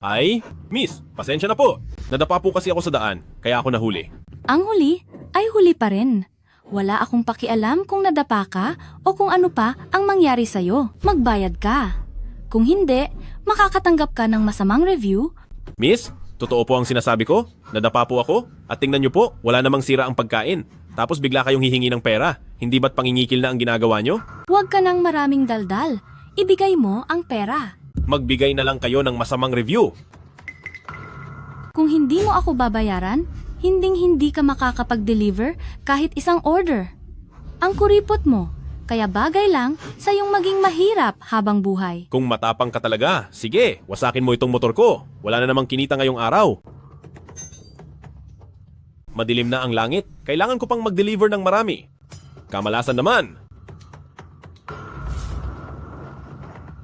Ay, miss, pasensya na po. Nadapa po kasi ako sa daan, kaya ako nahuli. Ang huli ay huli pa rin. Wala akong pakialam kung nadapa ka o kung ano pa ang mangyari sa'yo. Magbayad ka. Kung hindi, makakatanggap ka ng masamang review. Miss, totoo po ang sinasabi ko? Nadapa po ako? At tingnan niyo po, wala namang sira ang pagkain. Tapos bigla kayong hihingi ng pera. Hindi ba't pangingikil na ang ginagawa niyo? Huwag ka ng maraming daldal. Ibigay mo ang pera. Magbigay na lang kayo ng masamang review. Kung hindi mo ako babayaran, hinding-hindi ka makakapag-deliver kahit isang order. Ang kuripot mo, kaya bagay lang sa iyong maging mahirap habang buhay. Kung matapang ka talaga, sige, wasakin mo itong motor ko. Wala na namang kinita ngayong araw. Madilim na ang langit. Kailangan ko pang mag-deliver ng marami. Kamalasan naman.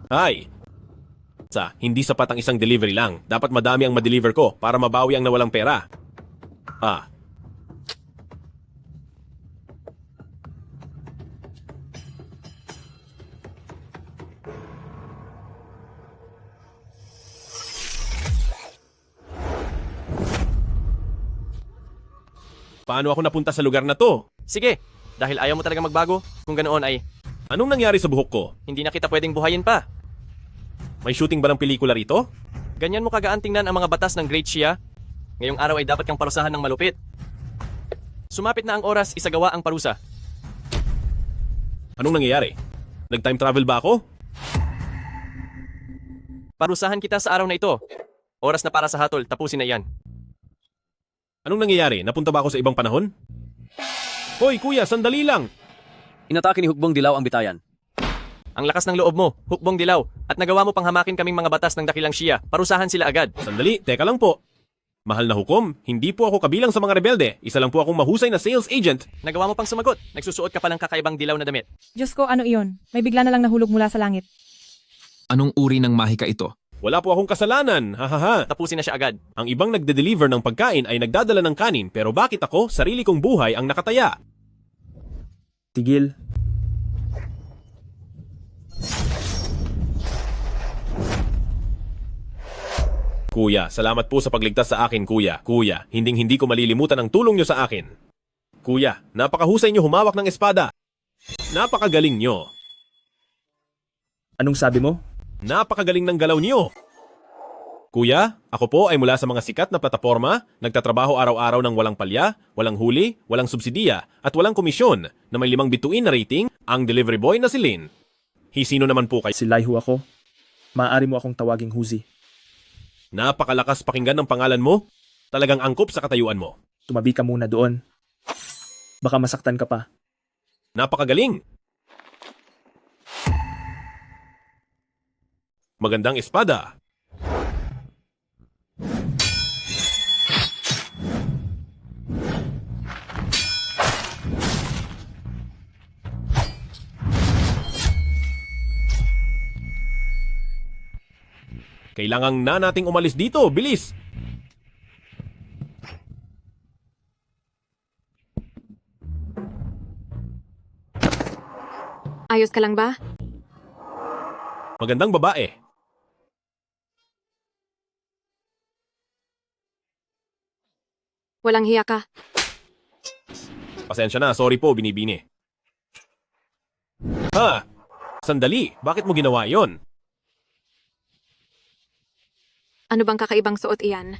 Ay! Hindi sapat ang isang delivery lang. Dapat madami ang ma-deliver ko para mabawi ang nawalang pera. Paano ako napunta sa lugar na to? Sige, dahil ayaw mo talaga magbago, kung ganoon ay Anong nangyari sa buhok ko? hindi na kita pwedeng buhayin pa. May shooting ba ng pelikula rito? Ganyan mo kagaan tingnan ang mga batas ng Great Shia. Ngayong araw ay dapat kang parusahan ng malupit. Sumapit na ang oras, isagawa ang parusa. Anong nangyayari? Nag-time travel ba ako? Parusahan kita sa araw na ito. Oras na para sa hatol, tapusin na yan. Anong nangyayari? Napunta ba ako sa ibang panahon? Hoy kuya, sandali lang! Inatake ni Hukbong Dilaw ang bitayan. Ang lakas ng loob mo, hukbong dilaw, at nagawa mo pang hamakin kaming mga batas ng dakilang Shia, parusahan sila agad. Sandali, teka lang po. Mahal na hukom, hindi po ako kabilang sa mga rebelde. Isa lang po akong mahusay na sales agent. Nagawa mo pang sumagot, nagsusuot ka pa ng kakaibang dilaw na damit. Diyos ko, ano iyon? May bigla na lang nahulog mula sa langit. Anong uri ng mahika ito? Wala po akong kasalanan, hahaha. Tapusin na siya agad. Ang ibang nagde-deliver ng pagkain ay nagdadala ng kanin, pero bakit ako, sarili kong buhay ang nakataya? Tigil. Kuya, salamat po sa pagligtas sa akin, kuya. Kuya, hinding-hindi ko malilimutan ang tulong niyo sa akin. Kuya, napakahusay niyo humawak ng espada. Napakagaling niyo. Anong sabi mo? Napakagaling ng galaw niyo. Kuya, ako po ay mula sa mga sikat na plataporma, nagtatrabaho araw-araw ng walang palya, walang huli, walang subsidiya, at walang komisyon, na may 5 bituin na rating, ang delivery boy na si Lin. Sino naman po kayo? Si Laihu ako. Maaari mo akong tawaging Huzi. Napakalakas pakinggan ng pangalan mo. Talagang angkop sa katayuan mo. Tumabi ka muna doon. Baka masaktan ka pa. Napakagaling. Magandang espada. Kailangan na nating umalis dito, bilis! Ayos ka lang ba? Magandang babae. Walang hiya ka. Pasensya na, sorry po, binibini. Ha? Sandali, bakit mo ginawa yon? Ano bang kakaibang suot iyan?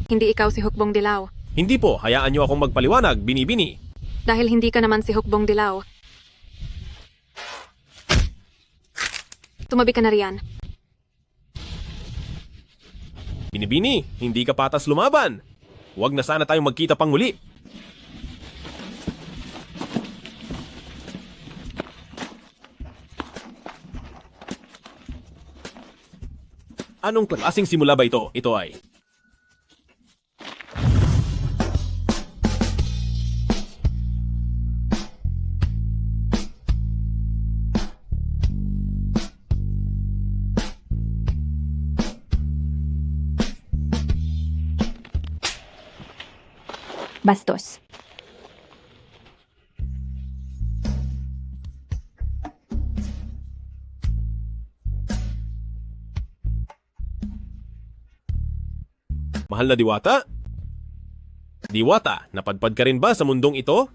Hindi ikaw si Hukbong Dilaw. Hindi po, hayaan niyo akong magpaliwanag, binibini. Dahil hindi ka naman si Hukbong Dilaw. Tumabi ka na riyan. Binibini, hindi ka patas lumaban. Huwag na sana tayong magkita pang muli. Anong klaseng simula ba ito? Ito ay... Bastos. Mahal na Diwata? Diwata, napadpad ka rin ba sa mundong ito?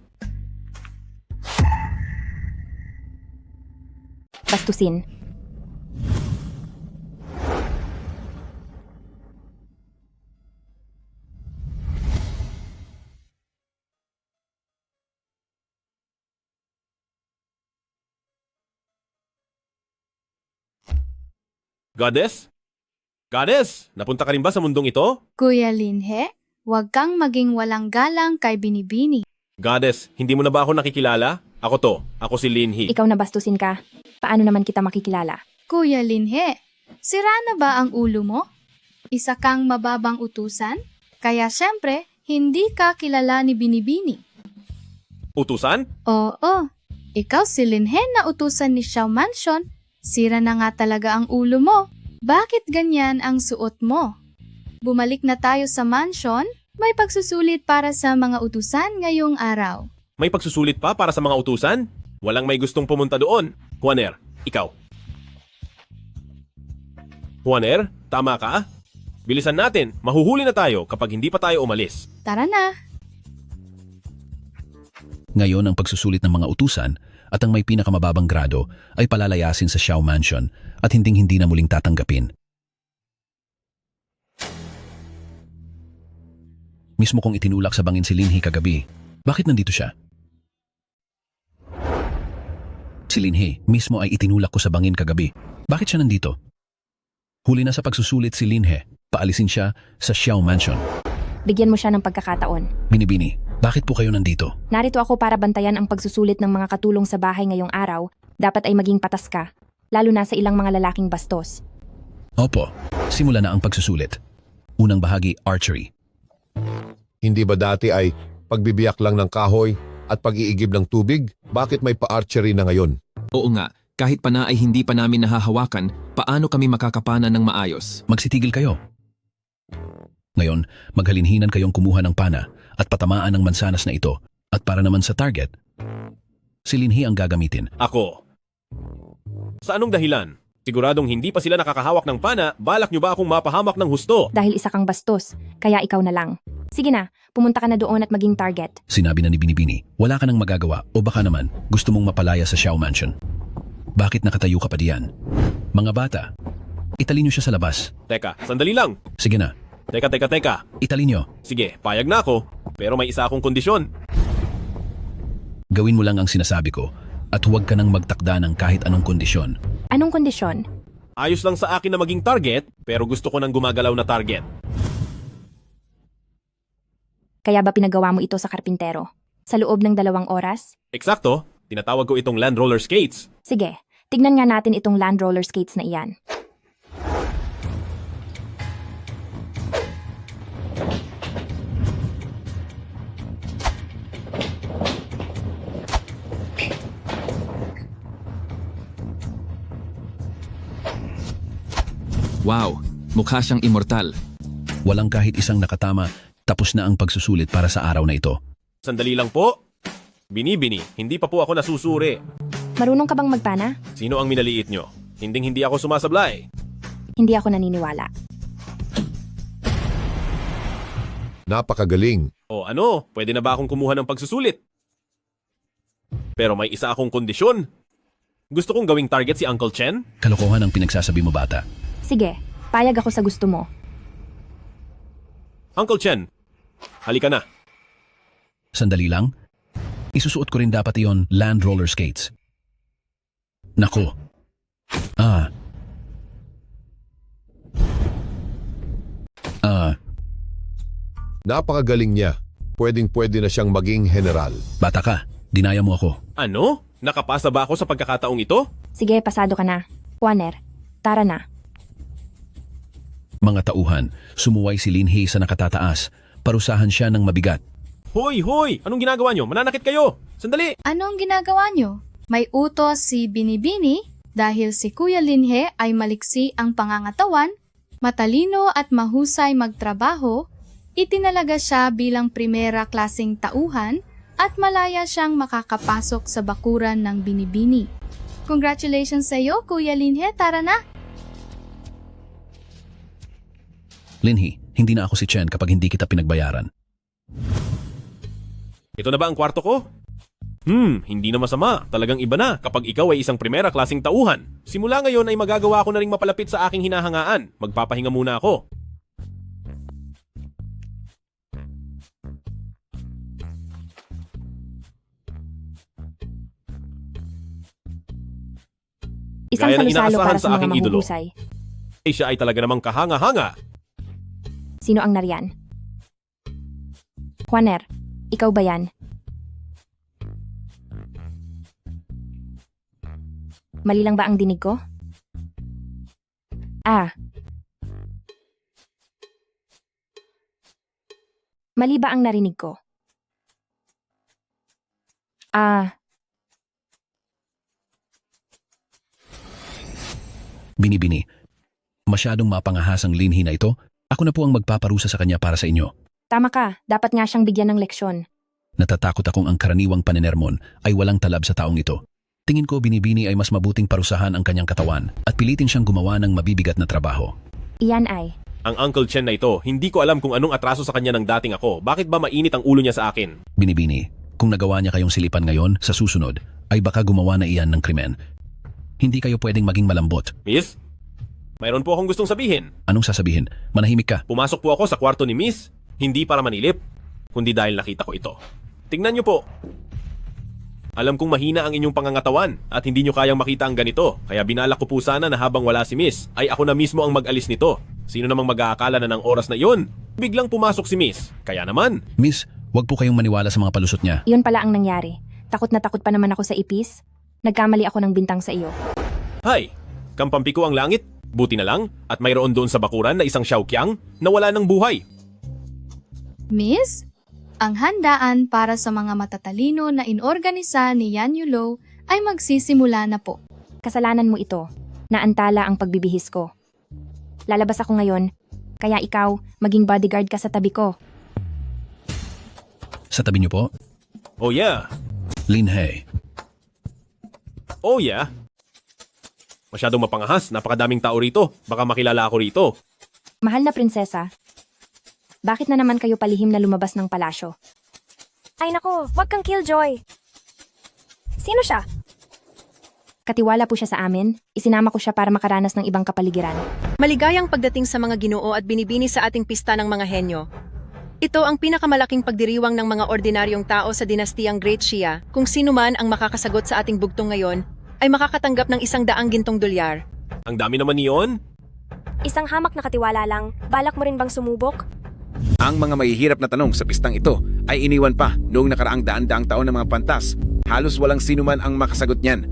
Bastusin. Goddess? Goddess, napunta ka rin ba sa mundong ito? Kuya Linhe, huwag kang maging walang galang kay Binibini. Goddess, hindi mo na ba ako nakikilala? Ako to, ako si Linhi. Ikaw na bastusin ka. Paano naman kita makikilala? Kuya Linhe, sira na ba ang ulo mo? Isa kang mababang utusan? Kaya syempre, hindi ka kilala ni Binibini. Utusan? Oo, ikaw si Linhe na utusan ni Xiao Mansion. Sira na nga talaga ang ulo mo. Bakit ganyan ang suot mo? Bumalik na tayo sa mansion. May pagsusulit para sa mga utusan ngayong araw. May pagsusulit pa para sa mga utusan? Walang may gustong pumunta doon. Juaner, ikaw. Juaner, tama ka? Bilisan natin, mahuhuli na tayo kapag hindi pa tayo umalis. Tara na! Ngayon ang pagsusulit ng mga utusan at ang may pinakamababang grado ay palalayasin sa Xiao Mansion at hinding-hindi na muling tatanggapin. Mismo kong itinulak sa bangin si Linhi kagabi. Bakit nandito siya? Si Linhi mismo ay itinulak ko sa bangin kagabi. Bakit siya nandito? Huli na sa pagsusulit si Linhe. Paalisin siya sa Xiao Mansion. Bigyan mo siya ng pagkakataon. Binibini, bakit po kayo nandito? Narito ako para bantayan ang pagsusulit ng mga katulong sa bahay ngayong araw. Dapat ay maging patas ka, lalo na sa ilang mga lalaking bastos. Opo, simula na ang pagsusulit. Unang bahagi, archery. Hindi ba dati ay pagbibiyak lang ng kahoy at pag-iigib ng tubig? Bakit may pa-archery na ngayon? Oo nga, kahit pana ay hindi pa namin nahahawakan, paano kami makakapana ng maayos? Magsitigil kayo. Ngayon, maghalinhinan kayong kumuha ng pana at patamaan ng mansanas na ito. At para naman sa target, si Linhi ang gagamitin. Ako. Sa anong dahilan? Siguradong hindi pa sila nakakahawak ng pana, balak nyo ba akong mapahamak ng husto? Dahil isa kang bastos, kaya ikaw na lang. Sige na, pumunta ka na doon at maging target. Sinabi na ni Binibini, wala ka nang magagawa o baka naman gusto mong mapalaya sa Xiao Mansion. Bakit nakatayo ka pa diyan? Mga bata, italin niyo siya sa labas. Teka, sandali lang. Sige na, Teka. italin niyo. Sige, payag na ako. Pero may isa akong kondisyon. Gawin mo lang ang sinasabi ko at huwag ka nang magtakda ng kahit anong kondisyon. Anong kondisyon? Ayos lang sa akin na maging target, pero gusto ko ng gumagalaw na target. Kaya ba pinagawa mo ito sa karpintero? Sa loob ng 2 oras? Eksakto, tinatawag ko itong land roller skates. Sige, tignan nga natin itong land roller skates na iyan. Wow, mukha siyang immortal. Walang kahit isang nakatama, tapos na ang pagsusulit para sa araw na ito. Sandali lang po. Binibini, hindi pa po ako nasusuri. Marunong ka bang magpana? Sino ang minaliit nyo? Hindi ako sumasablay. Hindi ako naniniwala. Napakagaling. O ano, pwede na ba akong kumuha ng pagsusulit? Pero may isa akong kondisyon. Gusto kong gawing target si Uncle Chen. Kalokohan ang pinagsasabi mo, bata. Sige, payag ako sa gusto mo. Uncle Chen, halika na. Sandali lang. Isusuot ko rin dapat iyon land roller skates. Nako. Napakagaling niya. Pwedeng-pwede na siyang maging general. Bata ka, dinaya mo ako. Ano? Nakapasa ba ako sa pagkakataong ito? Sige, pasado ka na. Juaner, tara na. Mga tauhan, sumuway si Linhi sa nakatataas. Parusahan siya ng mabigat. Hoy! Anong ginagawa nyo? Mananakit kayo! Sandali! Anong ginagawa nyo? May utos si Binibini dahil si Kuya Linhe ay maliksi ang pangangatawan, matalino at mahusay magtrabaho, itinalaga siya bilang primera klaseng tauhan at malaya siyang makakapasok sa bakuran ng Binibini. Congratulations sa iyo, Kuya Linhe, tara na! Linhee, hindi na ako si Chen kapag hindi kita pinagbayaran. Ito na ba ang kwarto ko? Hindi na masama. Talagang iba na kapag ikaw ay isang primera klaseng tauhan. Simula ngayon ay magagawa ko na ring mapalapit sa aking hinahangaan. Magpapahinga muna ako. Isang Gaya ng salusalo inaasahan para sa sa mga aking idolo. mahuhusay. Siya ay talaga namang kahanga-hanga. Sino ang nariyan? Juaner, ikaw ba yan? Mali lang ba ang dinig ko? Ah. Mali ba ang narinig ko? Ah. Binibini, masyadong mapangahas ang Linhee na ito. Ako na po ang magpaparusa sa kanya para sa inyo. Tama ka, dapat nga siyang bigyan ng leksyon. Natatakot akong ang karaniwang panenermon ay walang talab sa taong ito. Tingin ko Binibini ay mas mabuting parusahan ang kanyang katawan at pilitin siyang gumawa ng mabibigat na trabaho. Iyan ay. Ang Uncle Chen na ito, hindi ko alam kung anong atraso sa kanya ng dating ako. Bakit ba mainit ang ulo niya sa akin? Binibini, kung nagawa niya kayong silipan ngayon, sa susunod, ay baka gumawa na iyan ng krimen. Hindi kayo pwedeng maging malambot. Miss? Mayroon po akong gustong sabihin. Anong sasabihin? Manahimik ka. Pumasok po ako sa kwarto ni Miss, hindi para manilip, kundi dahil nakita ko ito. Tingnan niyo po. Alam kong mahina ang inyong pangangatawan at hindi niyo kayang makita ang ganito, kaya binalak ko po sana na habang wala si Miss, ay ako na mismo ang mag-alis nito. Sino namang mag-aakala na ng oras na iyon? Biglang pumasok si Miss. Kaya naman. Miss, wag po kayong maniwala sa mga palusot niya. Iyon pala ang nangyari. Takot na takot pa naman ako sa ipis. Nagkamali ako ng bintang sa iyo. Hay, kampampi ko ang langit. Buti na lang at mayroon doon sa bakuran na isang Xiaoqiang na wala ng buhay. Miss, ang handaan para sa mga matatalino na inorganisa ni Yan Yulo ay magsisimula na po. Kasalanan mo ito. Naantala ang pagbibihis ko. Lalabas ako ngayon, kaya ikaw, maging bodyguard ka sa tabi ko. Sa tabi niyo po, Oh yeah. Linhee. Oh yeah. Masyadong mapangahas, napakadaming tao rito. Baka makilala ako rito. Mahal na prinsesa, bakit na naman kayo palihim na lumabas ng palasyo? Ay nako, wag kang killjoy. Sino siya? Katiwala po siya sa amin, isinama ko siya para makaranas ng ibang kapaligiran. Maligayang pagdating sa mga Ginoo at Binibini sa ating pista ng mga henyo. Ito ang pinakamalaking pagdiriwang ng mga ordinaryong tao sa dinastiyang Great Xia. Kung sino man ang makakasagot sa ating bugtong ngayon, ay makakatanggap ng 100 gintong dolyar. Ang dami naman niyon. Isang hamak na katiwala lang. Balak mo rin bang sumubok? Ang mga mahihirap na tanong sa pistang ito ay iniwan pa noong nakaraang daan-daang taon ng mga pantas. Halos walang sino man ang makasagot niyan.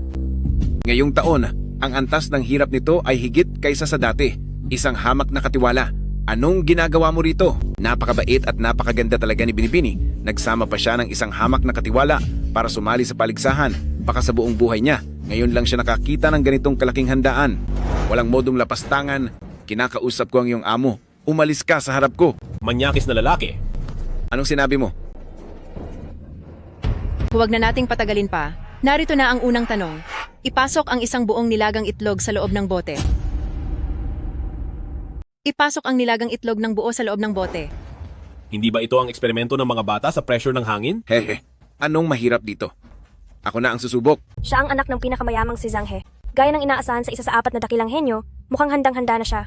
Ngayong taon, ang antas ng hirap nito ay higit kaysa sa dati. Isang hamak na katiwala. Anong ginagawa mo rito? Napakabait at napakaganda talaga ni Binibini. Nagsama pa siya ng isang hamak na katiwala para sumali sa paligsahan. Baka sa buong buhay niya, ngayon lang siya nakakita ng ganitong kalaking handaan. Walang modong lapastangan. Kinakausap ko ang iyong amo. Umalis ka sa harap ko. Manyakis na lalaki. Anong sinabi mo? Huwag na nating patagalin pa. Narito na ang unang tanong. Ipasok ang isang buong nilagang itlog sa loob ng bote. Ipasok ang nilagang itlog ng buo sa loob ng bote. Hindi ba ito ang eksperimento ng mga bata sa pressure ng hangin? Hehe, anong mahirap dito? Ako na ang susubok. Siya ang anak ng pinakamayamang si Zhang He. Gaya ng inaasahan sa isa sa 4 na dakilang henyo, mukhang handang-handa na siya.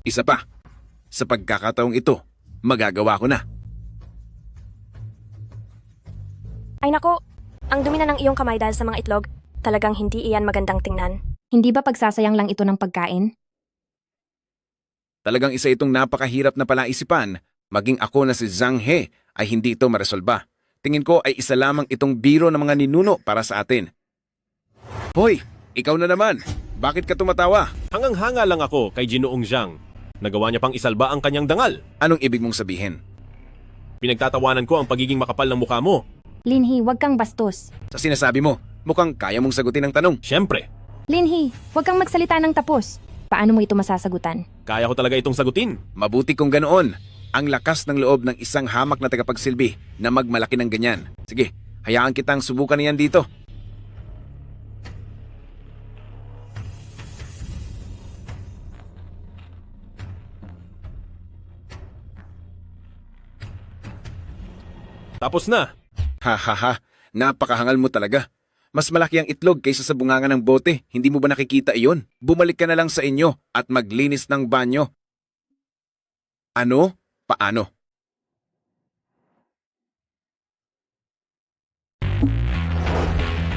Isa pa, sa pagkakataong ito, magagawa ko na. Ay nako, ang dumi na ng iyong kamay dahil sa mga itlog. Talagang hindi iyan magandang tingnan. Hindi ba pagsasayang lang ito ng pagkain? Talagang isa itong napakahirap na palaisipan. Maging ako na si Zhang He ay hindi ito maresolba. Tingin ko ay isa lamang itong biro ng mga ninuno para sa atin. Hoy, ikaw na naman. Bakit ka tumatawa? Hangang-hanga lang ako kay Ginoong Zhang. Nagawa niya pang isalba ang kanyang dangal. Anong ibig mong sabihin? Pinagtatawanan ko ang pagiging makapal ng mukha mo. Linhee, huwag kang bastos. Sa sinasabi mo, mukhang kaya mong sagutin ang tanong. Siyempre, Linhee, huwag kang magsalita ng tapos. Paano mo ito masasagutan? kaya ko talaga itong sagutin. Mabuti kung ganoon. Ang lakas ng loob ng isang hamak na tagapagsilbi na magmalaki ng ganyan. Sige, hayaan kitang subukan niyan dito. Tapos na. Ha ha ha, napakahangal mo talaga. Mas malaki ang itlog kaysa sa bunganga ng bote. Hindi mo ba nakikita iyon? Bumalik ka na lang sa inyo at maglinis ng banyo. Ano? Paano?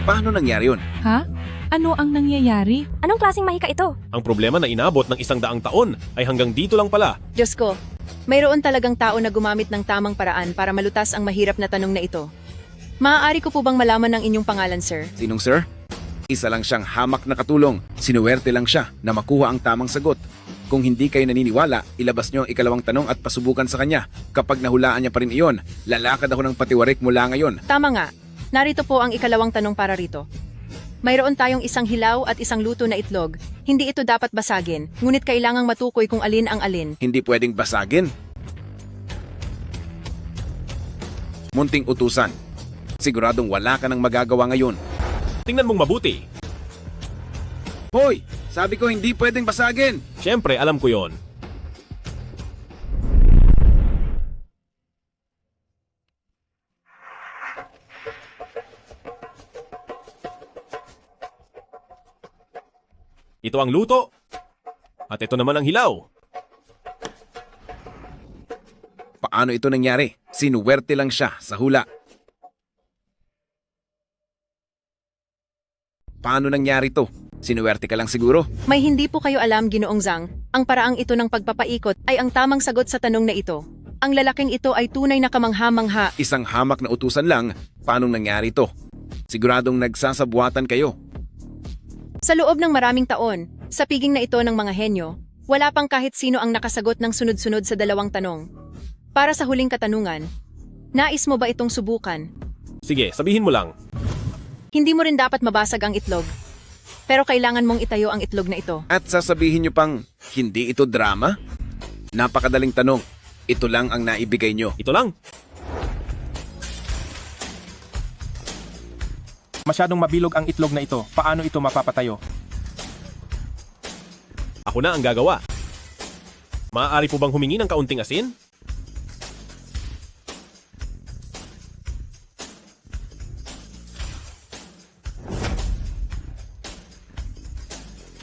Paano nangyari yun? Ha? Ano ang nangyayari? Anong klaseng mahika ito? Ang problema na inabot ng 100 taon ay hanggang dito lang pala. Diyos ko, mayroon talagang tao na gumamit ng tamang paraan para malutas ang mahirap na tanong na ito. Maaari ko po bang malaman ng inyong pangalan, sir? Sinong sir? Isa lang siyang hamak na katulong. Sinuwerte lang siya na makuha ang tamang sagot. Kung hindi kayo naniniwala, ilabas niyo ang ikalawang tanong at pasubukan sa kanya. Kapag nahulaan niya pa rin iyon, lalakad ako ng patiwarik mula ngayon. Tama nga. Narito po ang ikalawang tanong para rito. Mayroon tayong isang hilaw at isang luto na itlog. Hindi ito dapat basagin, ngunit kailangang matukoy kung alin ang alin. Hindi pwedeng basagin. Munting utusan. Siguradong wala ka nang magagawa ngayon. Tingnan mong mabuti. Hoy! Sabi ko hindi pwedeng basagin! Siyempre, alam ko yon. Ito ang luto. At ito naman ang hilaw. Paano ito nangyari? Sinuwerte lang siya sa hula. Paano nangyari to? Sinuwerte ka lang siguro? May hindi po kayo alam, Ginoong Zhang. Ang paraang ito ng pagpapaikot ay ang tamang sagot sa tanong na ito. Ang lalaking ito ay tunay na kamangha-mangha. Isang hamak na utusan lang, paano nangyari to? Siguradong nagsasabuatan kayo. Sa loob ng maraming taon, sa piging na ito ng mga henyo, wala pang kahit sino ang nakasagot ng sunod-sunod sa dalawang tanong. Para sa huling katanungan, nais mo ba itong subukan? Sige, sabihin mo lang. Hindi mo rin dapat mabasag ang itlog. Pero kailangan mong itayo ang itlog na ito. At sasabihin nyo pang, hindi ito drama? Napakadaling tanong. Ito lang ang naibigay nyo. Ito lang. Masyadong mabilog ang itlog na ito. Paano ito mapapatayo? Ako na ang gagawa. Maaari po bang humingi ng kaunting asin?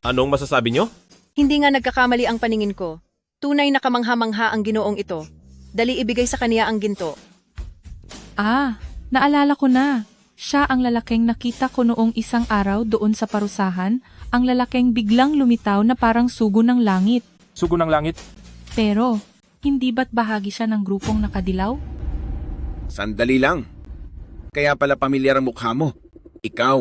Anong masasabi nyo? Hindi nga nagkakamali ang paningin ko. Tunay na kamangha-mangha ang ginoong ito. Dali ibigay sa kaniya ang ginto. Ah, naalala ko na. Siya ang lalaking nakita ko noong isang araw doon sa parusahan, ang lalaking biglang lumitaw na parang sugo ng langit. Sugo ng langit? Pero, hindi ba't bahagi siya ng grupong nakadilaw? Sandali lang. Kaya pala pamilyar ang mukha mo. Ikaw,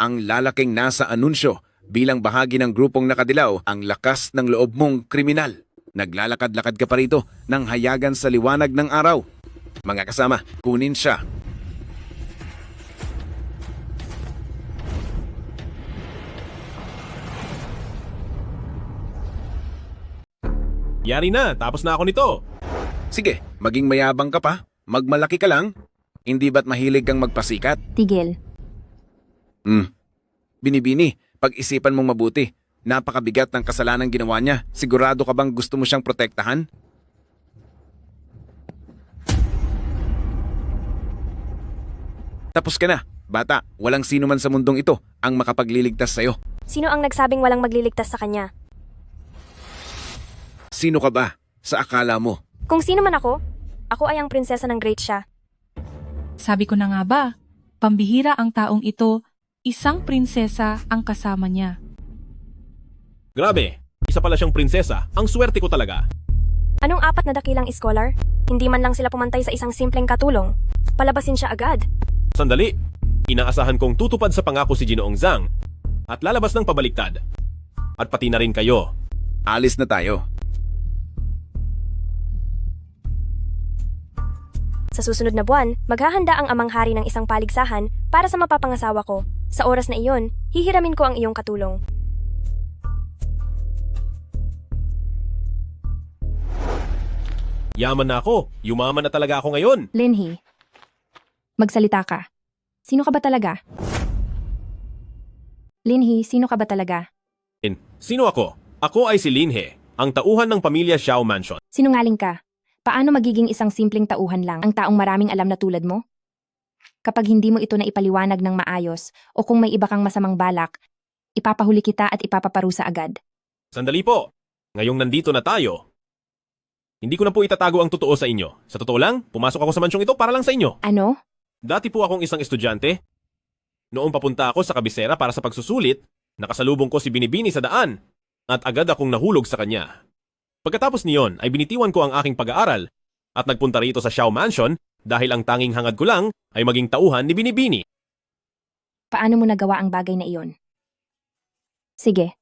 ang lalaking nasa anunsyo. Bilang bahagi ng grupong nakadilaw, ang lakas ng loob mong kriminal. Naglalakad-lakad ka pa rito nang hayagan sa liwanag ng araw. Mga kasama, kunin siya. Yari na, tapos na ako nito. Sige, maging mayabang ka pa. Magmalaki ka lang. Hindi ba't mahilig kang magpasikat? Tigil. Binibini, pag-isipan mong mabuti. Napakabigat ng kasalanang ginawa niya. Sigurado ka bang gusto mo siyang protektahan? Tapos ka na. Bata, walang sino man sa mundong ito ang makapagliligtas sa'yo. Sino ang nagsabing walang magliligtas sa kanya? Sino ka ba sa akala mo? Kung sino man ako ay ang prinsesa ng Great Xia. Sabi ko na nga ba, pambihira ang taong ito, isang prinsesa ang kasama niya. Grabe, isa pala siyang prinsesa. Ang swerte ko talaga. Anong 4 na dakilang scholar? Hindi man lang sila pumantay sa isang simpleng katulong. Palabasin siya agad. Sandali, inaasahan kong tutupad sa pangako si Ginoong Zhang at lalabas ng pabaliktad. At pati na rin kayo. Alis na tayo. Sa susunod na buwan, maghahanda ang amang hari ng isang paligsahan para sa mapapangasawa ko. Sa oras na iyon, hihiramin ko ang iyong katulong. Yaman na ako. Yumaman na talaga ako ngayon. Linhee, magsalita ka. Sino ka ba talaga? Linhee, sino ka ba talaga? Sino ako? Ako ay si Linhe, ang tauhan ng pamilya Xiao Mansion. Sinungaling ka. Paano magiging isang simpleng tauhan lang ang taong maraming alam na tulad mo? Kapag hindi mo ito na ipaliwanag ng maayos o kung may iba kang masamang balak, ipapahuli kita at ipapaparusa agad. Sandali po. Ngayong nandito na tayo. Hindi ko na po itatago ang totoo sa inyo. Sa totoo lang, pumasok ako sa mansyong ito para lang sa inyo. Ano? Dati po akong isang estudyante. Noong papunta ako sa kabisera para sa pagsusulit, nakasalubong ko si Binibini sa daan at agad akong nahulog sa kanya. Pagkatapos niyon ay binitiwan ko ang aking pag-aaral at nagpunta rito sa Xiao Mansion dahil ang tanging hangad ko lang ay maging tauhan ni Binibini. Paano mo nagawa ang bagay na iyon? Sige,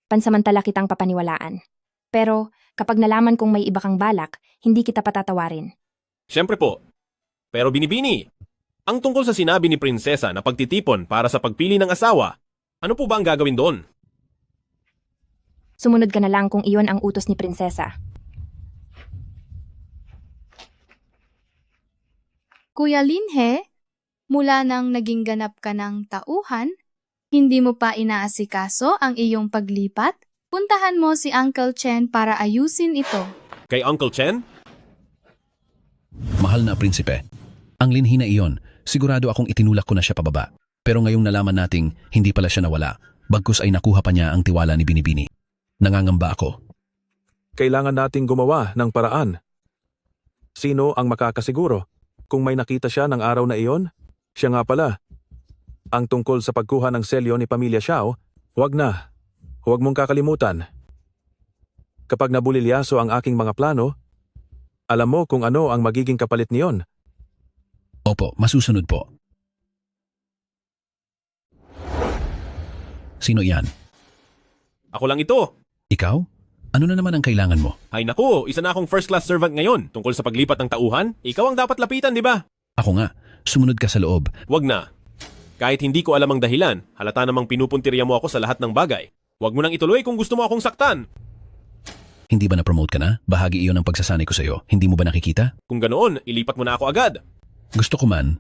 pansamantala kitang papaniwalaan. Pero kapag nalaman kong may iba kang balak, hindi kita patatawarin. Siyempre po. Pero Binibini, ang tungkol sa sinabi ni Prinsesa na pagtitipon para sa pagpili ng asawa, ano po ba ang gagawin doon? Sumunod ka na lang kung iyon ang utos ni Prinsesa. Kuya Linhe, mula nang naging ganap ka ng tauhan, hindi mo pa inaasikaso ang iyong paglipat? Puntahan mo si Uncle Chen para ayusin ito. Kay Uncle Chen? Mahal na prinsipe, ang linhi na iyon, sigurado akong itinulak ko na siya pababa. Pero ngayong nalaman nating hindi pala siya nawala, bagkus ay nakuha pa niya ang tiwala ni Binibini. Nangangamba ako. Kailangan nating gumawa ng paraan. Sino ang makakasiguro? Kung may nakita siya ng araw na iyon, siya nga pala. Ang tungkol sa pagkuha ng selyo ni Pamilya Xiao, huwag na. Huwag mong kakalimutan. Kapag nabulilyaso ang aking mga plano, alam mo kung ano ang magiging kapalit niyon. Opo, masusunod po. Sino yan? Ako lang ito. Ikaw? Ano na naman ang kailangan mo? Ay naku, isa na akong first-class servant ngayon. Tungkol sa paglipat ng tauhan, ikaw ang dapat lapitan, di ba? Ako nga, sumunod ka sa loob. Wag na. Kahit hindi ko alam ang dahilan, halata namang pinupuntirya mo ako sa lahat ng bagay. Wag mo nang ituloy kung gusto mo akong saktan. Hindi ba na-promote ka na? Bahagi iyon ng pagsasanay ko sa'yo. Hindi mo ba nakikita? Kung ganoon, ilipat mo na ako agad. Gusto ko man.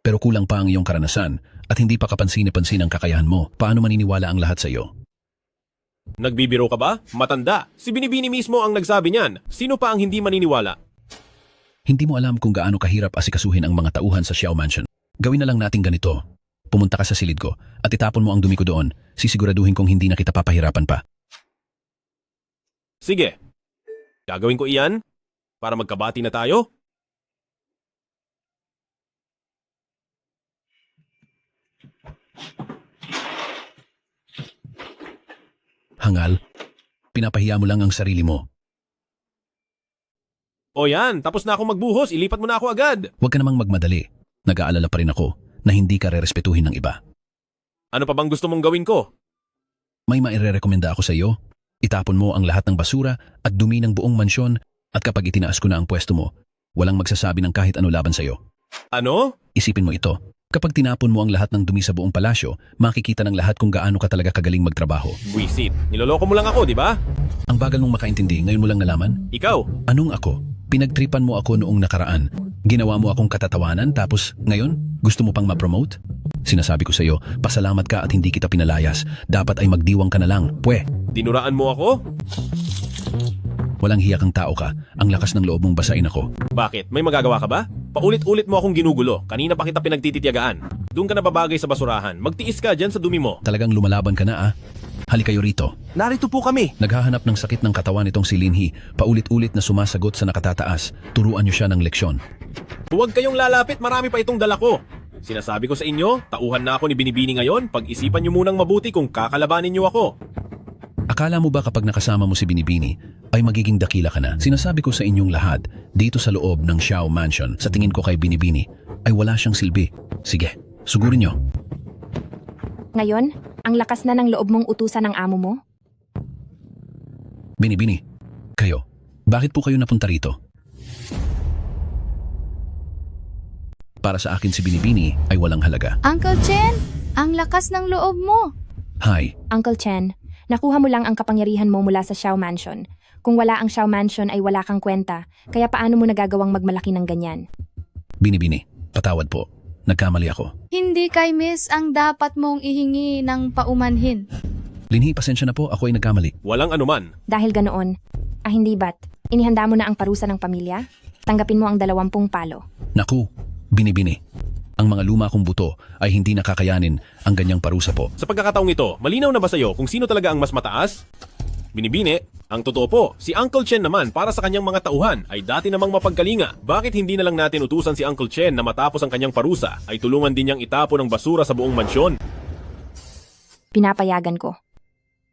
Pero kulang pa ang iyong karanasan at hindi pa kapansin-pansin ang kakayahan mo. Paano maniniwala ang lahat sa'yo? Nagbibiro ka ba? Matanda. Si Binibini mismo ang nagsabi niyan. Sino pa ang hindi maniniwala? Hindi mo alam kung gaano kahirap asikasuhin ang mga tauhan sa Xiao Mansion. Gawin na lang natin ganito. Pumunta ka sa silid ko at itapon mo ang dumi ko doon. Sisiguraduhin kong hindi na kita papahirapan pa. Sige. Gagawin ko iyan para magkabati na tayo. Hangal, pinapahiya mo lang ang sarili mo. O yan, tapos na akong magbuhos. Ilipat mo na ako agad. Huwag ka namang magmadali. Nag-aalala pa rin ako na hindi ka rerespetuhin ng iba. Ano pa bang gusto mong gawin ko? May mairerekomenda ako sa iyo. Itapon mo ang lahat ng basura at dumi ng buong mansyon at kapag itinaas ko na ang pwesto mo, walang magsasabi ng kahit ano laban sa iyo. Ano? Isipin mo ito. Kapag tinapon mo ang lahat ng dumi sa buong palasyo, makikita ng lahat kung gaano ka talaga kagaling magtrabaho. Buisit. Niloloko mo lang ako, di ba? Ang bagal mong makaintindi, ngayon mo lang nalaman? Ikaw? Anong ako? Pinagtripan mo ako noong nakaraan. Ginawa mo akong katatawanan tapos ngayon gusto mo pang ma-promote? Sinasabi ko sa iyo, pasalamat ka at hindi kita pinalayas. Dapat ay magdiwang ka na lang. Pwe. Dinuraan mo ako? Walang hiya kang tao ka. Ang lakas ng loob mong basain ako. Bakit? May magagawa ka ba? Paulit-ulit mo akong ginugulo. Kanina pa kita pinagtititiyagaan. Doon ka na babagay sa basurahan. Magtiis ka dyan sa dumi mo. Talagang lumalaban ka na ah. Halika kayo rito. Narito po kami. Naghahanap ng sakit ng katawan itong si Linhi. Paulit-ulit na sumasagot sa nakatataas. Turuan niyo siya ng leksyon. Huwag kayong lalapit, marami pa itong dala ko. Sinasabi ko sa inyo, tauhan na ako ni Binibini ngayon. Pag-isipan niyo munang mabuti kung kakalabanin niyo ako. Akala mo ba kapag nakasama mo si Binibini, ay magiging dakila ka na? Sinasabi ko sa inyong lahat, dito sa loob ng Xiao Mansion, sa tingin ko kay Binibini, ay wala siyang silbi. Sige, sugurin niyo. Ngayon, ang lakas na ng loob mong utusan ng amo mo? Binibini, kayo, bakit po kayo napunta rito? Para sa akin si Binibini ay walang halaga. Uncle Chen, ang lakas ng loob mo. Hi, Uncle Chen, nakuha mo lang ang kapangyarihan mo mula sa Xiao Mansion. Kung wala ang Xiao Mansion ay wala kang kwenta, kaya paano mo nagagawang magmalaki ng ganyan? Binibini, patawad po. Nagkamali ako. Hindi kay Miss ang dapat mong ihingi ng paumanhin. Linhi, pasensya na po, ako ay nagkamali. Walang anuman. Dahil ganoon, Hindi ba't? Inihanda mo na ang parusa ng pamilya? Tanggapin mo ang 20 palo. Naku, Binibini. Ang mga luma kong buto ay hindi nakakayanin ang ganyang parusa po. Sa pagkakataong ito, malinaw na ba sa'yo kung sino talaga ang mas mataas? Binibini, ang totoo po, si Uncle Chen naman para sa kanyang mga tauhan ay dati namang mapagkalinga. Bakit hindi na lang natin utusan si Uncle Chen na matapos ang kanyang parusa ay tulungan din niyang itapon ang basura sa buong mansyon? Pinapayagan ko.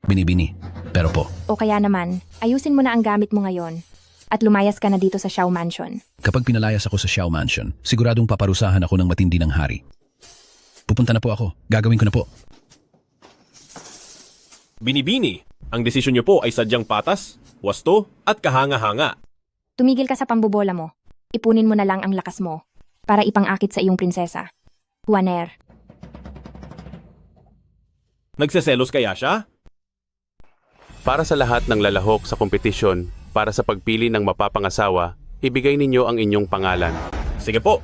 Binibini. Pero po, O kaya naman, ayusin mo na ang gamit mo ngayon at lumayas ka na dito sa Xiao Mansion. kapag pinalayas ako sa Xiao Mansion, siguradong paparusahan ako ng matindi ng hari. Pupunta na po ako. Gagawin ko na po. Binibini, ang desisyon niyo po ay sadyang patas, wasto at kahanga-hanga. Tumigil ka sa pambobola mo. Ipunin mo na lang ang lakas mo para ipang-akit sa iyong prinsesa. Juaner. Nagseselos kaya siya? Para sa lahat ng lalahok sa kompetisyon, para sa pagpili ng mapapangasawa, ibigay ninyo ang inyong pangalan. Sige po.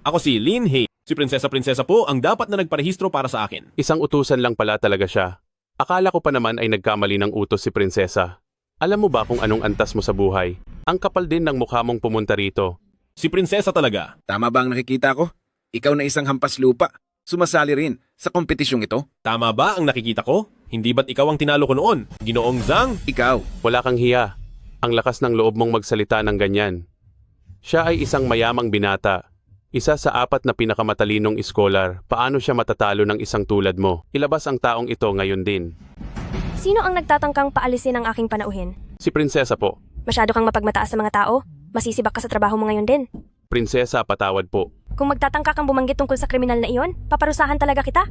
Ako si Lin Hei. Si prinsesa-prinsesa po ang dapat na nagparehistro para sa akin. Isang utusan lang pala talaga siya. Akala ko pa naman ay nagkamali ng utos si prinsesa. Alam mo ba kung anong antas mo sa buhay? Ang kapal din ng mukha mong pumunta rito. Si prinsesa talaga. Tama ba ang nakikita ko? Ikaw na isang hampas lupa. Sumasali rin sa kompetisyong ito. Tama ba ang nakikita ko? Hindi ba't ikaw ang tinalo ko noon? Ginoong Zhang? Ikaw. Wala kang hiya. Ang lakas ng loob mong magsalita ng ganyan. Siya ay isang mayamang binata. Isa sa 4 na pinakamatalinong iskolar. Paano siya matatalo ng isang tulad mo? Ilabas ang taong ito ngayon din. Sino ang nagtatangkang paalisin ang aking panauhin? Si prinsesa po. Masyado kang mapagmataas sa mga tao? Masisibak ka sa trabaho mo ngayon din. Prinsesa, patawad po. Kung magtatangka kang bumanggit tungkol sa kriminal na iyon, paparusahan talaga kita.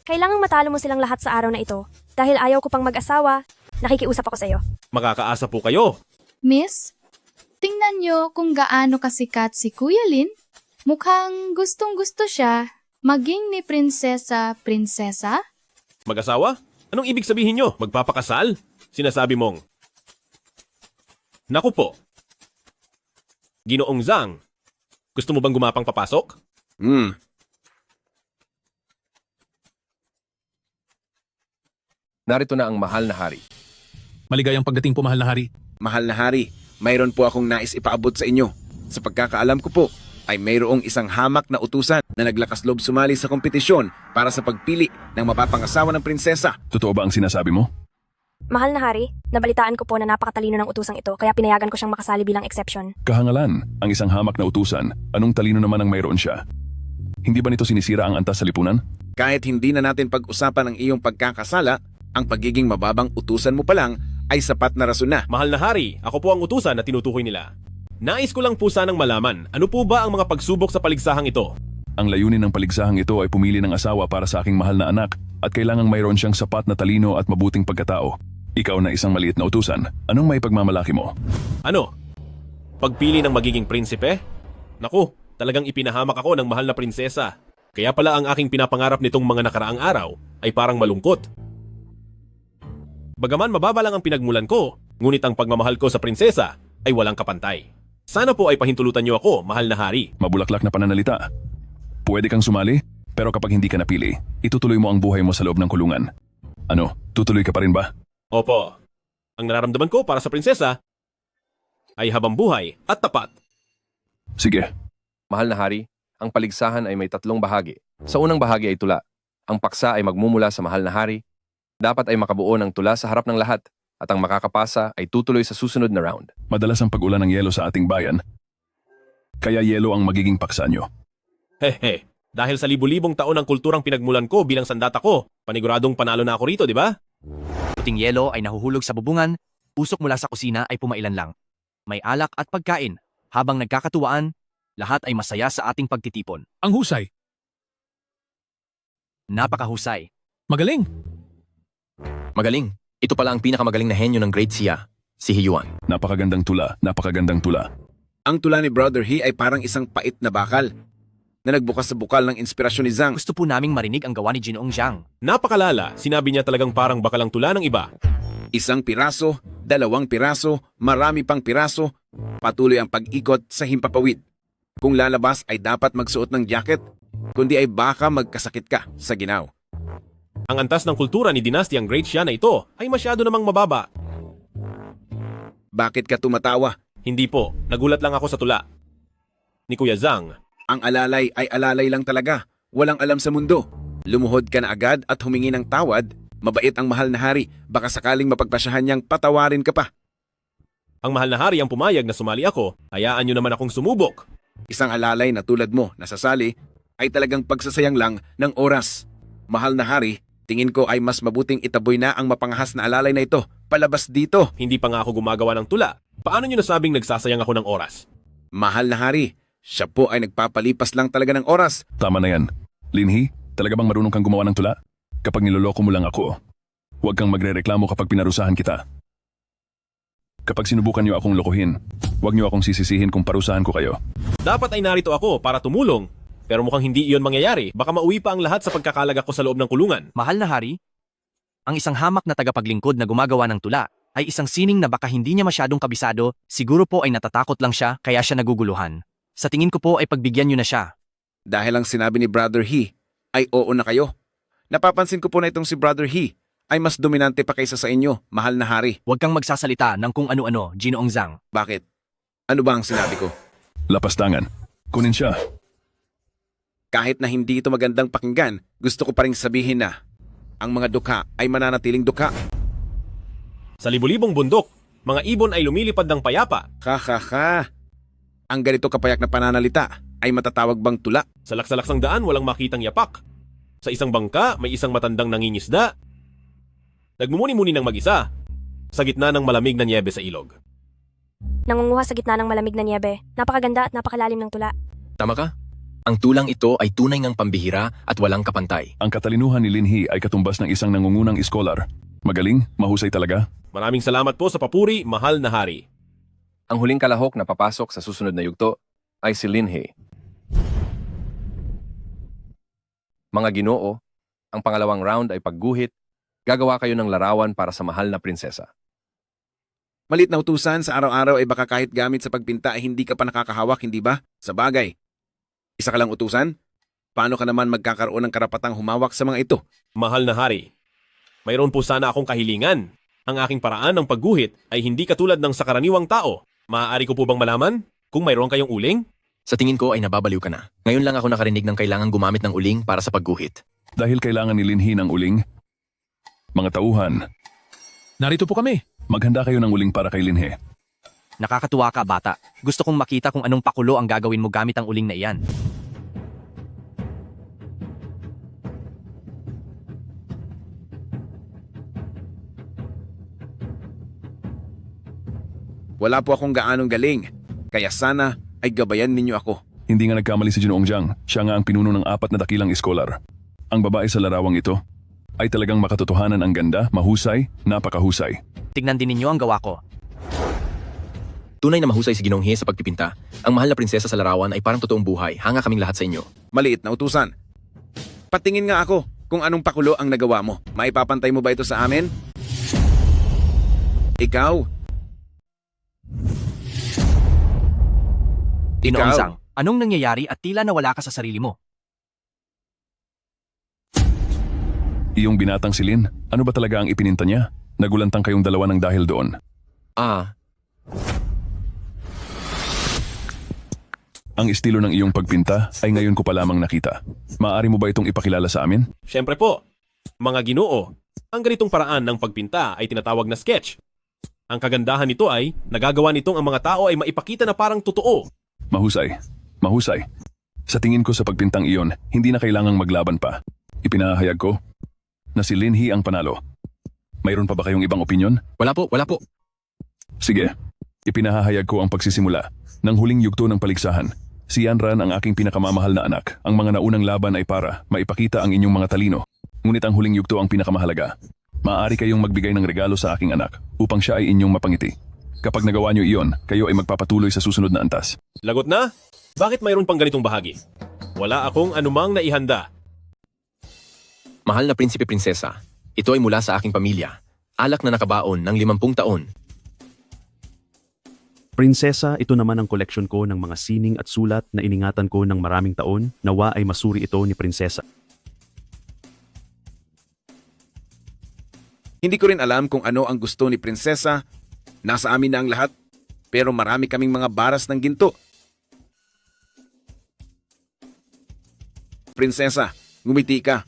Kailangang matalo mo silang lahat sa araw na ito. Dahil ayaw ko pang mag-asawa, nakikiusap ako sa iyo. Makakaasa po kayo. Miss, tingnan niyo kung gaano kasikat si Kuya Lin. Mukhang gustong-gusto siya maging ni prinsesa. Mag-asawa? Anong ibig sabihin nyo? Magpapakasal? Sinasabi mong... Naku po. Ginoong Zhang, gusto mo bang gumapang papasok? Narito na ang mahal na hari. Maligayang pagdating po, mahal na hari. Mahal na hari, mayroon po akong nais ipaabot sa inyo. Sa pagkakaalam ko po, ay mayroong isang hamak na utusan na naglakas loob sumali sa kompetisyon para sa pagpili ng mapapangasawa ng prinsesa. Totoo ba ang sinasabi mo? Mahal na hari, nabalitaan ko po na napakatalino ng utusang ito kaya pinayagan ko siyang makasali bilang exception. Kahangalan, ang isang hamak na utusan. Anong talino naman ang mayroon siya? Hindi ba nito sinisira ang antas sa lipunan? Kahit hindi na natin pag-usapan ang iyong pagkakasala, ang pagiging mababang utusan mo pa lang ay sapat na rason na. Mahal na hari, ako po ang utusan na tinutukoy nila. Nais ko lang po sanang malaman, ano po ba ang mga pagsubok sa paligsahang ito? Ang layunin ng paligsahang ito ay pumili ng asawa para sa aking mahal na anak at kailangang mayroon siyang sapat na talino at mabuting pagkatao. Ikaw na isang maliit na utusan, anong may pagmamalaki mo? Ano? Pagpili ng magiging prinsipe? Naku, talagang ipinahamak ako ng mahal na prinsesa. Kaya pala ang aking pinapangarap nitong mga nakaraang araw ay parang malungkot. Bagaman mababa lang ang pinagmulan ko, ngunit ang pagmamahal ko sa prinsesa ay walang kapantay. Sana po ay pahintulutan niyo ako, mahal na hari. Mabulaklak na pananalita. Pwede kang sumali, pero kapag hindi ka napili, itutuloy mo ang buhay mo sa loob ng kulungan. Ano, tutuloy ka pa rin ba? Opo. Ang nararamdaman ko para sa prinsesa ay habang buhay at tapat. Sige. Mahal na hari, ang paligsahan ay may 3 bahagi. Sa unang bahagi ay tula. Ang paksa ay magmumula sa mahal na hari. Dapat ay makabuo ng tula sa harap ng lahat at ang makakapasa ay tutuloy sa susunod na round. Madalas ang pag-ulan ng yelo sa ating bayan. Kaya yelo ang magiging paksa nyo. Hehe. Dahil sa libu-libong taon ng kulturang pinagmulan ko bilang sandata ko, paniguradong panalo na ako rito, di ba? Puting yelo ay nahuhulog sa bubungan, usok mula sa kusina ay pumailan lang. May alak at pagkain. Habang nagkakatuwaan, lahat ay masaya sa ating pagtitipon. Ang husay. Napakahusay. Magaling. Magaling. Ito pala ang pinakamagaling na henyo ng Great Xia, si Hiyuan. Napakagandang tula, napakagandang tula. Ang tula ni Brother He ay parang isang pait na bakal na nagbukas sa bukal ng inspirasyon ni Zhang. Gusto po naming marinig ang gawa ni Ginoong Zhang. Napakalala, sinabi niya talagang parang bakalang tula ng iba. 1 piraso, 2 piraso, marami pang piraso, patuloy ang pag-ikot sa himpapawid. Kung lalabas ay dapat magsuot ng jacket, kundi ay baka magkasakit ka sa ginaw. Ang antas ng kultura ni Dinastyang Great Xia na ito ay masyado namang mababa. Bakit ka tumatawa? Hindi po, nagulat lang ako sa tula. Ni Kuya Zhang. Ang alalay ay alalay lang talaga. Walang alam sa mundo. Lumuhod ka na agad at humingi ng tawad. Mabait ang mahal na hari. Baka sakaling mapagpasyahan niyang patawarin ka pa. Ang mahal na hari ang pumayag na sumali ako. Hayaan niyo naman akong sumubok. Isang alalay na tulad mo na sasali ay talagang pagsasayang lang ng oras. Mahal na hari, tingin ko ay mas mabuting itaboy na ang mapangahas na alalay na ito. Palabas dito. Hindi pa nga ako gumagawa ng tula. Paano niyo nasabing nagsasayang ako ng oras? Mahal na hari, siya po ay nagpapalipas lang talaga ng oras. Tama na yan. Linhi, talaga bang marunong kang gumawa ng tula? Kapag niloloko mo lang ako, huwag kang magrereklamo kapag pinarusahan kita. Kapag sinubukan niyo akong lokohin, huwag niyo akong sisisihin kung parusahan ko kayo. Dapat ay narito ako para tumulong. Pero mukhang hindi iyon mangyayari. Baka mauwi pa ang lahat sa pagkakalaga ko sa loob ng kulungan. Mahal na hari, ang isang hamak na tagapaglingkod na gumagawa ng tula ay isang sining na baka hindi niya masyadong kabisado, siguro po ay natatakot lang siya kaya siya naguguluhan. Sa tingin ko po ay pagbigyan niyo na siya. Dahil ang sinabi ni Brother He ay oo na kayo. Napapansin ko po na itong si Brother He ay mas dominante pa kaysa sa inyo, mahal na hari. Huwag kang magsasalita ng kung ano-ano, Ginoong Zhang. Bakit? Ano ba ang sinabi ko? Lapastangan. Kunin siya. Kahit na hindi ito magandang pakinggan, gusto ko pa rin sabihin na ang mga dukha ay mananatiling dukha. Sa libu-libong bundok, mga ibon ay lumilipad ng payapa. Ang ganito kapayak na pananalita ay matatawag bang tula? Sa laksalaksang daan, walang makitang yapak. Sa isang bangka, may isang matandang nangingisda. Nagmumuni-muni ng mag-isa, sa gitna ng malamig na niyebe sa ilog. Nangunguha sa gitna ng malamig na niyebe. Napakaganda at napakalalim ng tula. Tama ka? Ang tulang ito ay tunay ngang pambihira at walang kapantay. Ang katalinuhan ni Linhi ay katumbas ng isang nangungunang iskolar. Magaling, mahusay talaga. Maraming salamat po sa papuri, mahal na hari. Ang huling kalahok na papasok sa susunod na yugto ay si Linhi. Mga Ginoo, ang pangalawang round ay pagguhit. Gagawa kayo ng larawan para sa mahal na prinsesa. Malit na utusan sa araw-araw ay baka kahit gamit sa pagpinta ay hindi ka pa nakakahawak, hindi ba? Sa bagay. Isa ka lang utusan? Paano ka naman magkakaroon ng karapatang humawak sa mga ito? Mahal na hari, mayroon po sana akong kahilingan. Ang aking paraan ng pagguhit ay hindi katulad ng sa karaniwang tao. Maaari ko po bang malaman kung mayroon kayong uling? Sa tingin ko ay nababaliw ka na. Ngayon lang ako nakarinig ng kailangang gumamit ng uling para sa pagguhit. Dahil kailangan ni Linhi ng uling, mga tauhan, Narito po kami. maghanda kayo ng uling para kay Linhi. Nakakatuwa ka, bata. Gusto kong makita kung anong pakulo ang gagawin mo gamit ang uling na iyan. Wala po akong gaanong galing, kaya sana ay gabayan ninyo ako. Hindi nga nagkamali si Ginoong Zhang. Siya nga ang pinuno ng 4 na dakilang iskolar. Ang babae sa larawang ito ay talagang makatotohanan ang ganda, mahusay, napakahusay. Tignan din ninyo ang gawa ko. Tunay na mahusay si Ginong He sa pagpipinta. Ang mahal na prinsesa sa larawan ay parang totoong buhay. Hanga kaming lahat sa inyo. Maliit na utusan. Patingin nga ako kung anong pakulo ang nagawa mo. Maipapantay mo ba ito sa amin? Ikaw? Ginoong Zhang, anong nangyayari at tila nawala ka sa sarili mo? Iyong binatang si Lin, ano ba talaga ang ipininta niya? Nagulantang kayong dalawa ng dahil doon. Ang estilo ng iyong pagpinta ay ngayon ko pa lamang nakita. Maaari mo ba itong ipakilala sa amin? Siyempre po, mga Ginoo, ang ganitong paraan ng pagpinta ay tinatawag na sketch. Ang kagandahan nito ay nagagawa nitong ang mga tao ay maipakita na parang totoo. Mahusay. Mahusay. Sa tingin ko sa pagpintang iyon, hindi na kailangang maglaban pa. Ipinahayag ko na si Linhi ang panalo. Mayroon pa ba kayong ibang opinyon? Wala po. Sige. Ipinahayag ko ang pagsisimula ng huling yugto ng paligsahan. Si Yanran ang aking pinakamamahal na anak. Ang mga naunang laban ay para maipakita ang inyong mga talino. Ngunit ang huling yugto ang pinakamahalaga. Maaari kayong magbigay ng regalo sa aking anak upang siya ay inyong mapangiti. Kapag nagawa niyo iyon, kayo ay magpapatuloy sa susunod na antas. Lagot na? Bakit mayroon pang ganitong bahagi? Wala akong anumang naihanda. Mahal na prinsipe-prinsesa, ito ay mula sa aking pamilya. Alak na nakabaon ng 50 taon. Prinsesa, ito naman ang koleksyon ko ng mga sining at sulat na iningatan ko ng maraming taon. Nawa ay masuri ito ni Prinsesa. Hindi ko rin alam kung ano ang gusto ni Prinsesa, Nasa amin na ang lahat, pero marami kaming mga baras ng ginto. Prinsesa, ngumiti ka.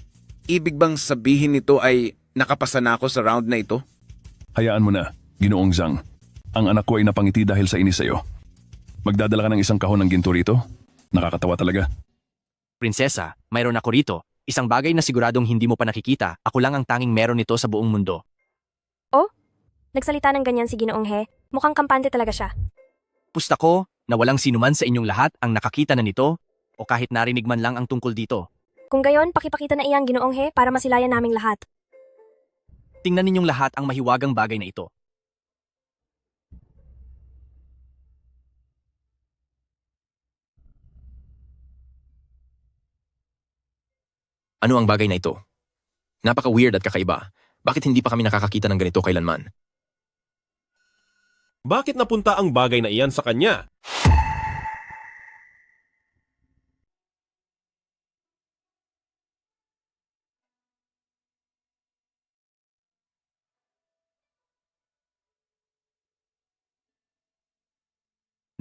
Ibig bang sabihin nito ay nakapasa na ako sa round na ito? Hayaan mo na, Ginoong Zhang. Ang anak ko ay napangiti dahil sa inis sa'yo. Magdadala ka ng isang kahon ng ginto rito? Nakakatawa talaga. Prinsesa, mayroon ako rito. Isang bagay na siguradong hindi mo pa nakikita. Ako lang ang tanging meron nito sa buong mundo. Oh? Nagsalita ng ganyan si Ginoong He. Mukhang kampante talaga siya. Pusta ko na walang sinuman sa inyong lahat ang nakakita na nito o kahit narinig man lang ang tungkol dito. Kung gayon, pakipakita na iyang Ginoong He para masilayan naming lahat. Tingnan ninyong lahat ang mahiwagang bagay na ito. Ano ang bagay na ito? Napaka-weird at kakaiba. Bakit hindi pa kami nakakakita ng ganito kailanman? Bakit napunta ang bagay na iyan sa kanya?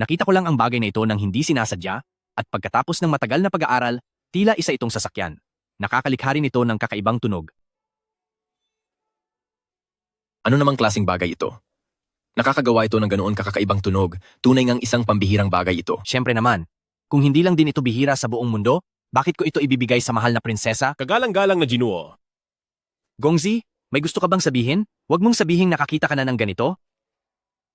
Nakita ko lang ang bagay na ito nang hindi sinasadya at pagkatapos ng matagal na pag-aaral, tila isa itong sasakyan. Nakakalikha rin ito ng kakaibang tunog. Ano namang klaseng bagay ito? Nakakagawa ito ng ganoon kakakaibang tunog, tunay ngang isang pambihirang bagay ito. Siyempre naman, kung hindi lang din ito bihira sa buong mundo, bakit ko ito ibibigay sa mahal na prinsesa? Kagalang-galang na Jinuo. Gongzi, may gusto ka bang sabihin? Huwag mong sabihin nakakita ka na ng ganito?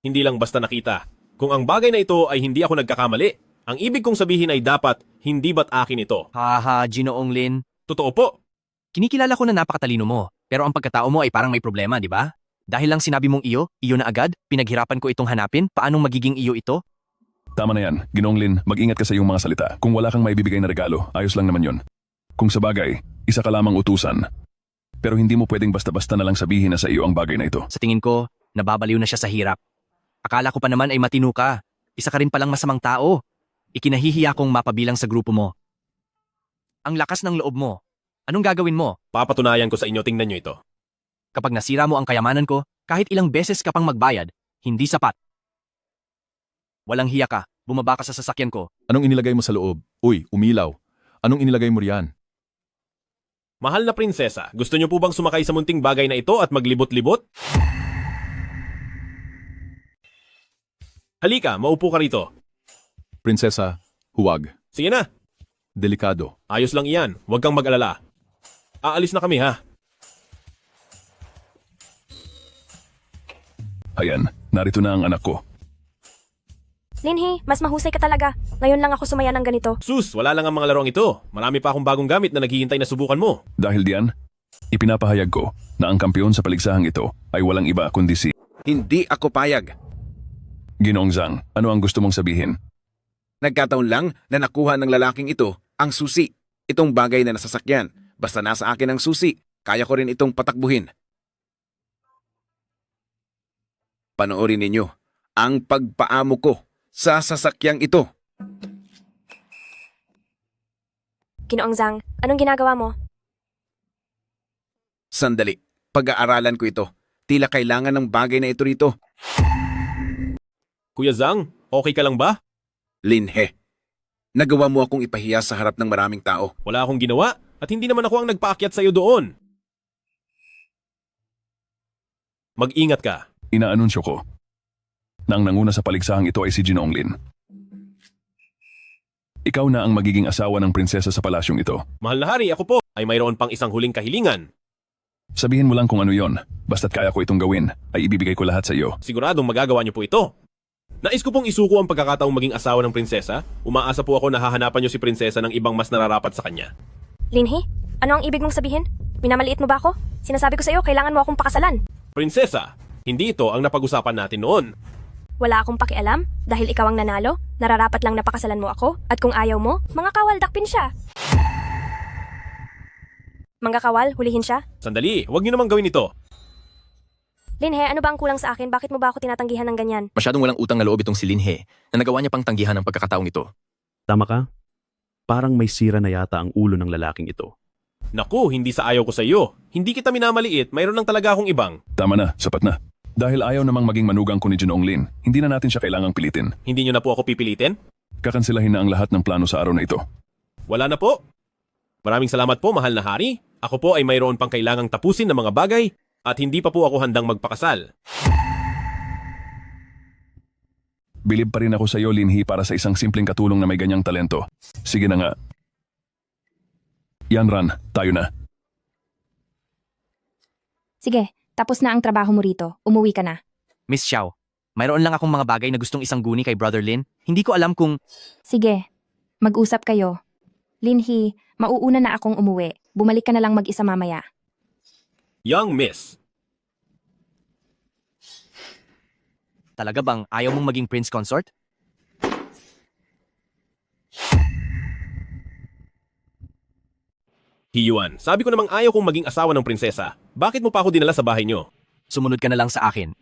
Hindi lang basta nakita. Kung ang bagay na ito ay hindi ako nagkakamali, ang ibig kong sabihin ay dapat hindi ba't akin ito? Haha, Ginoong Lin. Totoo po. Kinikilala ko na napakatalino mo, pero ang pagkatao mo ay parang may problema, di ba? Dahil lang sinabi mong iyo na agad, pinaghirapan ko itong hanapin, paanong magiging iyo ito? Tama na yan. Ginoong Lin, mag-ingat ka sa iyong mga salita. Kung wala kang maibibigay na regalo, ayos lang naman yon. Kung sa bagay, isa ka lamang utusan. Pero hindi mo pwedeng basta-basta na lang sabihin na sa iyo ang bagay na ito. Sa tingin ko, nababaliw na siya sa hirap. Akala ko pa naman ay matino ka. Isa ka rin palang masamang tao. Ikinahihiya kong mapabilang sa grupo mo. Ang lakas ng loob mo. Anong gagawin mo? Papatunayan ko sa inyo, tingnan nyo ito. Kapag nasira mo ang kayamanan ko, kahit ilang beses ka pang magbayad, hindi sapat. Walang hiya ka. Bumaba ka sa sasakyan ko. Anong inilagay mo sa loob? Uy, umilaw. Anong inilagay mo riyan? Mahal na prinsesa, gusto nyo po bang sumakay sa munting bagay na ito at maglibot-libot? Halika, maupo ka rito. Prinsesa, huwag. Sige na. Delikado. Ayos lang iyan, huwag kang mag-alala. Aalis na kami ha. Ayan, narito na ang anak ko. Linhe, mas mahusay ka talaga. Ngayon lang ako sumaya ng ganito. Sus, wala lang ang mga larong ito. Marami pa akong bagong gamit na naghihintay na subukan mo. Dahil diyan, ipinapahayag ko na ang kampiyon sa paligsahang ito ay walang iba kundi si... Hindi ako payag. Ginoong Zhang, ano ang gusto mong sabihin? Nagkataon lang na nakuha ng lalaking ito ang susi. Itong bagay na nasasakyan. Basta nasa akin ang susi, kaya ko rin itong patakbuhin. Panoorin ninyo ang pagpaamo ko sa sasakyang ito. Ginoong Zhang, anong ginagawa mo? Sandali, pag-aaralan ko ito. Tila kailangan ng bagay na ito rito. Kuya Zhang, okay ka lang ba? Linhe, nagawa mo akong ipahiya sa harap ng maraming tao. Wala akong ginawa at hindi naman ako ang nagpaakyat sa iyo doon. Mag-ingat ka. Inaanunsyo ko na ang nanguna sa paligsahang ito ay si Ginoong Lin. Ikaw na ang magiging asawa ng prinsesa sa palasyong ito. Mahal na hari, ako po ay mayroon pang isang huling kahilingan. Sabihin mo lang kung ano yon. Basta't kaya ko itong gawin, ay ibibigay ko lahat sa iyo. Siguradong magagawa niyo po ito. Nais ko pong isuko ang pagkakataong maging asawa ng prinsesa. Umaasa po ako na hahanapan niyo si prinsesa ng ibang mas nararapat sa kanya. Linhe, ano ang ibig mong sabihin? Minamaliit mo ba ako? Sinasabi ko sa iyo, kailangan mo akong pakasalan. Prinsesa, hindi ito ang napag-usapan natin noon. Wala akong pakialam dahil ikaw ang nanalo. Nararapat lang na pakasalan mo ako. At kung ayaw mo, mga kawal, dakpin siya. Mga kawal, hulihin siya. Sandali, huwag niyo namang gawin ito. Linhe, ano ba ang kulang sa akin? Bakit mo ba ako tinatanggihan ng ganyan? Masyadong walang utang na loob itong si Linhe na nagawa niya pang tanggihan ng pagkakataong ito. Tama ka? Parang may sira na yata ang ulo ng lalaking ito. Naku, hindi sa ayaw ko sa iyo. Hindi kita minamaliit, mayroon lang talaga akong ibang. Tama na, sapat na. Dahil ayaw namang maging manugang ko ni Ginoong Lin, hindi na natin siya kailangang pilitin. Hindi niyo na po ako pipilitin? Kakansilahin na ang lahat ng plano sa araw na ito. Wala na po. Maraming salamat po, mahal na hari. Ako po ay mayroon pang kailangang tapusin na mga bagay at hindi pa po ako handang magpakasal. Bilib pa rin ako sa iyo, Linhi, para sa isang simpleng katulong na may ganyang talento. Sige na nga. Yan, Ran, tayo na. Sige, tapos na ang trabaho mo rito. Umuwi ka na. Miss Xiao, mayroon lang akong mga bagay na gustong isang guni kay Brother Lin. Hindi ko alam kung... Sige, mag-usap kayo. Linhi, mauuna na akong umuwi. Bumalik ka na lang mag-isa mamaya. Young Miss. Talaga bang ayaw mong maging prince consort? Hiyuan, sabi ko namang ayaw kong maging asawa ng prinsesa. Bakit mo pa ako dinala sa bahay niyo? Sumunod ka na lang sa akin.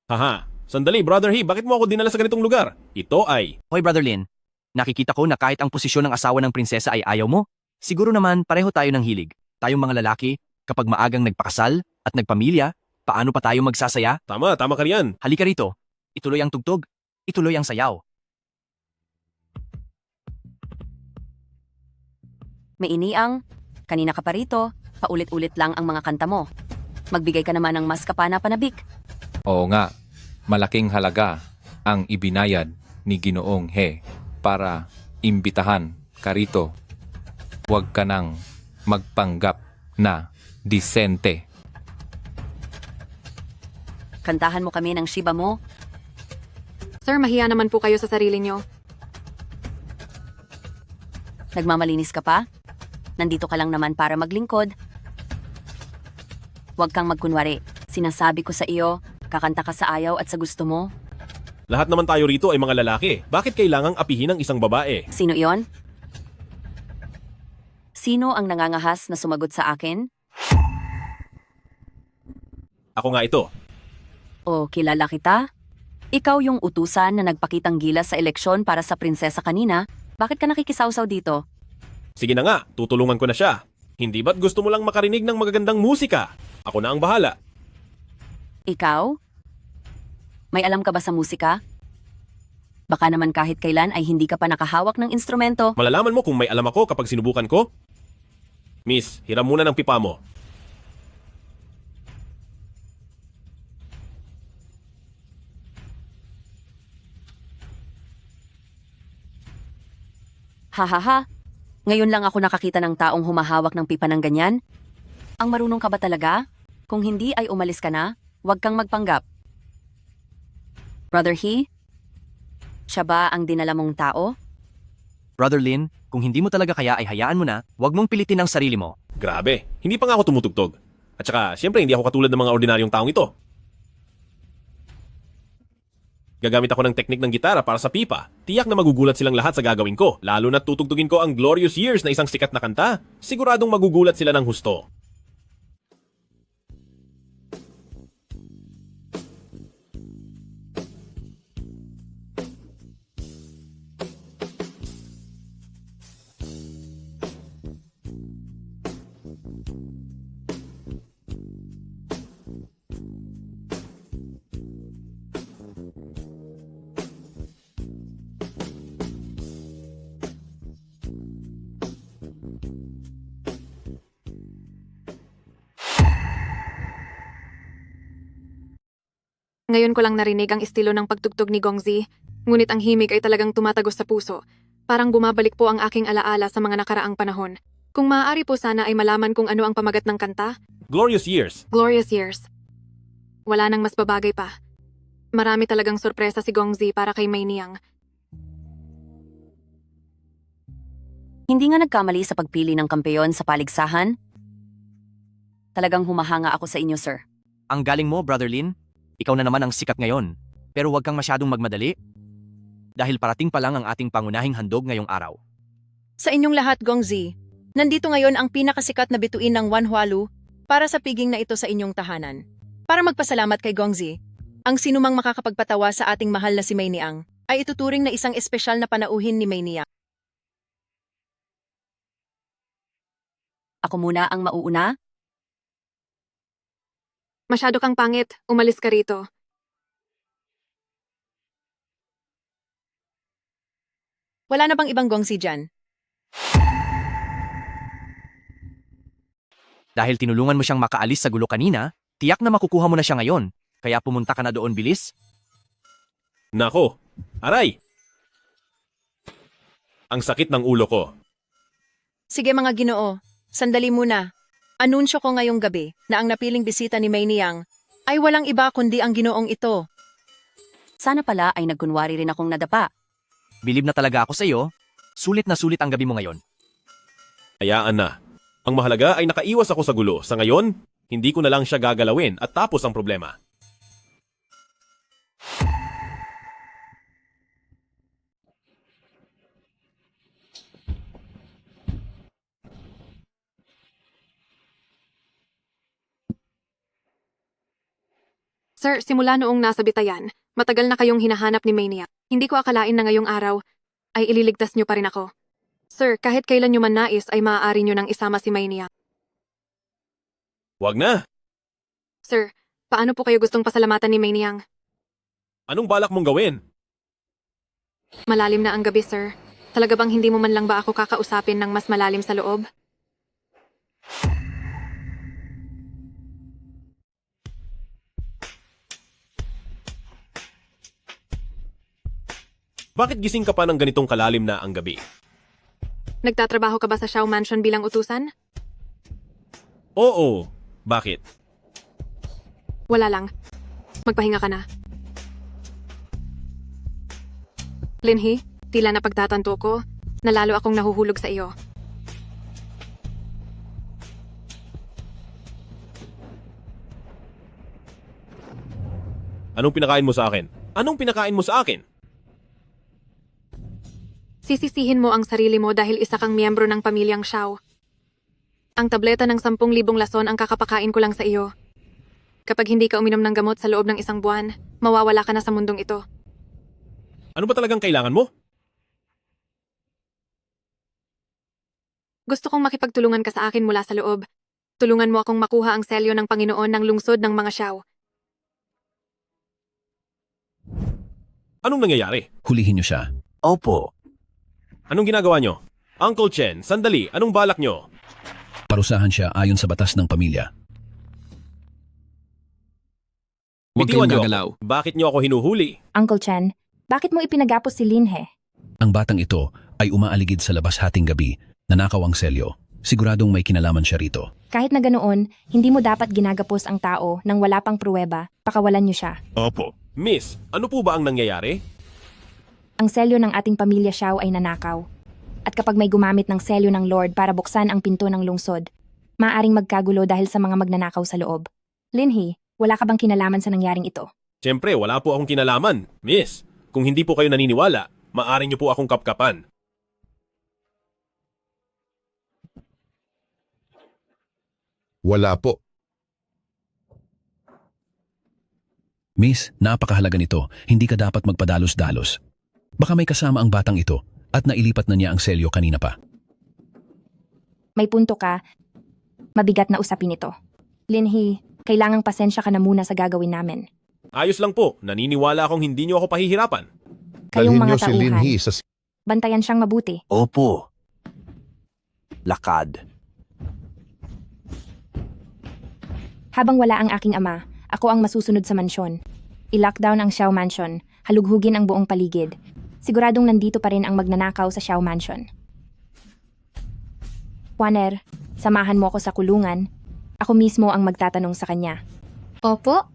Haha, sandali Brother He, bakit mo ako dinala sa ganitong lugar? Ito ay... Hoy Brother Lin, nakikita ko na kahit ang posisyon ng asawa ng prinsesa ay ayaw mo. Siguro naman pareho tayo ng hilig. Tayong mga lalaki, kapag maagang nagpakasal at nagpamilya, paano pa tayo magsasaya? Tama ka riyan. Halika rito. Ituloy ang tugtog. Ituloy ang sayaw. May iniang, kanina ka pa rito, paulit-ulit lang ang mga kanta mo. Magbigay ka naman ng mas kapana-panabik. Oo nga, malaking halaga ang ibinayad ni Ginoong He para imbitahan ka rito. Huwag ka nang magpanggap na disente. Kantahan mo kami ng Shiba mo. Sir, mahiya naman po kayo sa sarili nyo. Nagmamalinis ka pa? Nandito ka lang naman para maglingkod. Huwag kang magkunwari. Sinasabi ko sa iyo, kakanta ka sa ayaw at sa gusto mo. Lahat naman tayo rito ay mga lalaki. Bakit kailangang apihin ng isang babae? Sino iyon? Sino ang nangangahas na sumagot sa akin? Ako nga ito. O kilala kita? Ikaw yung utusan na nagpakitang gilas sa eleksyon para sa prinsesa kanina. Bakit ka nakikisawsaw dito? Sige na nga, tutulungan ko na siya. Hindi ba't gusto mo lang makarinig ng magagandang musika? Ako na ang bahala. Ikaw? May alam ka ba sa musika? Baka naman kahit kailan ay hindi ka pa nakahawak ng instrumento. Malalaman mo kung may alam ako kapag sinubukan ko? Miss, hiram muna ng pipa mo. Hahaha, ngayon lang ako nakakita ng taong humahawak ng pipa ng ganyan. Ang marunong ka ba talaga? Kung hindi ay umalis ka na, huwag kang magpanggap. Brother He, siya ba ang dinala mong tao? Brother Lin, kung hindi mo talaga kaya ay hayaan mo na, huwag mong pilitin ang sarili mo. Grabe, hindi pa nga ako tumutugtog. At saka, siyempre hindi ako katulad ng mga ordinaryong taong ito. Gagamit ako ng teknik ng gitara para sa pipa. Tiyak na magugulat silang lahat sa gagawin ko. Lalo na tutugtugin ko ang Glorious Years na isang sikat na kanta. Siguradong magugulat sila ng husto. Ngayon ko lang narinig ang estilo ng pagtugtog ni Gongzi, ngunit ang himig ay talagang tumatagos sa puso. Parang bumabalik po ang aking alaala sa mga nakaraang panahon. Kung maaari po sana ay malaman kung ano ang pamagat ng kanta. Glorious Years. Glorious Years. Wala nang mas babagay pa. Marami talagang sorpresa si Gongzi para kay May Niang. Hindi nga nagkamali sa pagpili ng kampeyon sa paligsahan? Talagang humahanga ako sa inyo, sir. Ang galing mo, Brother Lin. Ikaw na naman ang sikat ngayon. Pero huwag kang masyadong magmadali. dahil parating pa lang ang ating pangunahing handog ngayong araw. Sa inyong lahat, Gongzi, nandito ngayon ang pinakasikat na bituin ng Wanhualu para sa piging na ito sa inyong tahanan. Para magpasalamat kay Gongzi, ang sinumang makakapagpatawa sa ating mahal na si Mei Niang ay ituturing na isang espesyal na panauhin ni Mei Niang. Ako muna ang mauuna? Masyado kang pangit. Umalis ka rito. Wala na bang ibang Gongzi dyan? Dahil tinulungan mo siyang makaalis sa gulo kanina, tiyak na makukuha mo na siya ngayon. Kaya pumunta ka na doon bilis. Nako, aray! Ang sakit ng ulo ko. Sige mga Ginoo, sandali muna. Anunsyo ko ngayong gabi na ang napiling bisita ni Mei Niang ay walang iba kundi ang Ginoong ito. Sana pala ay nagkunwari rin akong nadapa. Bilib na talaga ako sa iyo. Sulit na sulit ang gabi mo ngayon. Hayaan na. Ang mahalaga ay nakaiwas ako sa gulo. Sa ngayon, hindi ko na lang siya gagalawin at tapos ang problema. Sir, simula noong nasa bitayan, matagal na kayong hinahanap ni Mei Niang. Hindi ko akalain na ngayong araw ay ililigtas niyo pa rin ako. Sir, kahit kailan niyo man nais ay maaari niyo nang isama si Mei Niang. Wag na! Sir, paano po kayo gustong pasalamatan ni Mei Niang? Anong balak mong gawin? Malalim na ang gabi, sir. Talaga bang hindi mo man lang ba ako kakausapin ng mas malalim sa loob? Bakit gising ka pa ng ganitong kalalim na ang gabi? Nagtatrabaho ka ba sa Xiao Mansion bilang utusan? Oo. Bakit? Wala lang. Magpahinga ka na. Linhi, tila na pagtatanto ko, nalalo akong nahuhulog sa iyo. Anong pinakain mo sa akin? Anong pinakain mo sa akin? Sisisihin mo ang sarili mo dahil isa kang miyembro ng pamilyang Xiao. Ang tableta ng 10,000 lason ang kakapakain ko lang sa iyo. Kapag hindi ka uminom ng gamot sa loob ng 1 buwan, mawawala ka na sa mundong ito. Ano ba talagang kailangan mo? Gusto kong makipagtulungan ka sa akin mula sa loob. Tulungan mo akong makuha ang selyo ng Panginoon ng lungsod ng mga Xiao. Anong nangyayari? Hulihin niyo siya. Opo. Anong ginagawa nyo? Uncle Chen, sandali, anong balak nyo? Parusahan siya ayon sa batas ng pamilya. Huwag Bitiwan kayong niyo gagalaw. ako. Bakit nyo ako hinuhuli? Uncle Chen, bakit mo ipinagapos si Linhe? Ang batang ito ay umaaligid sa labas hating gabi, nanakaw ang selyo. Siguradong may kinalaman siya rito. Kahit na ganoon, hindi mo dapat ginagapos ang tao nang wala pang pruweba, pakawalan niyo siya. Opo. Miss, ano po ba ang nangyayari? Ang selyo ng ating pamilya Xiao ay nanakaw. At kapag may gumamit ng selyo ng Lord para buksan ang pinto ng lungsod, maaaring magkagulo dahil sa mga magnanakaw sa loob. Linhi, wala ka bang kinalaman sa nangyaring ito? Siyempre, wala po akong kinalaman. Miss, kung hindi po kayo naniniwala, maaari nyo po akong kapkapan. Wala po. Miss, napakahalaga nito. Hindi ka dapat magpadalos-dalos. Baka may kasama ang batang ito at nailipat na niya ang selyo kanina pa. May punto ka. Mabigat na usapin ito. Linhi, kailangang pasensya ka na muna sa gagawin namin. Ayos lang po, naniniwala akong hindi nyo ako pahihirapan. Kayong Dalhin mga niyo si tauhan, Linhi sa bantayan siyang mabuti. Opo. Lakad. Habang wala ang aking ama, ako ang masusunod sa mansyon. I-lockdown ang Xiao Mansion, halughugin ang buong paligid. Siguradong nandito pa rin ang magnanakaw sa Xiao Mansion. Juaner, samahan mo ako sa kulungan. Ako mismo ang magtatanong sa kanya. Opo?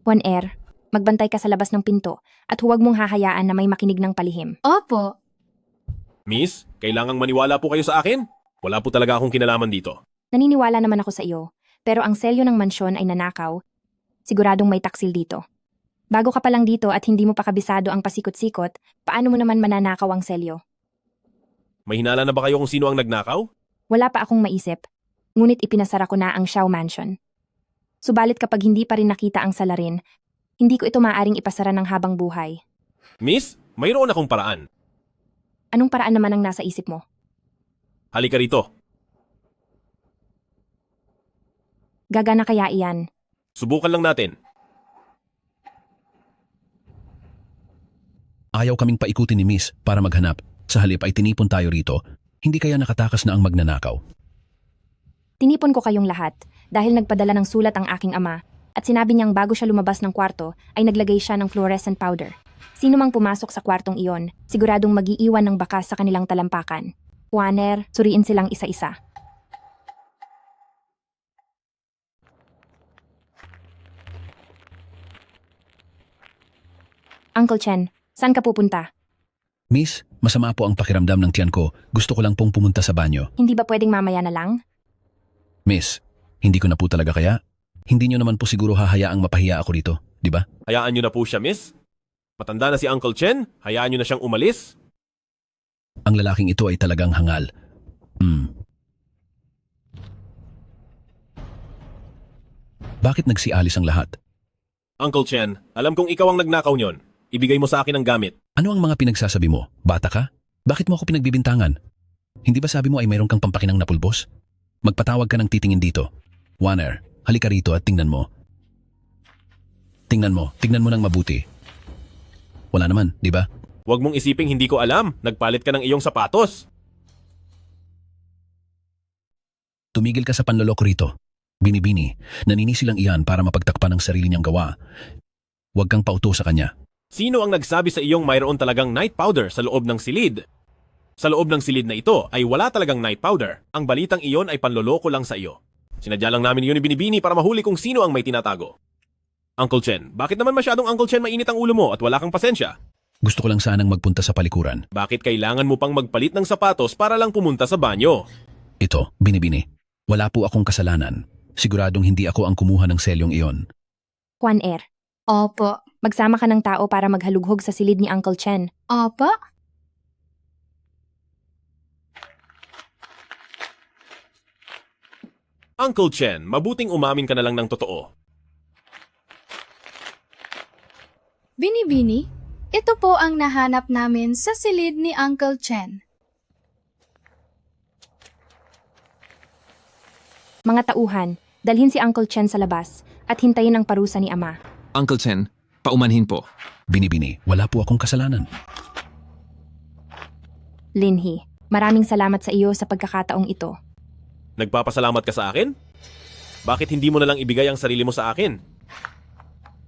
Juaner, magbantay ka sa labas ng pinto at huwag mong hahayaan na may makinig ng palihim. Opo. Miss, kailangang maniwala po kayo sa akin? Wala po talaga akong kinalaman dito. Naniniwala naman ako sa iyo, pero ang selyo ng mansyon ay nanakaw. Siguradong may taksil dito. Bago ka pa lang dito at hindi mo pa kabisado ang pasikot-sikot, paano mo naman mananakaw ang selyo? May hinala na ba kayo kung sino ang nagnakaw? Wala pa akong maisip. Ngunit ipinasara ko na ang Xiao Mansion. Subalit kapag hindi pa rin nakita ang salarin, hindi ko ito maaaring ipasara ng habang buhay. Miss, mayroon akong paraan. Anong paraan naman ang nasa isip mo? Halika rito. Gagana kaya iyan? Subukan lang natin. Ayaw kaming paikutin ni Miss para maghanap. Sa halip ay tinipon tayo rito. Hindi kaya nakatakas na ang magnanakaw. Tinipon ko kayong lahat dahil nagpadala ng sulat ang aking ama at sinabi niyang bago siya lumabas ng kwarto ay naglagay siya ng fluorescent powder. Sino mang pumasok sa kwartong iyon, siguradong mag-iiwan ng bakas sa kanilang talampakan. Juaner, suriin silang isa-isa. Uncle Chen, saan ka pupunta? Miss, masama po ang pakiramdam ng tiyan ko. Gusto ko lang pong pumunta sa banyo. Hindi ba pwedeng mamaya na lang? Miss, hindi ko na po talaga kaya. Hindi nyo naman po siguro hahayaang mapahiya ako rito, di ba? Hayaan nyo na po siya, miss. Matanda na si Uncle Chen, hayaan nyo na siyang umalis. Ang lalaking ito ay talagang hangal. Bakit nagsialis ang lahat? Uncle Chen, alam kong ikaw ang nagnakaw nyon. Ibigay mo sa akin ang gamit. Ano ang mga pinagsasabi mo? Bata ka? Bakit mo ako pinagbibintangan? Hindi ba sabi mo ay mayroon kang pampakinang napulbos? Magpatawag ka ng titingin dito. Juaner, halika rito at tingnan mo. Tingnan mo ng mabuti. Wala naman, di ba? Huwag mong isiping hindi ko alam. Nagpalit ka ng iyong sapatos. Tumigil ka sa panloloko rito. Binibini, naninisi lang iyan para mapagtakpan ang sarili niyang gawa. Huwag kang pauto sa kanya. Sino ang nagsabi sa iyong mayroon talagang night powder sa loob ng silid? Sa loob ng silid na ito ay wala talagang night powder. Ang balitang iyon ay panloloko lang sa iyo. Sinadya lang namin iyon ni Binibini para mahuli kung sino ang may tinatago. Uncle Chen, bakit naman masyadong Uncle Chen mainit ang ulo mo at wala kang pasensya? Gusto ko lang sanang magpunta sa palikuran. Bakit kailangan mo pang magpalit ng sapatos para lang pumunta sa banyo? Ito, Binibini. Wala po akong kasalanan. Siguradong hindi ako ang kumuha ng selyong iyon. Juaner. Opo. Magsama ka ng tao para maghalughog sa silid ni Uncle Chen. Opo? Uncle Chen, mabuting umamin ka na lang ng totoo. Binibini, ito po ang nahanap namin sa silid ni Uncle Chen. Mga tauhan, dalhin si Uncle Chen sa labas at hintayin ang parusa ni Ama. Uncle Chen, paumanhin po. Binibini, wala po akong kasalanan. Linhi, maraming salamat sa iyo sa pagkakataong ito. Nagpapasalamat ka sa akin? Bakit hindi mo na lang ibigay ang sarili mo sa akin?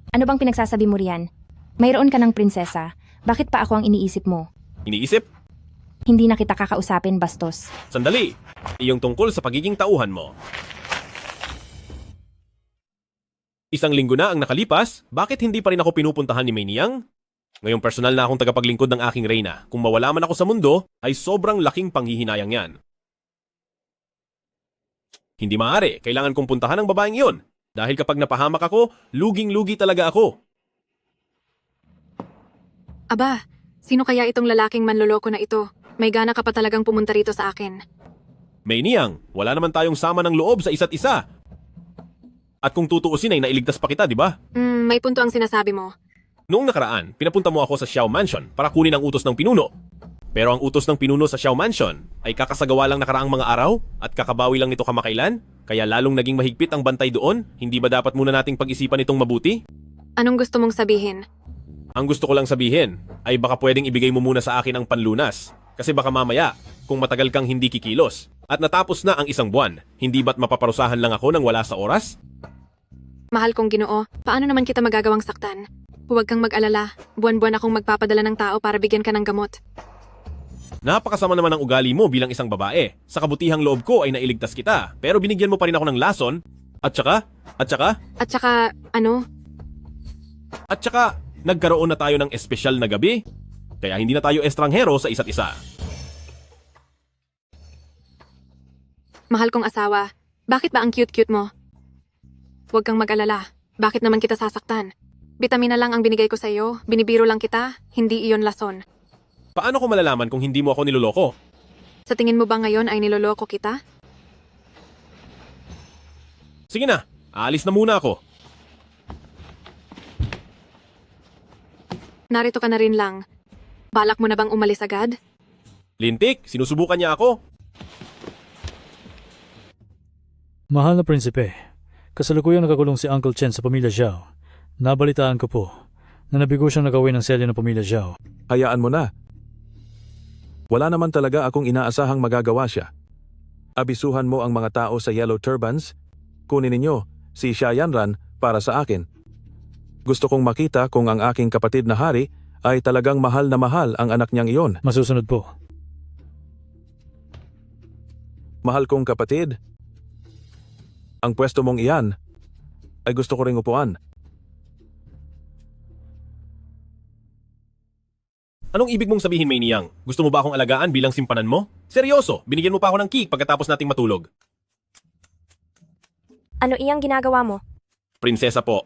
Ano bang pinagsasabi mo riyan? Mayroon ka ng prinsesa. Bakit pa ako ang iniisip mo? Iniisip? Hindi na kita kakausapin, bastos. Sandali, iyong tungkol sa pagiging tauhan mo. Isang linggo na ang nakalipas, bakit hindi pa rin ako pinupuntahan ni Mei Niang? Ngayong personal na akong tagapaglingkod ng aking reyna. Kung mawala man ako sa mundo, ay sobrang laking panghihinayang yan. Hindi maaari, kailangan kong puntahan ang babaeng iyon. Dahil kapag napahamak ako, luging-lugi talaga ako. Aba, sino kaya itong lalaking manloloko na ito? May gana ka pa talagang pumunta rito sa akin. Mei Niang, wala naman tayong sama ng loob sa isa't isa. At kung tutuusin ay nailigtas pa kita, di ba? May punto ang sinasabi mo. Noong nakaraan, pinapunta mo ako sa Xiao Mansion para kunin ang utos ng pinuno. Pero ang utos ng pinuno sa Xiao Mansion ay kakasagawa lang nakaraang mga araw at kakabawi lang nito kamakailan, kaya lalong naging mahigpit ang bantay doon. Hindi ba dapat muna nating pag-isipan itong mabuti? Anong gusto mong sabihin? Ang gusto ko lang sabihin ay baka pwedeng ibigay mo muna sa akin ang panlunas. Kasi baka mamaya, kung matagal kang hindi kikilos at natapos na ang isang buwan, hindi ba't mapaparusahan lang ako nang wala sa oras? Mahal kong Ginoo, paano naman kita magagawang saktan? Huwag kang mag-alala, buwan-buwan akong magpapadala ng tao para bigyan ka ng gamot. Napakasama naman ang ugali mo bilang isang babae. Sa kabutihang loob ko ay nailigtas kita, pero binigyan mo pa rin ako ng lason. At saka, nagkaroon na tayo ng espesyal na gabi. Kaya hindi na tayo estranghero sa isa't isa. Mahal kong asawa, bakit ba ang cute-cute mo? Huwag kang mag-alala, bakit naman kita sasaktan? Bitamina lang ang binigay ko sa iyo. Binibiro lang kita, hindi iyon lason. Paano ko malalaman kung hindi mo ako niloloko? Sa tingin mo ba ngayon ay niloloko kita? Sige na, aalis na muna ako. Narito ka na rin lang. Balak mo na bang umalis agad? Lintik, sinusubukan niya ako. Mahal na prinsipe, kasalukuyang nakakulong si Uncle Chen sa pamilya Zhao. Nabalitaan ko po na nabigo siyang nakawin ng selyo ng pamilya Zhao. Hayaan mo na. Wala naman talaga akong inaasahang magagawa siya. Abisuhan mo ang mga tao sa Yellow Turbans. Kunin ninyo si Xia Yanran para sa akin. Gusto kong makita kung ang aking kapatid na hari ay talagang mahal na mahal ang anak niyang iyon. Masusunod po. Mahal kong kapatid, ang pwesto mong iyan ay gusto ko ring upuan. Anong ibig mong sabihin, Mei Niyang? Gusto mo ba akong alagaan bilang simpanan mo? Seryoso, binigyan mo pa ako ng cake pagkatapos nating matulog. Ano iyang ginagawa mo? Prinsesa po.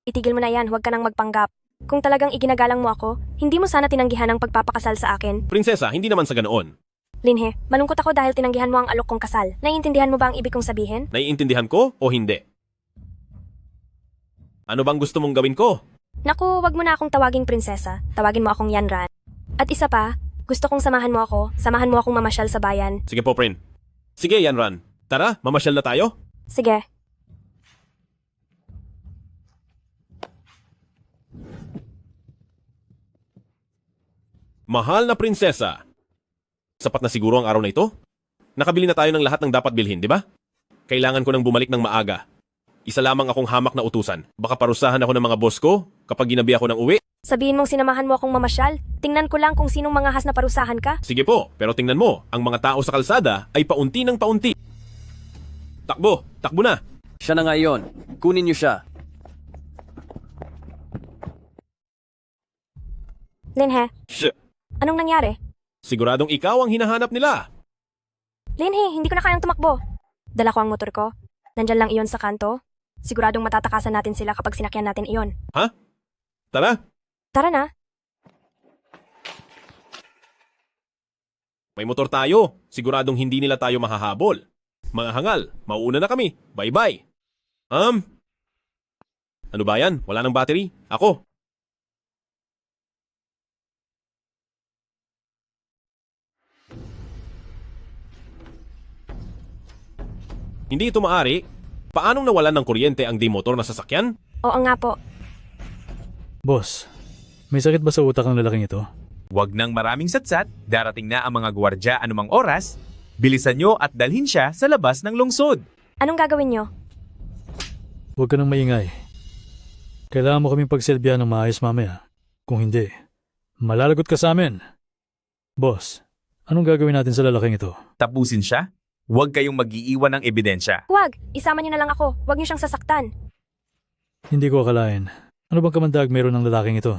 Itigil mo na yan, huwag ka nang magpanggap. Kung talagang iginagalang mo ako, hindi mo sana tinanggihan ang pagpapakasal sa akin. Prinsesa, hindi naman sa ganoon. Linhe, malungkot ako dahil tinanggihan mo ang alok kong kasal. Naiintindihan mo ba ang ibig kong sabihin? Naiintindihan ko o hindi? Ano bang gusto mong gawin ko? Naku, wag mo na akong tawaging prinsesa. Tawagin mo akong Yanran. At isa pa, gusto kong samahan mo ako. Samahan mo akong mamasyal sa bayan. Sige po, Prin. Sige, Yanran. Tara, mamasyal na tayo. Sige. Mahal na prinsesa. Sapat na siguro ang araw na ito? Nakabili na tayo ng lahat ng dapat bilhin, di ba? Kailangan ko nang bumalik ng maaga. Isa lamang akong hamak na utusan. Baka parusahan ako ng mga boss ko kapag ginabi ako ng uwi. Sabihin mong sinamahan mo akong mamasyal. Tingnan ko lang kung sinong mga has na parusahan ka. Sige po, pero tingnan mo, ang mga tao sa kalsada ay paunti ng paunti. Takbo, takbo na. Siya na nga yun. Kunin niyo siya. Linhe, Shh. anong nangyari? Siguradong ikaw ang hinahanap nila. Linhe, hindi ko na kayang tumakbo. Dala ko ang motor ko. Nandyan lang iyon sa kanto. Siguradong matatakasan natin sila kapag sinakyan natin iyon. Ha? Tara. Tara na. May motor tayo. Siguradong hindi nila tayo mahahabol. Mga hangal, mauuna na kami. Bye-bye. Ano ba yan? Wala ng battery? Ako. Hindi ito maari. Paanong nawalan ng kuryente ang di-motor na sasakyan? Oo nga po. Boss, may sakit ba sa utak ang lalaking ito? Huwag nang maraming satsat, darating na ang mga gwardya anumang oras. Bilisan nyo at dalhin siya sa labas ng lungsod. Anong gagawin nyo? Huwag ka nang maingay. Kailangan mo kaming pagsilbihan ng maayos mamaya. Kung hindi, malalagot ka sa amin. Boss, anong gagawin natin sa lalaking ito? Tapusin siya? Huwag kayong mag-iiwan ng ebidensya. Huwag, isama nyo na lang ako. Huwag nyo siyang sasaktan. Hindi ko akalain. Ano bang kamandag mayroon ng lalaking ito?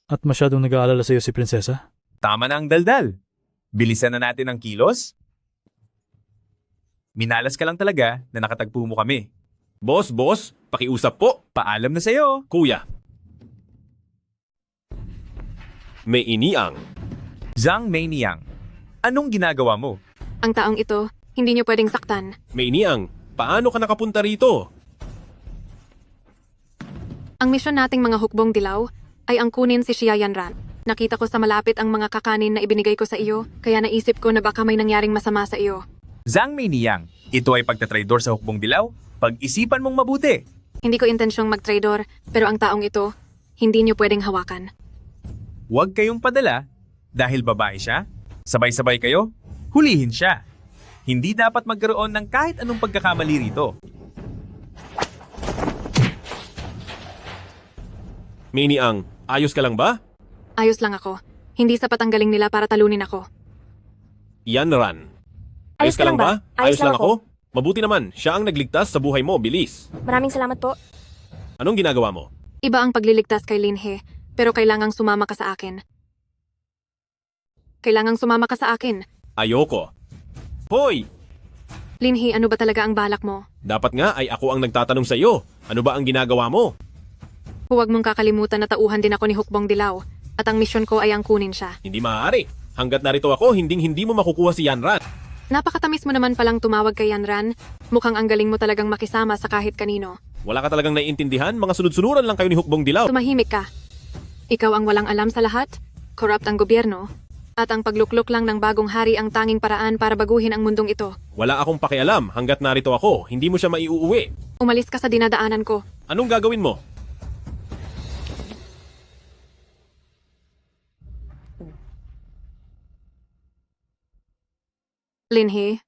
At masyadong nag-aalala sa iyo si prinsesa? Tama na ang daldal. Bilisan na natin ang kilos. Minalas ka lang talaga na nakatagpo mo kami. Boss, pakiusap po. Paalam na sa'yo. Kuya. Mei Niyang. Zhang Mei Niyang, anong ginagawa mo? Ang taong ito, hindi niyo pwedeng saktan. Mei Niyang, paano ka nakapunta rito? Ang misyon nating mga hukbong dilaw ay ang kunin si Xia Yanran. Nakita ko sa malapit ang mga kakanin na ibinigay ko sa iyo, kaya naisip ko na baka may nangyaring masama sa iyo. Zhang Mei Niyang, ito ay pagtatraidor sa hukbong dilaw? Pag-isipan mong mabuti. Hindi ko intensyong mag-traidor, pero ang taong ito, hindi niyo pwedeng hawakan. Huwag kayong padala dahil babae siya. Sabay-sabay kayo, hulihin siya. Hindi dapat magkaroon ng kahit anong pagkakamali rito. Mei Niyang, ayos ka lang ba? Ayos lang ako. Hindi sapat ang galing nila para talunin ako. Yanran. Ayos ka lang ba? Ayos lang ako? Mabuti naman, siya ang nagligtas sa buhay mo, bilis. Maraming salamat po. Anong ginagawa mo? Iba ang pagliligtas kay Linhe, pero kailangang sumama ka sa akin. Kailangang sumama ka sa akin. Ayoko. Hoy! Linhe, ano ba talaga ang balak mo? Dapat nga ay ako ang nagtatanong sa iyo. Ano ba ang ginagawa mo? Huwag mong kakalimutan na tauhan din ako ni Hukbong Dilaw at ang misyon ko ay ang kunin siya. Hindi maaari. Hanggat narito ako, hindi mo makukuha si Yanran. Napakatamis mo naman palang tumawag kay Yanran. Mukhang ang galing mo talagang makisama sa kahit kanino. Wala ka talagang naiintindihan? Mga sunod-sunuran lang kayo ni Hukbong Dilaw. Tumahimik ka. Ikaw ang walang alam sa lahat, corrupt ang gobyerno, at ang pagluklok lang ng bagong hari ang tanging paraan para baguhin ang mundong ito. Wala akong pakialam. Hanggat narito ako, hindi mo siya maiuuwi. Umalis ka sa dinadaanan ko. Anong gagawin mo? Linhe,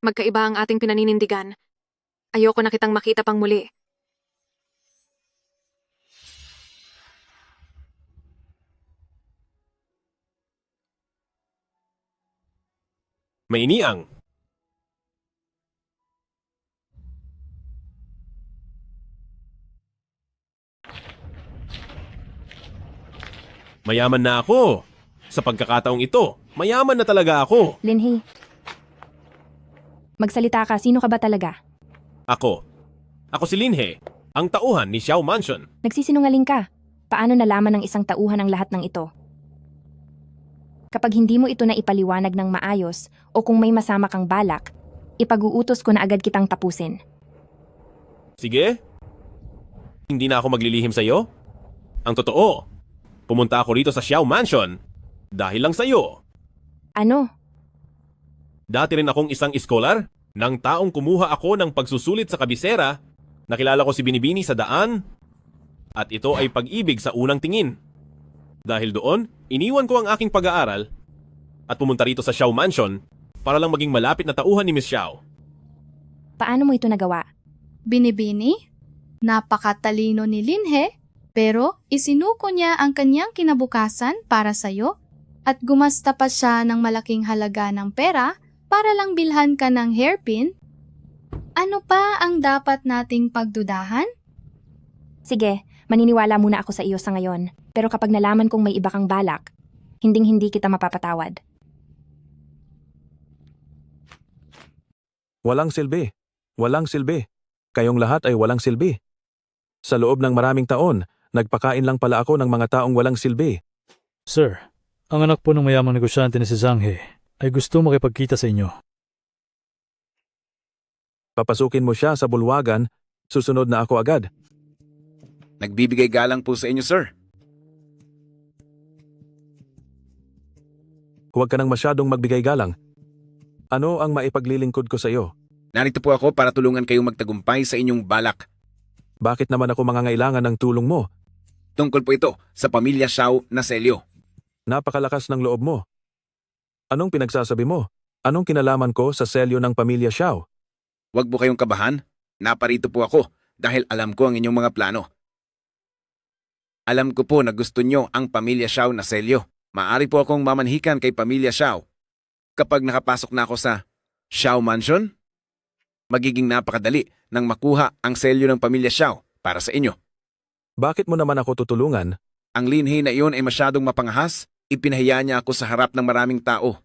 magkaiba ang ating pinaninindigan. Ayoko na kitang makita pang muli. May iniang. Mayaman na ako. Sa pagkakataong ito, mayaman na talaga ako. Linhe, magsalita ka. Sino ka ba talaga? Ako. Ako si Linhe, ang tauhan ni Xiao Mansion. Nagsisinungaling ka. Paano nalaman ng isang tauhan ang lahat ng ito? Kapag hindi mo ito na ipaliwanag ng maayos o kung may masama kang balak, ipag-uutos ko na agad kitang tapusin. Sige? Hindi na ako maglilihim sa iyo? Ang totoo, pumunta ako rito sa Xiao Mansion dahil lang sa iyo. Ano? Dati rin akong isang iskolar. Nang taong kumuha ako ng pagsusulit sa kabisera, nakilala ko si Binibini sa daan. At ito ay pag-ibig sa unang tingin. Dahil doon, iniwan ko ang aking pag-aaral at pumunta rito sa Xiao Mansion para lang maging malapit na tauhan ni Miss Xiao. Paano mo ito nagawa? Binibini? Napakatalino ni Linhe, pero isinuko niya ang kanyang kinabukasan para sa'yo at gumasta pa siya ng malaking halaga ng pera para lang bilhan ka ng hairpin? Ano pa ang dapat nating pagdudahan? Sige, maniniwala muna ako sa iyo sa ngayon. Pero kapag nalaman kong may iba kang balak, hinding-hindi kita mapapatawad. Walang silbi. Walang silbi. Kayong lahat ay walang silbi. Sa loob ng maraming taon, nagpakain lang pala ako ng mga taong walang silbi. Sir, ang anak po ng mayamang negosyante na si Zhang He ay gusto makipagkita sa inyo. Papasukin mo siya sa bulwagan, susunod na ako agad. Nagbibigay galang po sa inyo, sir. Huwag ka nang masyadong magbigay galang. Ano ang maipaglilingkod ko sa iyo? Narito po ako para tulungan kayong magtagumpay sa inyong balak. Bakit naman ako mangangailangan ng tulong mo? Tungkol po ito sa pamilya Xiao na selyo. Napakalakas ng loob mo. Anong pinagsasabi mo? Anong kinalaman ko sa selyo ng pamilya Xiao? Huwag po kayong kabahan. Naparito po ako dahil alam ko ang inyong mga plano. Alam ko po na gusto nyo ang pamilya Xiao na selyo. Maari po akong mamanhikan kay pamilya Xiao. Kapag nakapasok na ako sa Xiao Mansion, magiging napakadali nang makuha ang selyo ng pamilya Xiao para sa inyo. Bakit mo naman ako tutulungan? Ang Linhe na iyon ay masyadong mapangahas. Ipinahiya niya ako sa harap ng maraming tao.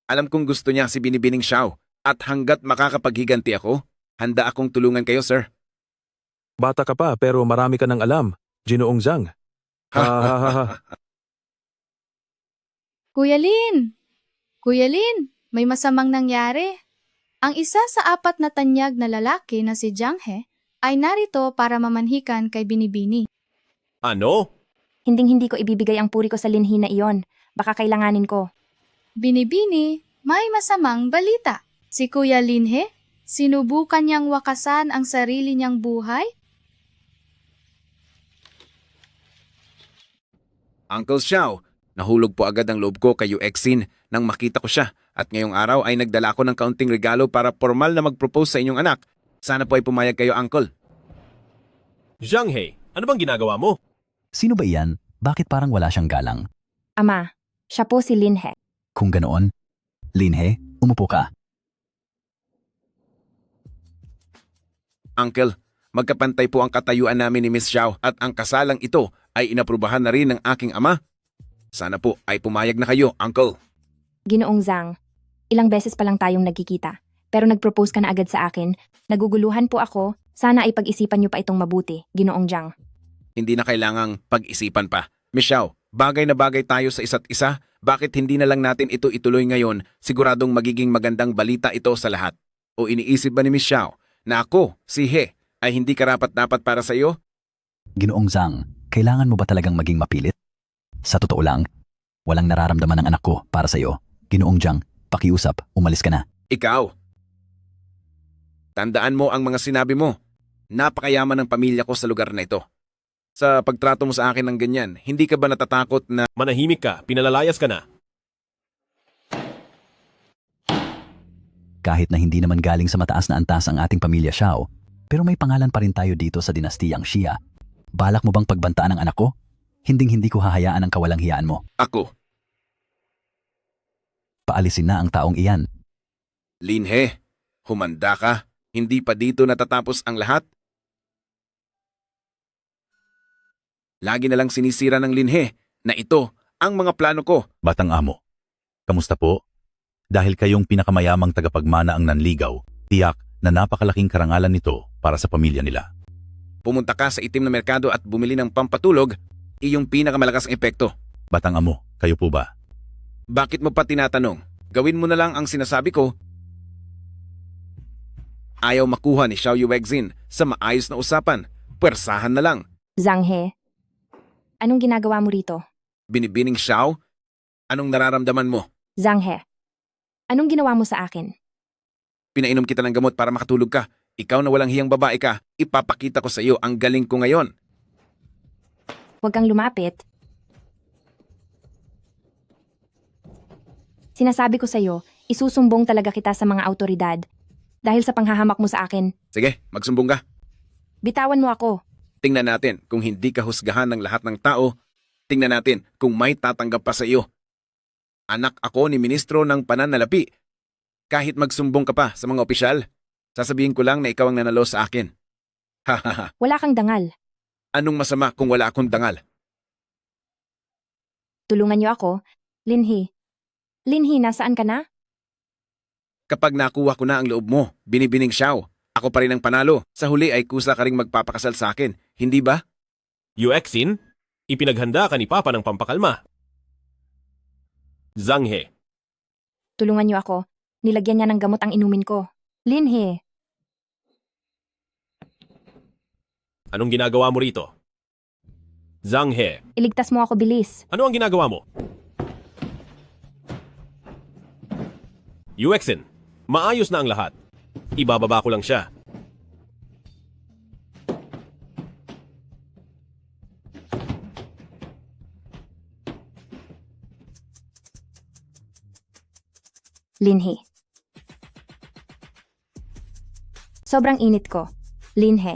Alam kong gusto niya si Binibining Xiao at hanggat makakapaghiganti ako, handa akong tulungan kayo, sir. Bata ka pa pero marami ka ng alam, Ginoong Zhang. Ha ha ha ha. Kuya Lin! Kuya Lin, may masamang nangyari. Ang isa sa 4 na tanyag na lalaki na si Zhang He ay narito para mamanhikan kay Binibini. Ano? Hinding-hindi ko ibibigay ang puri ko sa Linhe na iyon. Baka kailanganin ko. Binibini, may masamang balita. Si Kuya Linhe, sinubukan niyang wakasan ang sarili niyang buhay? Uncle Xiao, nahulog po agad ang loob ko kay Yuexin nang makita ko siya at ngayong araw ay nagdala ko ng kaunting regalo para formal na mag-propose sa inyong anak. Sana po ay pumayag kayo, Uncle. Zhang He, ano bang ginagawa mo? Sino ba iyan? Bakit parang wala siyang galang? Ama, siya po si Linhe. Kung ganoon, Linhe, umupo ka. Uncle, magkapantay po ang katayuan namin ni Miss Xiao at ang kasalang ito ay inaprubahan na rin ng aking ama. Sana po ay pumayag na kayo, Uncle. Ginoong Zhang, ilang beses pa lang tayong nagkikita. Pero nag-propose ka na agad sa akin. Naguguluhan po ako. Sana ay pag-isipan niyo pa itong mabuti, Ginoong Zhang. Hindi na kailangang pag-isipan pa. Miss Xiao, bagay na bagay tayo sa isa't isa. Bakit hindi na lang natin ito ituloy ngayon? Siguradong magiging magandang balita ito sa lahat. O iniisip ba ni Miss Xiao na ako, si He, ay hindi karapat-dapat para sa iyo? Ginoong Zhang, kailangan mo ba talagang maging mapilit? Sa totoo lang, walang nararamdaman ng anak ko para sa iyo. Ginoong Zhang, pakiusap, umalis ka na. Ikaw. Tandaan mo ang mga sinabi mo. Napakayaman ng pamilya ko sa lugar na ito. Sa pagtrato mo sa akin ng ganyan, hindi ka ba natatakot na... Manahimik ka, pinalalayas ka na. Kahit na hindi naman galing sa mataas na antas ang ating pamilya Xiao, pero may pangalan pa rin tayo dito sa dinastiyang Xia. Balak mo bang pagbantaan ang anak ko? Hinding-hindi ko hahayaan ang kawalang hiyaan mo. Ako. Paalisin na ang taong iyan. Lin He, humanda ka. Hindi pa dito natatapos ang lahat. Lagi na lang sinisira ng Lin He na ito ang mga plano ko. Batang amo, kamusta po? Dahil kayong pinakamayamang tagapagmana ang nanligaw, tiyak na napakalaking karangalan nito para sa pamilya nila. Pumunta ka sa itim na merkado at bumili ng pampatulog, iyong pinakamalakas ang epekto. Batang amo, kayo po ba? Bakit mo pa tinatanong? Gawin mo na lang ang sinasabi ko. Ayaw makuha ni Xiao Yuexin sa maayos na usapan. Pwersahan na lang. Zhang He, anong ginagawa mo rito? Binibining Xiao? Anong nararamdaman mo? Zhang He, anong ginawa mo sa akin? Pinainom kita ng gamot para makatulog ka. Ikaw na walang hiyang babae ka, ipapakita ko sa iyo ang galing ko ngayon. Huwag kang lumapit. Sinasabi ko sa iyo, isusumbong talaga kita sa mga autoridad dahil sa panghahamak mo sa akin. Sige, magsumbong ka. Bitawan mo ako. Tingnan natin kung hindi ka husgahan ng lahat ng tao. Tingnan natin kung may tatanggap pa sa iyo. Anak ako ni Ministro ng Pananalapi. Kahit magsumbong ka pa sa mga opisyal, sasabihin ko lang na ikaw ang nanalo sa akin. Hahaha. Wala kang dangal. Anong masama kung wala akong dangal? Tulungan niyo ako. Linhi. Linhi, nasaan ka na? Kapag nakuha ko na ang loob mo, binibining Xiao. Ako pa rin ang panalo. Sa huli ay kusa ka ring magpapakasal sa akin. Hindi ba? Yuexin, ipinaghanda ka ni Papa ng pampakalma. Zhang He. Tulungan niyo ako. Nilagyan niya ng gamot ang inumin ko. Linhi. Anong ginagawa mo rito? Zhang He. Iligtas mo ako, bilis. Ano ang ginagawa mo? Yuexin, maayos na ang lahat. Ibababa ko lang siya. Linhi. Sobrang init ko. Linhe.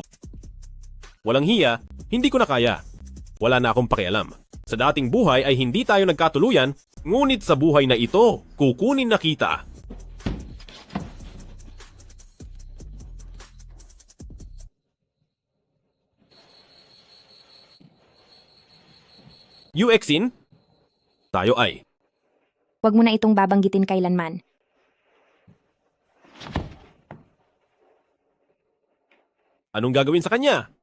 Walang hiya, hindi ko na kaya. Wala na akong pakialam. Sa dating buhay ay hindi tayo nagkatuluyan, ngunit sa buhay na ito, kukunin na kita. Yuexin, tayo ay. Huwag mo na itong babanggitin kailanman. Anong gagawin sa kanya?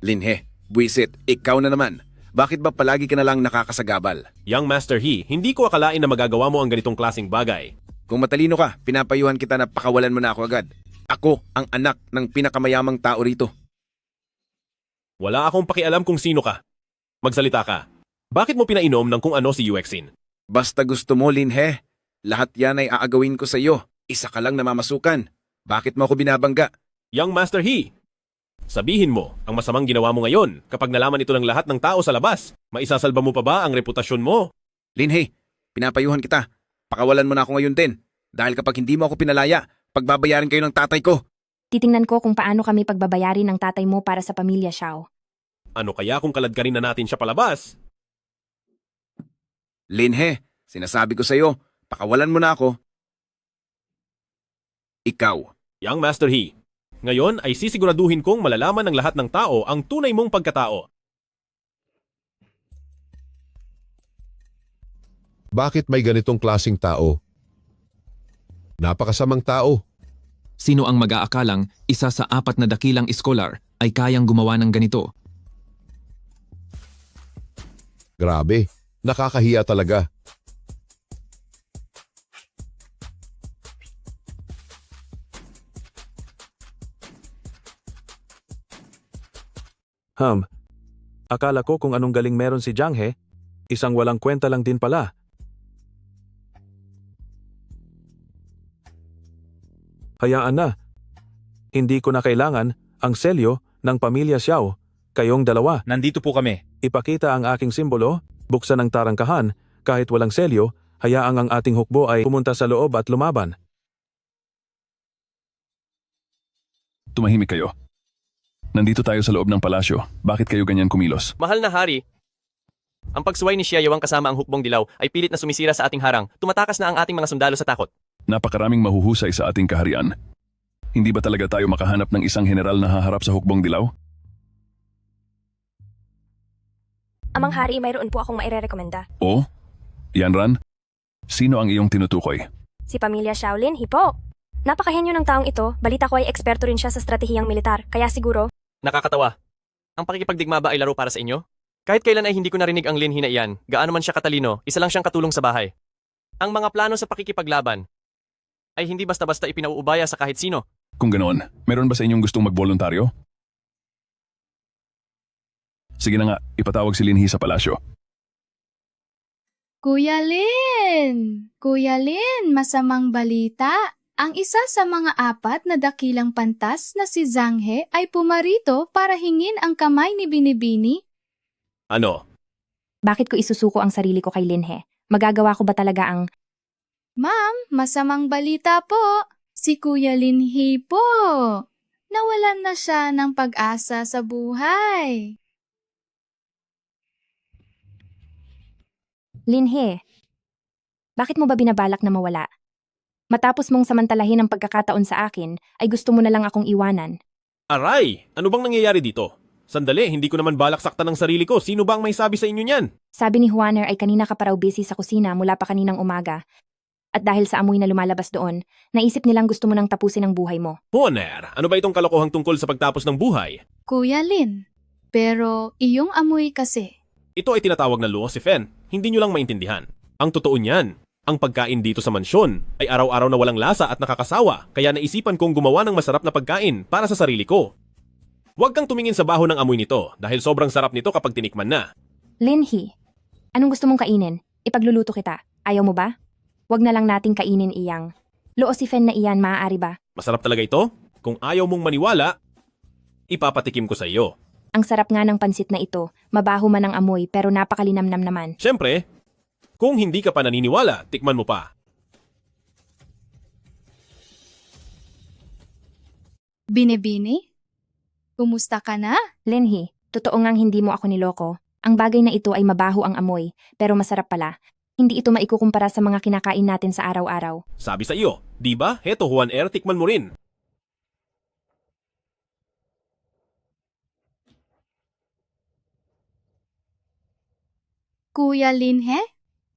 Linhe, buwisit, ikaw na naman. Bakit ba palagi ka na lang nakakasagabal? Young Master He, hindi ko akalain na magagawa mo ang ganitong klaseng bagay. Kung matalino ka, pinapayuhan kita na pakawalan mo na ako agad. Ako ang anak ng pinakamayamang tao rito. Wala akong pakialam kung sino ka. Magsalita ka. Bakit mo pinainom ng kung ano si Yuexin? Basta gusto mo, Linhe. Lahat yan ay aagawin ko sa iyo. Isa ka lang namamasukan. Bakit mo ako binabangga? Young Master He, sabihin mo ang masamang ginawa mo ngayon kapag nalaman ito ng lahat ng tao sa labas. Maisasalba mo pa ba ang reputasyon mo? Linhe, pinapayuhan kita. Pakawalan mo na ako ngayon din. Dahil kapag hindi mo ako pinalaya, pagbabayarin kayo ng tatay ko. Titingnan ko kung paano kami pagbabayarin ng tatay mo para sa pamilya Xiao. Ano kaya kung kaladkarin na natin siya palabas? Linhe, sinasabi ko sa iyo, pakawalan mo na ako. Ikaw. Young Master He, ngayon ay sisiguraduhin kong malalaman ng lahat ng tao ang tunay mong pagkatao. Bakit may ganitong klasing tao? Napakasamang tao. Sino ang mag-aakalang isa sa 4 na dakilang iskolar ay kayang gumawa ng ganito? Grabe, nakakahiya talaga. Akala ko kung anong galing meron si Jiang He, isang walang kwenta lang din pala. Hayaan na. Hindi ko na kailangan ang selyo ng pamilya Xiao. Kayong dalawa. Nandito po kami. Ipakita ang aking simbolo, buksan ang tarangkahan, kahit walang selyo, hayaang ang ating hukbo ay pumunta sa loob at lumaban. Tumahimik kayo. Nandito tayo sa loob ng palasyo. Bakit kayo ganyan kumilos? Mahal na hari, ang pagsuway ni Xia Yawang kasama ang hukbong dilaw ay pilit na sumisira sa ating harang. Tumatakas na ang ating mga sundalo sa takot. Napakaraming mahuhusay sa ating kaharian. Hindi ba talaga tayo makahanap ng isang general na haharap sa hukbong dilaw? Amang hari, mayroon po akong mairerekomenda. O? Yanran? Sino ang iyong tinutukoy? Si Pamilya Shaolin, hipo. Napakahenyo ng taong ito, balita ko ay eksperto rin siya sa stratehiyang militar, kaya siguro... Nakakatawa. Ang pakikipagdigma ba ay laro para sa inyo? Kahit kailan ay hindi ko narinig ang Lin He na iyan, gaano man siya katalino, isa lang siyang katulong sa bahay. Ang mga plano sa pakikipaglaban ay hindi basta-basta ipinauubaya sa kahit sino. Kung ganoon, meron ba sa inyong gustong magboluntaryo? Sige na nga, ipatawag si Lin He sa palasyo. Kuya Lin! Kuya Lin, masamang balita. Ang isa sa mga 4 na dakilang pantas na si Zhang He ay pumarito para hingin ang kamay ni Binibini. Ano? Bakit ko isusuko ang sarili ko kay Lin He? Magagawa ko ba talaga ang... Ma'am, masamang balita po. Si Kuya Lin He po. Nawalan na siya ng pag-asa sa buhay. Lin He, bakit mo ba binabalak na mawala? Matapos mong samantalahin ang pagkakataon sa akin, ay gusto mo na lang akong iwanan. Aray! Ano bang nangyayari dito? Sandali, hindi ko naman balak saktan ng sarili ko. Sino ba ang may sabi sa inyo niyan? Sabi ni Juaner ay kanina ka pa raw busy sa kusina mula pa kaninang umaga. At dahil sa amoy na lumalabas doon, naisip nilang gusto mo nang tapusin ang buhay mo. Juaner, ano ba itong kalokohang tungkol sa pagtapos ng buhay? Kuya Lin, pero iyong amoy kasi. Ito ay tinatawag na luho si Fen. Hindi nyo lang maintindihan. Ang totoo niyan, ang pagkain dito sa mansyon ay araw-araw na walang lasa at nakakasawa, kaya naisipan kong gumawa ng masarap na pagkain para sa sarili ko. Huwag kang tumingin sa baho ng amoy nito dahil sobrang sarap nito kapag tinikman na. Lin He, anong gusto mong kainin? Ipagluluto kita. Ayaw mo ba? Huwag na lang nating kainin iyang. Luo si Fen na iyan, maaari ba? Masarap talaga ito? Kung ayaw mong maniwala, ipapatikim ko sa iyo. Ang sarap nga ng pansit na ito, mabaho man ang amoy pero napakalinamnam naman. Siyempre, kung hindi ka pa naniniwala, tikman mo pa. Binibini? Kumusta ka na? Lin He, totoo ngang hindi mo ako niloko. Ang bagay na ito ay mabaho ang amoy, pero masarap pala. Hindi ito maikukumpara sa mga kinakain natin sa araw-araw. Sabi sa iyo, di ba? Heto Juan Air, tikman mo rin. Kuya Lin He?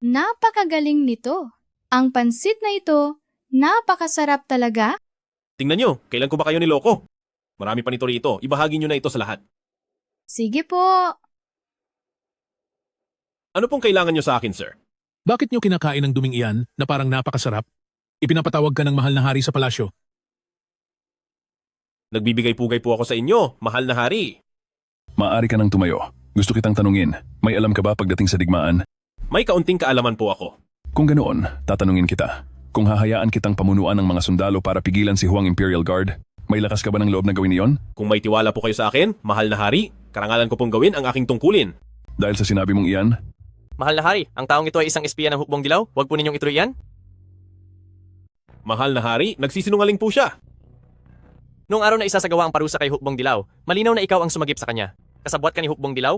Napakagaling nito. Ang pansit na ito, napakasarap talaga. Tingnan nyo, kailan ko ba kayo niloko? Marami pa nito rito, ibahagi nyo na ito sa lahat. Sige po. Ano pong kailangan nyo sa akin, sir? Bakit nyo kinakain ang duming iyan na parang napakasarap? Ipinapatawag ka ng mahal na hari sa palasyo. Nagbibigay pugay po ako sa inyo, mahal na hari. Maaari ka nang tumayo. Gusto kitang tanungin, may alam ka ba pagdating sa digmaan? May kaunting kaalaman po ako. Kung ganoon, tatanungin kita. Kung hahayaan kitang pamunuan ng mga sundalo para pigilan si Huang Imperial Guard, may lakas ka ba ng loob na gawin iyon? Kung may tiwala po kayo sa akin, mahal na hari, karangalan ko pong gawin ang aking tungkulin. Dahil sa sinabi mong iyan? Mahal na hari, ang taong ito ay isang espiya ng hukbong dilaw. Huwag po ninyong ituloy yan. Mahal na hari, nagsisinungaling po siya. Noong araw na isasagawa ang parusa kay Hukbong Dilaw, malinaw na ikaw ang sumagip sa kanya. Kasabwat ka ni Hukbong Dilaw?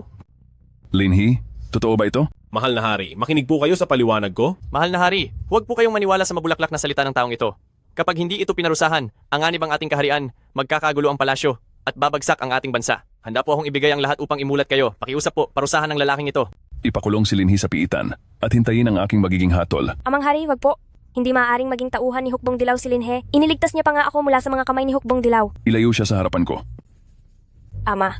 Lin He, totoo ba ito? Mahal na hari, makinig po kayo sa paliwanag ko. Mahal na hari, huwag po kayong maniwala sa mabulaklak na salita ng taong ito. Kapag hindi ito pinarusahan, ang anib ang ating kaharian, magkakagulo ang palasyo, at babagsak ang ating bansa. Handa po akong ibigay ang lahat upang imulat kayo. Pakiusap po, parusahan ng lalaking ito. Ipakulong si Lin He sa piitan at hintayin ang aking magiging hatol. Amang hari, wag po. Hindi maaaring maging tauhan ni Hukbong Dilaw si Linhe. Iniligtas niya pa nga ako mula sa mga kamay ni Hukbong Dilaw. Ilayo siya sa harapan ko. Ama.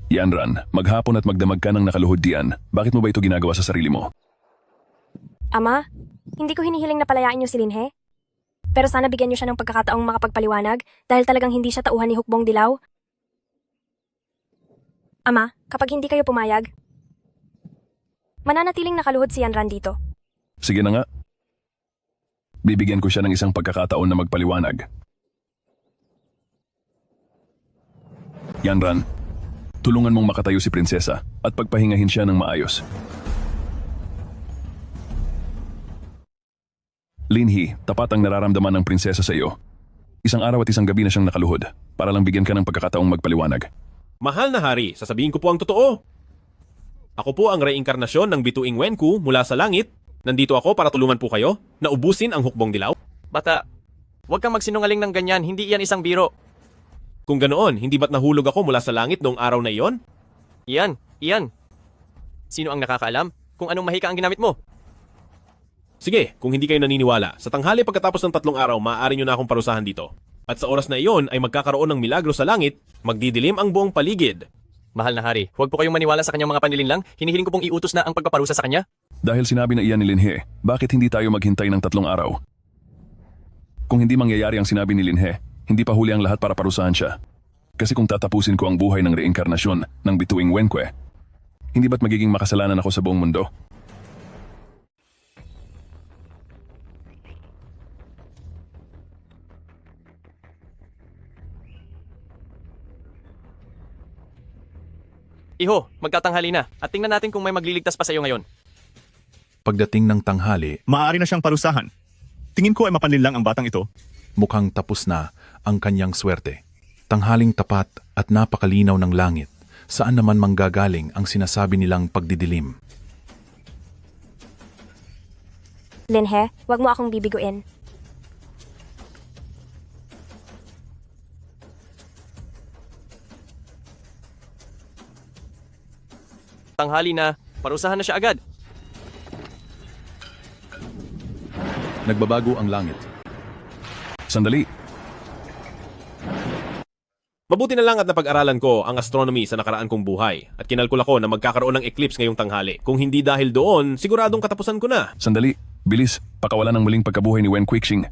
Yanran, maghapon at magdamag ka ng nakaluhod diyan. Bakit mo ba ito ginagawa sa sarili mo? Ama, hindi ko hinihiling na palayain niyo si Linhe. Pero sana bigyan niyo siya ng pagkakataong makapagpaliwanag dahil talagang hindi siya tauhan ni Hukbong Dilaw. Ama, kapag hindi kayo pumayag, mananatiling nakaluhod si Yanran dito. Sige na nga. Bibigyan ko siya ng isang pagkakataon na magpaliwanag. Yanran, tulungan mong makatayo si prinsesa at pagpahingahin siya ng maayos. Linhi, tapat ang nararamdaman ng prinsesa sa iyo. Isang araw at isang gabi na siyang nakaluhod para lang bigyan ka ng pagkakataong magpaliwanag. Mahal na hari, sasabihin ko po ang totoo. Ako po ang reinkarnasyon ng bituing Wenku mula sa langit. Nandito ako para tulungan po kayo na ubusin ang Hukbong Dilaw. Bata, huwag kang magsinungaling ng ganyan, hindi iyan isang biro. Kung ganoon, hindi ba't nahulog ako mula sa langit noong araw na iyon? Iyan. Sino ang nakakaalam kung anong mahika ang ginamit mo? Sige, kung hindi kayo naniniwala, sa tanghali pagkatapos ng 3 araw, maaari nyo na akong parusahan dito. At sa oras na iyon ay magkakaroon ng milagro sa langit, magdidilim ang buong paligid. Mahal na hari, huwag po kayong maniwala sa kanyang mga panlilinlang, hinihiling ko pong iutos na ang pagpaparusa sa kanya. Dahil sinabi na iyan ni Linhe, bakit hindi tayo maghintay ng 3 araw? Kung hindi mangyayari ang sinabi ni Linhe, hindi pa huli ang lahat para parusahan siya. Kasi kung tatapusin ko ang buhay ng reinkarnasyon ng bituing Wenkwe, hindi ba't magiging makasalanan ako sa buong mundo? Iho, magtatanghali na at tingnan natin kung may magliligtas pa sa iyo ngayon. Pagdating ng tanghali, maaari na siyang parusahan. Tingin ko ay mapanlinlang ang batang ito. mukhang tapos na ang kanyang swerte. Tanghaling tapat at napakalinaw ng langit, saan naman manggagaling ang sinasabi nilang pagdidilim. Linhe, wag mo akong bibiguin. Tanghali na, parusahan na siya agad. Nagbabago ang langit. Sandali. Mabuti na lang at napag-aralan ko ang astronomy sa nakaraan kong buhay at kinalkula ko na magkakaroon ng eclipse ngayong tanghali. Kung hindi dahil doon, siguradong katapusan ko na. Sandali. Bilis. Pakawalan ng muling pagkabuhay ni Wen Quixing.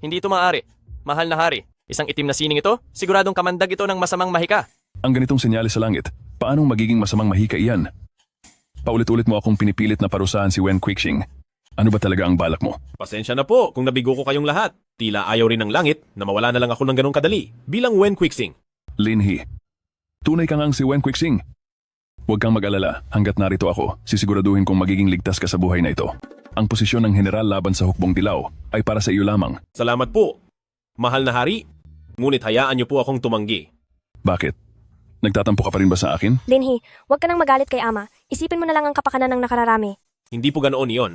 Hindi ito maaari. Mahal na hari. Isang itim na sining ito, siguradong kamandag ito ng masamang mahika. Ang ganitong senyales sa langit, paanong magiging masamang mahika iyan? Paulit-ulit mo akong pinipilit na parusahan si Wen Quixing. Ano ba talaga ang balak mo? Pasensya na po kung nabigo ko kayong lahat. Tila ayaw rin ng langit na mawala na lang ako ng ganong kadali bilang Wen Quixing. Linhi, tunay ka ngang si Wen Quixing. Huwag kang mag-alala hanggat narito ako, sisiguraduhin kong magiging ligtas ka sa buhay na ito. Ang posisyon ng general laban sa Hukbong Dilaw ay para sa iyo lamang. Salamat po, mahal na hari. Ngunit hayaan niyo po akong tumanggi. Bakit? Nagtatampo ka pa rin ba sa akin? Linhi, huwag ka nang magalit kay ama. Isipin mo na lang ang kapakanan ng nakararami. Hindi po ganoon iyon.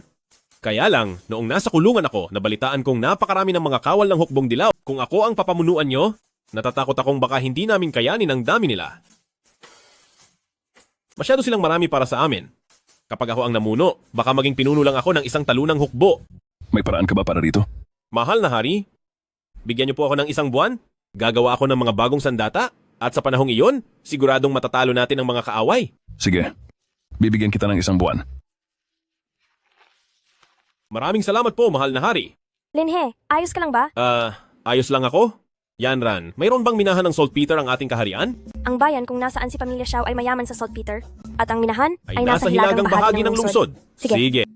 Kaya lang, noong nasa kulungan ako, nabalitaan kong napakarami ng mga kawal ng Hukbong Dilaw. Kung ako ang papamunuan nyo, natatakot akong baka hindi namin kayanin ang dami nila. Masyado silang marami para sa amin. Kapag ako ang namuno, baka maging pinuno lang ako ng isang talunang hukbo. May paraan ka ba para rito? Mahal na hari, bigyan niyo po ako ng 1 buwan, gagawa ako ng mga bagong sandata, at sa panahong iyon, siguradong matatalo natin ang mga kaaway. Sige, bibigyan kita ng 1 buwan. Maraming salamat po, mahal na hari. Linhe, ayos ka lang ba? Ayos lang ako? Yanran, mayroon bang minahan ng saltpeter ang ating kaharian? Ang bayan kung nasaan si Pamilya Xiao ay mayaman sa saltpeter. At ang minahan Ay nasa hilagang bahagi ng lungsod. Sige.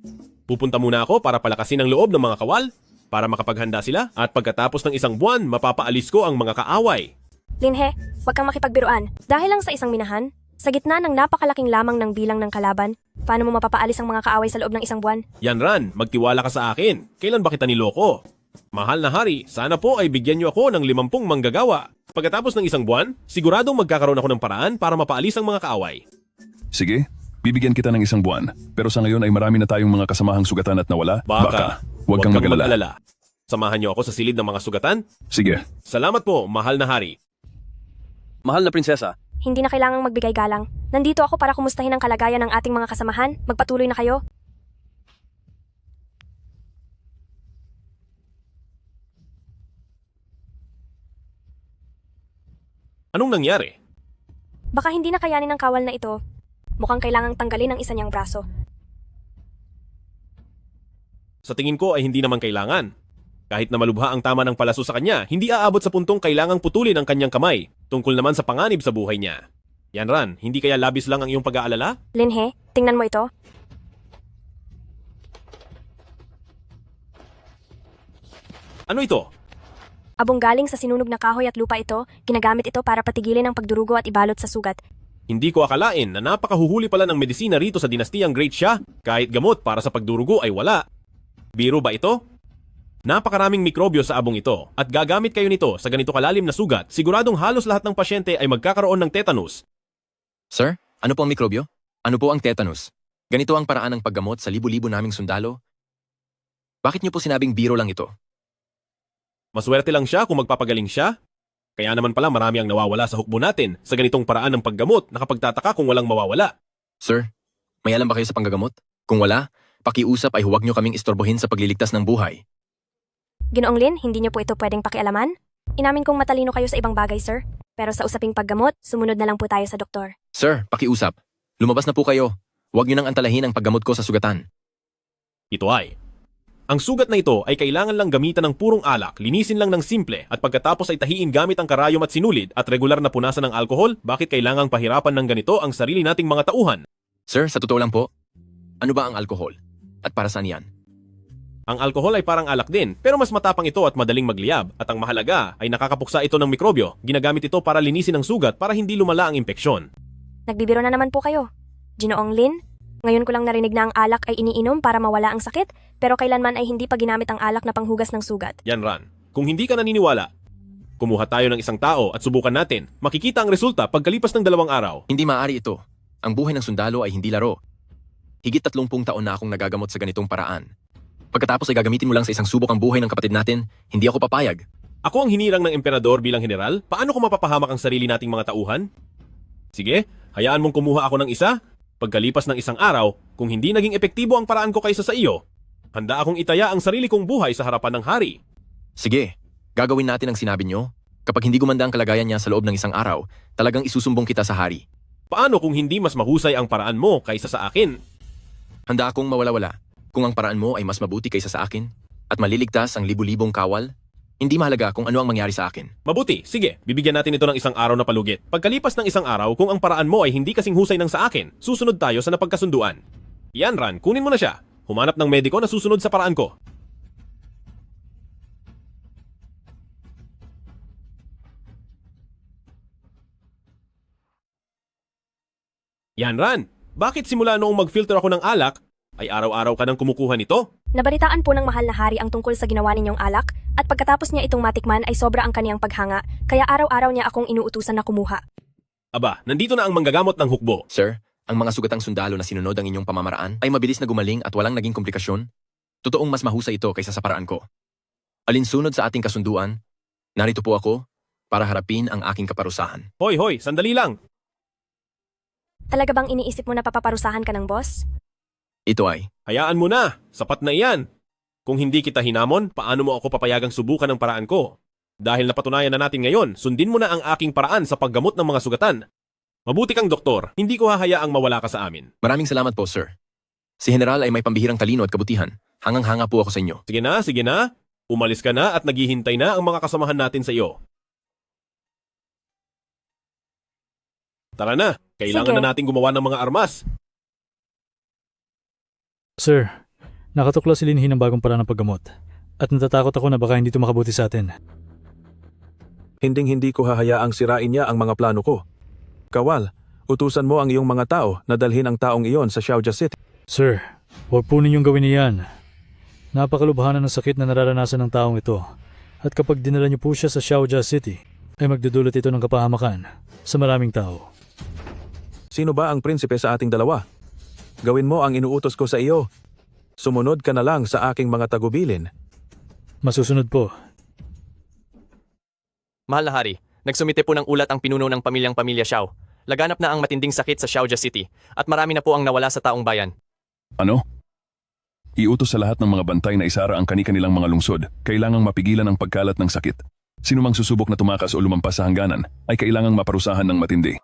Pupunta muna ako para palakasin ang loob ng mga kawal, para makapaghanda sila, at pagkatapos ng 1 buwan, mapapaalis ko ang mga kaaway. Linhe, huwag kang makipagbiruan. Dahil lang sa isang minahan, sa gitna ng napakalaking lamang ng bilang ng kalaban, paano mo mapapaalis ang mga kaaway sa loob ng 1 buwan? Yanran, magtiwala ka sa akin. Kailan ba kita niloko? Mahal na hari, sana po ay bigyan niyo ako ng 50 manggagawa. Pagkatapos ng 1 buwan, siguradong magkakaroon ako ng paraan para mapaalis ang mga kaaway. Sige, Bibigyan kita ng 1 buwan, pero sa ngayon ay marami na tayong mga kasamahang sugatan at nawala. Baka, huwag kang mag-alala. Samahan niyo ako sa silid ng mga sugatan? Sige. Salamat po, mahal na hari. Mahal na prinsesa, Hindi na kailangang magbigay galang. Nandito ako para kumustahin ang kalagayan ng ating mga kasamahan. Magpatuloy na kayo. Anong nangyari? Baka hindi na kayanin ng kawal na ito. Mukhang kailangang tanggalin ang isa niyang braso. Sa tingin ko ay hindi naman kailangan. Kahit na malubha ang tama ng palaso sa kanya, hindi aabot sa puntong kailangang putulin ang kanyang kamay, tungkol naman sa panganib sa buhay niya. Yan Ran, hindi kaya labis lang ang iyong pag-aalala? Linhe, tingnan mo ito. Ano ito? Abong galing sa sinunog na kahoy at lupa ito, ginagamit ito para patigilin ang pagdurugo at ibalot sa sugat. Hindi ko akalain na napakahuhuli pala ng medisina rito sa dinastiyang Great Shah, kahit gamot para sa pagdurugo ay wala. Biro ba ito? Napakaraming mikrobyo sa abong ito at gagamit kayo nito sa ganito kalalim na sugat, siguradong halos lahat ng pasyente ay magkakaroon ng tetanus. Sir, ano po ang mikrobyo? Ano po ang tetanus? Ganito ang paraan ng paggamot sa libu-libo naming sundalo? Bakit niyo po sinabing biro lang ito? Maswerte lang siya kung magpapagaling siya. Kaya naman pala marami ang nawawala sa hukbo natin sa ganitong paraan ng paggamot, nakapagtataka kung walang mawawala. Sir, may alam ba kayo sa panggagamot? Kung wala, pakiusap ay huwag niyo kaming istorbohin sa pagliligtas ng buhay. Ginoong Lin, hindi niyo po ito pwedeng pakialaman? Inamin kong matalino kayo sa ibang bagay, sir. Pero sa usaping paggamot, sumunod na lang po tayo sa doktor. Sir, pakiusap. Lumabas na po kayo. Huwag niyo nang antalahin ang paggamot ko sa sugatan. Ito ay, ang sugat na ito ay kailangan lang gamitan ng purong alak, linisin lang ng simple at pagkatapos ay tahiin gamit ang karayom at sinulid at regular na punasan ng alkohol, bakit kailangang pahirapan ng ganito ang sarili nating mga tauhan? Sir, sa totoo lang po, ano ba ang alkohol? At para saan yan? Ang alkohol ay parang alak din, pero mas matapang ito at madaling magliyab. At ang mahalaga ay nakakapuksa ito ng mikrobyo. Ginagamit ito para linisin ang sugat para hindi lumala ang impeksyon. Nagbibiro na naman po kayo. Ginoong Lin, ngayon ko lang narinig na ang alak ay iniinom para mawala ang sakit, pero kailanman ay hindi pa ginamit ang alak na panghugas ng sugat. Yan Ran, kung hindi ka naniniwala, kumuha tayo ng isang tao at subukan natin. Makikita ang resulta pagkalipas ng 2 araw. Hindi maaari ito. Ang buhay ng sundalo ay hindi laro. Higit 30 taon na akong nagagamot sa ganitong paraan. Pagkatapos ay gagamitin mo lang sa isang subok ang buhay ng kapatid natin, hindi ako papayag. Ako ang hinirang ng emperador bilang general? Paano ko mapapahamak ang sarili nating mga tauhan? Sige, hayaan mong kumuha ako ng isa. Pagkalipas ng 1 araw, kung hindi naging epektibo ang paraan ko kaysa sa iyo, handa akong itaya ang sarili kong buhay sa harapan ng hari. Sige, gagawin natin ang sinabi niyo. Kapag hindi gumanda ang kalagayan niya sa loob ng 1 araw, talagang isusumbong kita sa hari. Paano kung hindi mas mahusay ang paraan mo kaysa sa akin? Handa akong mawala-wala. Kung ang paraan mo ay mas mabuti kaysa sa akin at maliligtas ang libu-libong kawal, hindi mahalaga kung ano ang mangyari sa akin. Mabuti, sige, bibigyan natin ito ng 1 araw na palugit. Pagkalipas ng 1 araw, kung ang paraan mo ay hindi kasing husay ng sa akin, susunod tayo sa napagkasunduan. Yan Ran, kunin mo na siya. Humanap ng mediko na susunod sa paraan ko. Yan Ran, bakit simula noong mag-filter ako ng alak, ay araw-araw ka nang kumukuha nito? Nabalitaan po ng mahal na hari ang tungkol sa ginawa ninyong alak, at pagkatapos niya itong matikman ay sobra ang kaniyang paghanga, kaya araw-araw niya akong inuutusan na kumuha. Aba, nandito na ang manggagamot ng hukbo. Sir, ang mga sugatang sundalo na sinunod ang inyong pamamaraan ay mabilis na gumaling at walang naging komplikasyon. Totoong mas mahusay ito kaysa sa paraan ko. Alinsunod sa ating kasunduan, narito po ako para harapin ang aking kaparusahan. Hoy, sandali lang. Talaga bang iniisip mo na papaparusahan ka ng boss? Ito ay, hayaan mo na, sapat na iyan. Kung hindi kita hinamon, paano mo ako papayagang subukan ang paraan ko? Dahil napatunayan na natin ngayon, sundin mo na ang aking paraan sa paggamot ng mga sugatan. Mabuti kang doktor, hindi ko hahayaang mawala ka sa amin. Maraming salamat po, sir. Si General ay may pambihirang talino at kabutihan. Hangang-hanga po ako sa inyo. Sige na. Umalis ka na at naghihintay na ang mga kasamahan natin sa iyo. Tara na, kailangan Sige. na nating gumawa ng mga armas. Sir, nakatukla si Linhi ng bagong paraan ng paggamot. At natatakot ako na baka hindi ito makabuti sa atin. Hinding-hindi ko hahayaang sirain niya ang mga plano ko. Kawal, utusan mo ang iyong mga tao na dalhin ang taong iyon sa Xiaojia City. Sir, huwag po ninyong gawin niyan. Napakalubhanan ng sakit na nararanasan ng taong ito. At kapag dinala niyo po siya sa Xiaojia City, ay magdudulot ito ng kapahamakan sa maraming tao. Sino ba ang prinsipe sa ating dalawa? Gawin mo ang inuutos ko sa iyo. Sumunod ka na lang sa aking mga tagubilin. Masusunod po. Mahal na hari, nagsumite po ng ulat ang pinuno ng pamilya Xiao. Laganap na ang matinding sakit sa Xiaojia City at marami na po ang nawala sa taong bayan. Ano? Iutos sa lahat ng mga bantay na isara ang kani-kanilang mga lungsod. Kailangang mapigilan ang pagkalat ng sakit. Sino mang susubok na tumakas o lumampas sa hangganan ay kailangang maparusahan ng matindi.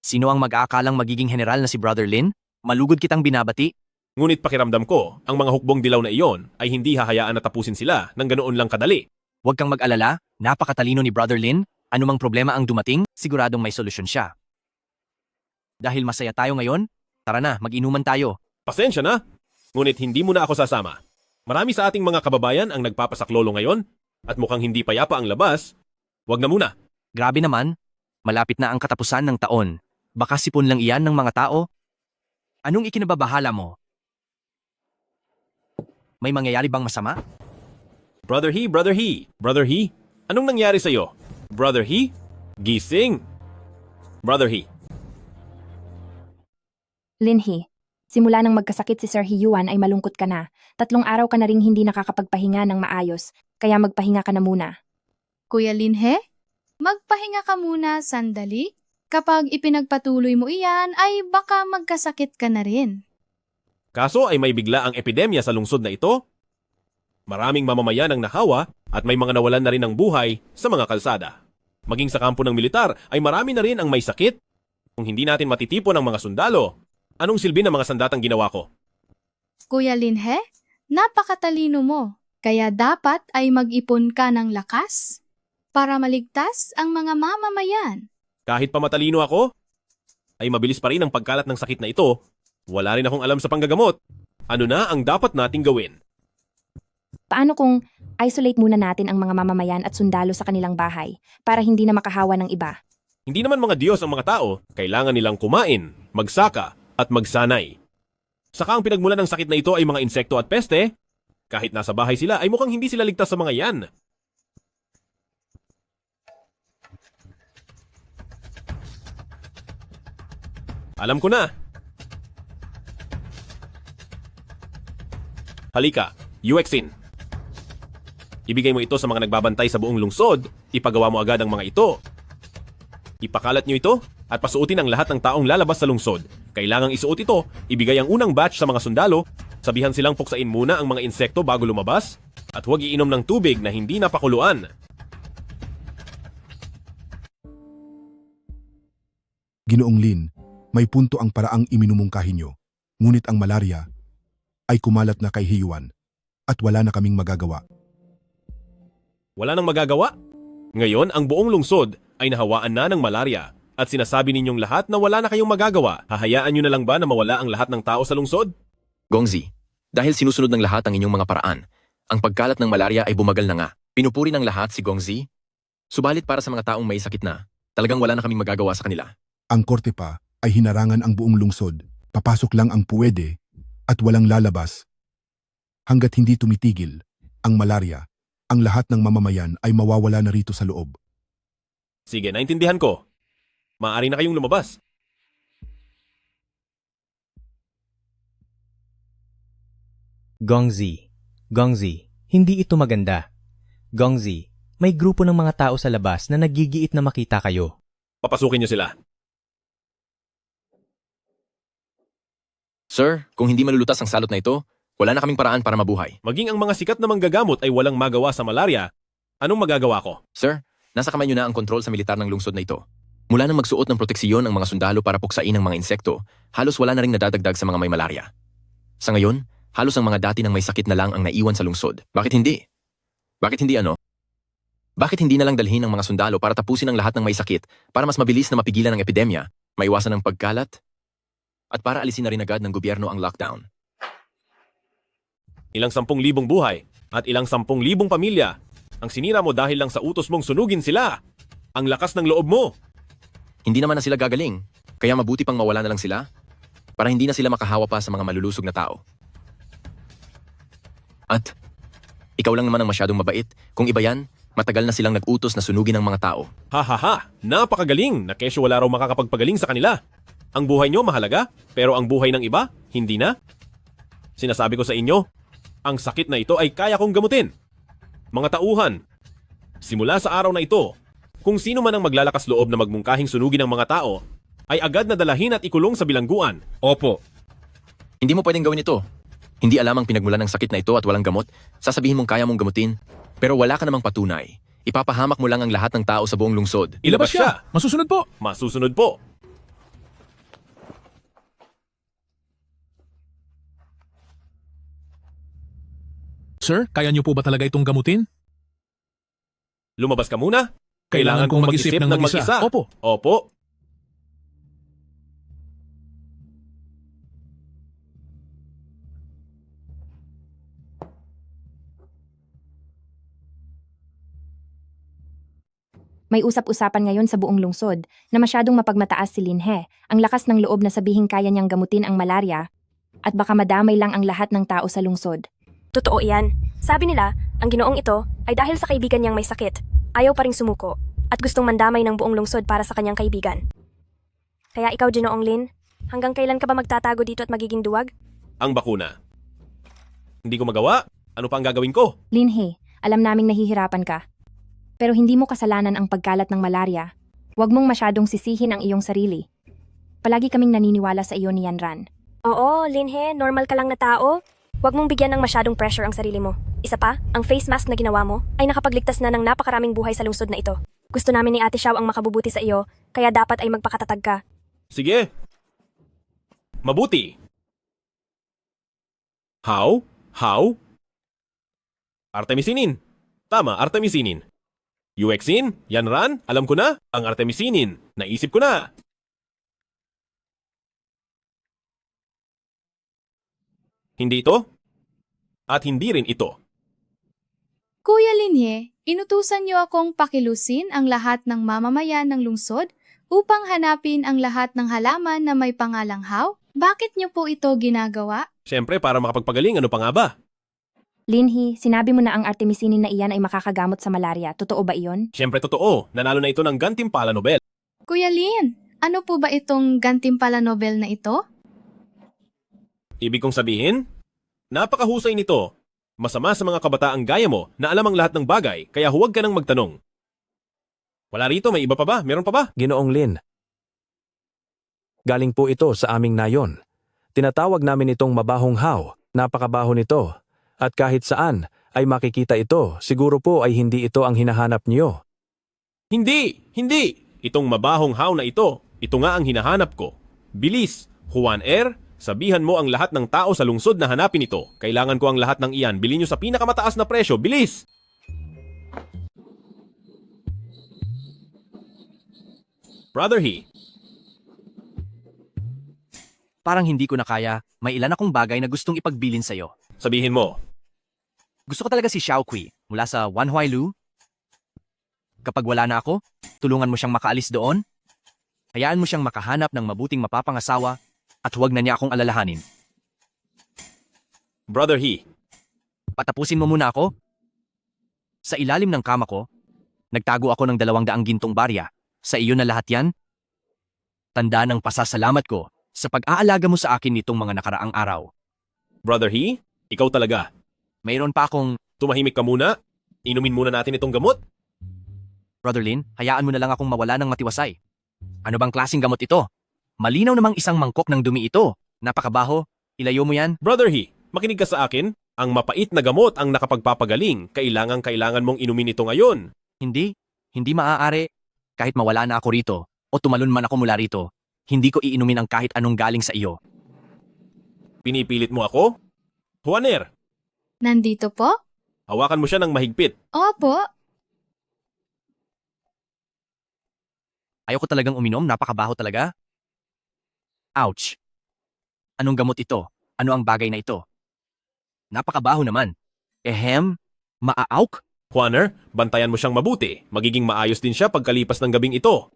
Sino ang mag-aakalang magiging general na si Brother Lin? Malugod kitang binabati. Ngunit pakiramdam ko, ang mga hukbong dilaw na iyon ay hindi hahayaan na tapusin sila ng ganoon lang kadali. Huwag kang mag-alala, napakatalino ni Brother Lin. Anumang problema ang dumating, siguradong may solusyon siya. Dahil masaya tayo ngayon, tara na, mag-inuman tayo. Pasensya na, ngunit hindi mo na ako sasama. Marami sa ating mga kababayan ang nagpapasaklolo ngayon at mukhang hindi payapa ang labas. Huwag na muna. Grabe naman, malapit na ang katapusan ng taon. Baka sipon lang iyan ng mga tao? Anong ikinababahala mo? May mangyayari bang masama? Brother He, anong nangyari sa'yo? Brother He, gising! Brother He. Linhe, simula nang magkasakit si Sir Hiyuan ay malungkot ka na. 3 araw ka na ring hindi nakakapagpahinga ng maayos, kaya magpahinga ka na muna. Kuya Linhe, magpahinga ka muna sandali. Kapag ipinagpatuloy mo iyan, ay baka magkasakit ka na rin. Kaso ay may bigla ang epidemya sa lungsod na ito. Maraming mamamayan ang nahawa at may mga nawalan na rin ng buhay sa mga kalsada. Maging sa kampo ng militar ay marami na rin ang may sakit. Kung hindi natin matitipon ang mga sundalo, anong silbi ng mga sandatang ginawa ko? Kuya Linhe, napakatalino mo. Kaya dapat ay mag-ipon ka ng lakas para maligtas ang mga mamamayan. Kahit pa matalino ako, ay mabilis pa rin ang pagkalat ng sakit na ito. Wala rin akong alam sa panggagamot. Ano na ang dapat nating gawin? Paano kung isolate muna natin ang mga mamamayan at sundalo sa kanilang bahay para hindi na makahawa ng iba? Hindi naman mga Diyos ang mga tao, kailangan nilang kumain, magsaka, at magsanay. Saka ang pinagmulan ng sakit na ito ay mga insekto at peste. Kahit nasa bahay sila ay mukhang hindi sila ligtas sa mga yan. Alam ko na. Halika, Yuexin. Ibigay mo ito sa mga nagbabantay sa buong lungsod, ipagawa mo agad ang mga ito. Ipakalat nyo ito at pasuotin ang lahat ng taong lalabas sa lungsod. Kailangang isuot ito, ibigay ang unang batch sa mga sundalo, sabihan silang puksain muna ang mga insekto bago lumabas, at huwag iinom ng tubig na hindi napakuluan. Ginoong Lin, may punto ang paraang iminumungkahi nyo, ngunit ang malaria ay kumalat na kay Hiyuan at wala na kaming magagawa. Wala nang magagawa? Ngayon, ang buong lungsod ay nahawaan na ng malaria at sinasabi ninyong lahat na wala na kayong magagawa. Hahayaan nyo na lang ba na mawala ang lahat ng tao sa lungsod? Gongzi, dahil sinusunod ng lahat ang inyong mga paraan, ang pagkalat ng malaria ay bumagal na nga. Pinupuri ng lahat si Gongzi. Subalit para sa mga taong may sakit na, talagang wala na kaming magagawa sa kanila. Ang korte pa ay hinarangan ang buong lungsod. Papasok lang ang puwede at walang lalabas. Hanggat hindi tumitigil ang malaria, ang lahat ng mamamayan ay mawawala na rito sa loob. Sige, naintindihan ko. Maaari na kayong lumabas. Gongzi, hindi ito maganda. Gongzi, may grupo ng mga tao sa labas na nagigiit na makita kayo. Papasukin niyo sila. Sir, kung hindi malulutas ang salot na ito, wala na kaming paraan para mabuhay. Maging ang mga sikat na manggagamot ay walang magawa sa malaria, anong magagawa ko? Sir, nasa kamay niyo na ang kontrol sa militar ng lungsod na ito. Mula nang magsuot ng proteksiyon ang mga sundalo para puksain ang mga insekto, halos wala na ring nadadagdag sa mga may malaria. Sa ngayon, halos ang mga dati ng may sakit na lang ang naiwan sa lungsod. Bakit hindi? Bakit hindi ano? Bakit hindi na lang dalhin ang mga sundalo para tapusin ang lahat ng may sakit para mas mabilis na mapigilan ang epidemya, maiwasan ang pagkalat, at para alisin na rin agad ng gobyerno ang lockdown? Ilang 10,000 buhay at ilang 10,000 pamilya ang sinira mo dahil lang sa utos mong sunugin sila. Ang lakas ng loob mo. Hindi naman na sila gagaling, kaya mabuti pang mawala na lang sila para hindi na sila makahawa pa sa mga malulusog na tao. At ikaw lang naman ang masyadong mabait. Kung iba yan, matagal na silang nag-utos na sunugin ang mga tao. Ha! Napakagaling na kesyo wala raw makakapagpagaling sa kanila. Ang buhay nyo mahalaga, pero ang buhay ng iba, hindi na. Sinasabi ko sa inyo, ang sakit na ito ay kaya kong gamutin. Mga tauhan, simula sa araw na ito, kung sino man ang maglalakas loob na magmungkahing sunugin ng mga tao, ay agad na dalahin at ikulong sa bilangguan. Opo. Hindi mo pwedeng gawin ito. Hindi alam ang pinagmulan ng sakit na ito at walang gamot. Sasabihin mong kaya mong gamutin, pero wala ka namang patunay. Ipapahamak mo lang ang lahat ng tao sa buong lungsod. Ilabas siya! Masusunod po! Masusunod po! Sir, kaya niyo po ba talaga itong gamutin? Lumabas ka muna. Kailangan kong mag-isip ng mag-isa. Opo. Opo. May usap-usapan ngayon sa buong lungsod na masyadong mapagmataas si Linhe, ang lakas ng loob na sabihing kaya niyang gamutin ang malaria at baka madamay lang ang lahat ng tao sa lungsod. Totoo iyan. Sabi nila, ang ginoong ito ay dahil sa kaibigan niyang may sakit. Ayaw pa ring sumuko at gustong mandamay ng buong lungsod para sa kanyang kaibigan. Kaya ikaw, Ginoong Lin, hanggang kailan ka ba magtatago dito at magiging duwag? Ang bakuna. Hindi ko magawa. Ano pa ang gagawin ko? Linhe, alam naming nahihirapan ka. Pero hindi mo kasalanan ang pagkalat ng malaria. Huwag mong masyadong sisihin ang iyong sarili. Palagi kaming naniniwala sa iyo ni Yanran. Oo, Linhe, normal ka lang na tao. Huwag mong bigyan ng masyadong pressure ang sarili mo. Isa pa, ang face mask na ginawa mo ay nakapagligtas na ng napakaraming buhay sa lungsod na ito. Gusto namin ni Ate Xiao ang makabubuti sa iyo, kaya dapat ay magpakatatag ka. Sige. Mabuti. How? Artemisinin. Tama, artemisinin. Uexin, Yanran, alam ko na. Ang artemisinin, naisip ko na. Hindi ito. At hindi rin ito. Kuya Linhe, inutusan niyo akong pakilusin ang lahat ng mamamayan ng lungsod upang hanapin ang lahat ng halaman na may pangalang How? Bakit niyo po ito ginagawa? Siyempre, para makapagpagaling, ano pa nga ba? Linhe, sinabi mo na ang artemisinin na iyan ay makakagamot sa malaria. Totoo ba iyon? Siyempre totoo, nanalo na ito ng Gantimpala Nobel. Kuya Lin, ano po ba itong Gantimpala Nobel na ito? Ibig kong sabihin, napakahusay nito. Masama sa mga kabataang gaya mo na alam ang lahat ng bagay, kaya huwag ka nang magtanong. Wala rito, may iba pa ba? Meron pa ba? Ginoong Lin. Galing po ito sa aming nayon. Tinatawag namin itong mabahong haw. Napakabaho nito. At kahit saan ay makikita ito, siguro po ay hindi ito ang hinahanap niyo. Hindi! Itong mabahong haw na ito nga ang hinahanap ko. Bilis, Juan R., sabihan mo ang lahat ng tao sa lungsod na hanapin ito. Kailangan ko ang lahat ng iyan. Bilhin nyo sa pinakamataas na presyo. Bilis! Brother He. Parang hindi ko na kaya, may ilan akong bagay na gustong ipagbilin sa'yo. Sabihin mo. Gusto ko talaga si Xiaoqui mula sa Wanhuailu. Kapag wala na ako, tulungan mo siyang makaalis doon. Hayaan mo siyang makahanap ng mabuting mapapangasawa at huwag na niya akong alalahanin. Brother He. Patapusin mo muna ako. Sa ilalim ng kama ko, nagtago ako ng 200 gintong barya. Sa iyo na lahat yan? Tanda ng pasasalamat ko sa pag-aalaga mo sa akin nitong mga nakaraang araw. Brother He, ikaw talaga. Mayroon pa akong... Tumahimik ka muna. Inumin muna natin itong gamot. Brother Lin, hayaan mo na lang akong mawala ng matiwasay. Ano bang klaseng gamot ito? Malinaw namang isang mangkok ng dumi ito. Napakabaho. Ilayo mo yan. Brother He, makinig ka sa akin. Ang mapait na gamot ang nakapagpapagaling. Kailangan mong inumin ito ngayon. Hindi maaari. Kahit mawala na ako rito o tumalon man ako mula rito, hindi ko iinumin ang kahit anong galing sa iyo. Pinipilit mo ako? Juaner, Nandito po? hawakan mo siya ng mahigpit. Opo. Ayoko talagang uminom, napakabaho talaga. Ouch. Anong gamot ito? Ano ang bagay na ito? Napakabaho naman. Ehem, maaauk? Juaner, bantayan mo siyang mabuti. Magiging maayos din siya pagkalipas ng gabing ito.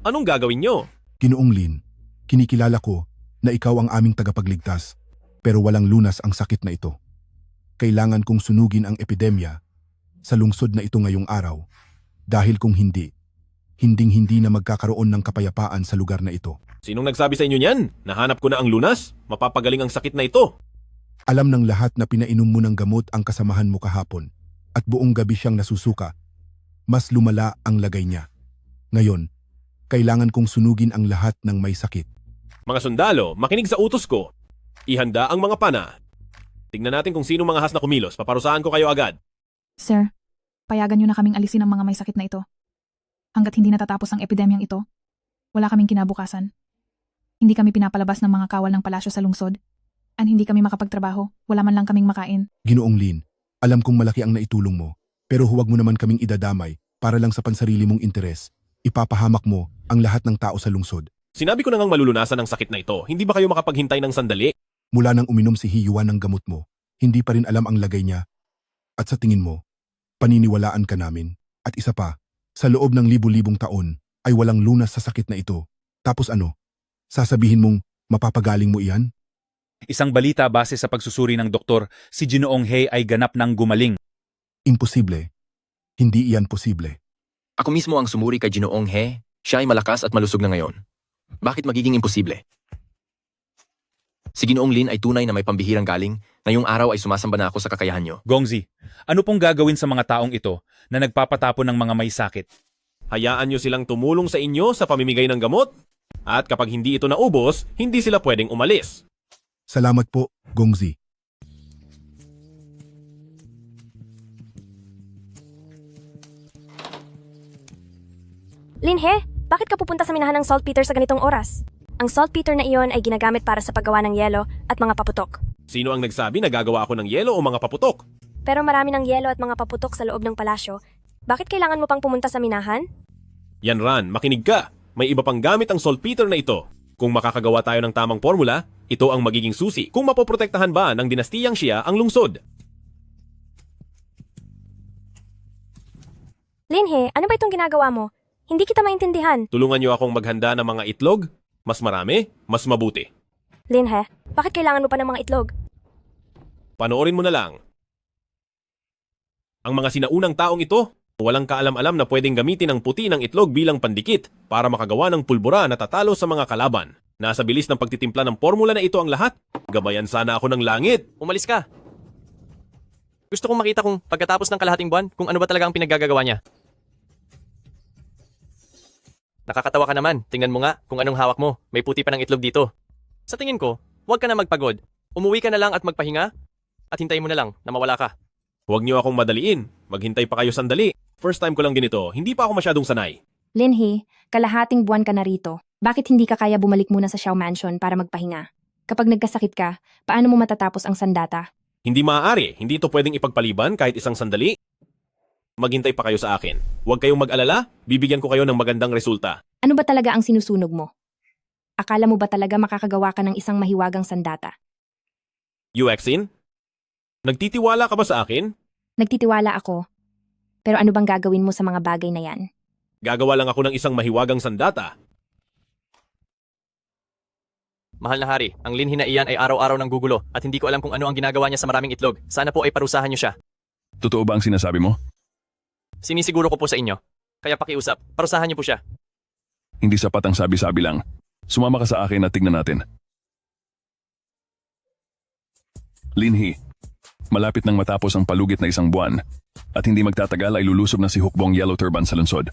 Anong gagawin nyo? Ginoong Lin, kinikilala ko na ikaw ang aming tagapagligtas, pero walang lunas ang sakit na ito. Kailangan kong sunugin ang epidemya sa lungsod na ito ngayong araw, dahil kung hindi na magkakaroon ng kapayapaan sa lugar na ito. Sinong nagsabi sa inyo niyan? Nahanap ko na ang lunas. Mapapagaling ang sakit na ito. Alam ng lahat na pinainom mo ng gamot ang kasamahan mo kahapon at buong gabi siyang nasusuka. Mas lumala ang lagay niya. Ngayon, kailangan kong sunugin ang lahat ng may sakit. Mga sundalo, makinig sa utos ko. Ihanda ang mga pana. Tingnan natin kung sino mga has na kumilos. Paparusahan ko kayo agad. Sir, payagan niyo na kaming alisin ang mga may sakit na ito. Hanggat hindi natatapos ang epidemyang ito, wala kaming kinabukasan. Hindi kami pinapalabas ng mga kawal ng palasyo sa lungsod. Hindi kami makapagtrabaho, wala man lang kaming makain. Ginoong Lin, alam kong malaki ang naitulong mo, pero huwag mo naman kaming idadamay para lang sa pansarili mong interes. Ipapahamak mo ang lahat ng tao sa lungsod. Sinabi ko na ngang malulunasan ang sakit na ito. Hindi ba kayo makapaghintay ng sandali? Mula nang uminom si Hiyuan ng gamot mo, hindi pa rin alam ang lagay niya. At sa tingin mo, paniniwalaan ka namin. At isa pa, sa loob ng libu-libong taon ay walang lunas sa sakit na ito. Tapos ano? Sasabihin mong mapapagaling mo iyan? Isang balita base sa pagsusuri ng doktor, si Ginoong He ay ganap ng gumaling. Imposible. Hindi iyan posible. Ako mismo ang sumuri kay Ginoong He. Siya ay malakas at malusog na ngayon. Bakit magiging imposible? Si Ginoong Lin ay tunay na may pambihirang galing. Ngayong araw ay sumasamba na ako sa kakayahan niyo. Gongzi, ano pong gagawin sa mga taong ito na nagpapatapon ng mga may sakit? Hayaan nyo silang tumulong sa inyo sa pamimigay ng gamot. At kapag hindi ito naubos, hindi sila pwedeng umalis. Salamat po, Gongzi. Linhe, bakit ka pupunta sa minahan ng saltpeter sa ganitong oras? Ang saltpeter na iyon ay ginagamit para sa paggawa ng yelo at mga paputok. Sino ang nagsabi na gagawa ako ng yelo o mga paputok? Pero marami ng yelo at mga paputok sa loob ng palasyo. Bakit kailangan mo pang pumunta sa minahan? Yan Ran, makinig ka. May iba pang gamit ang saltpeter na ito. Kung makakagawa tayo ng tamang formula, ito ang magiging susi kung mapoprotektahan ba ng dinastiyang Xia ang lungsod. Linhe, ano ba itong ginagawa mo? Hindi kita maintindihan. Tulungan niyo akong maghanda ng mga itlog. Mas marami, mas mabuti. Linhe, bakit kailangan mo pa ng mga itlog? Panoorin mo na lang. Ang mga sinaunang taong ito, walang kaalam-alam na pwedeng gamitin ang puti ng itlog bilang pandikit para makagawa ng pulbura na tatalo sa mga kalaban. Nasa bilis ng pagtitimpla ng formula na ito ang lahat. Gabayan sana ako ng langit. Umalis ka. Gusto kong makita kung pagkatapos ng kalahating buwan kung ano ba talaga ang pinaggagawa niya. Nakakatawa ka naman. Tingnan mo nga kung anong hawak mo. May puti pa ng itlog dito. Sa tingin ko, huwag ka na magpagod. Umuwi ka na lang at magpahinga at hintayin mo na lang na mawala ka. Huwag niyo akong madaliin. Maghintay pa kayo sandali. First time ko lang ganito. Hindi pa ako masyadong sanay. Linhe, kalahating buwan ka na rito. Bakit hindi ka kaya bumalik muna sa Xiao Mansion para magpahinga? Kapag nagkasakit ka, paano mo matatapos ang sandata? Hindi maaari. Hindi ito pwedeng ipagpaliban kahit isang sandali. Maghintay pa kayo sa akin. Huwag kayong mag-alala. Bibigyan ko kayo ng magandang resulta. Ano ba talaga ang sinusunog mo? Akala mo ba talaga makakagawa ka ng isang mahiwagang sandata? Yuexin? Nagtitiwala ka ba sa akin? Nagtitiwala ako. Pero ano bang gagawin mo sa mga bagay na yan? Gagawa lang ako ng isang mahiwagang sandata. Mahal na hari, ang linhi na iyan ay araw-araw ng gugulo at hindi ko alam kung ano ang ginagawa niya sa maraming itlog. Sana po ay parusahan niyo siya. Totoo ba ang sinasabi mo? Sinisiguro ko po sa inyo. Kaya pakiusap, parusahan niyo po siya. Hindi sapat ang sabi-sabi lang. Sumama ka sa akin at tignan natin. Linhi, malapit nang matapos ang palugit na isang buwan at hindi magtatagal ay lulusob na si Hukbong Yellow Turban sa lungsod.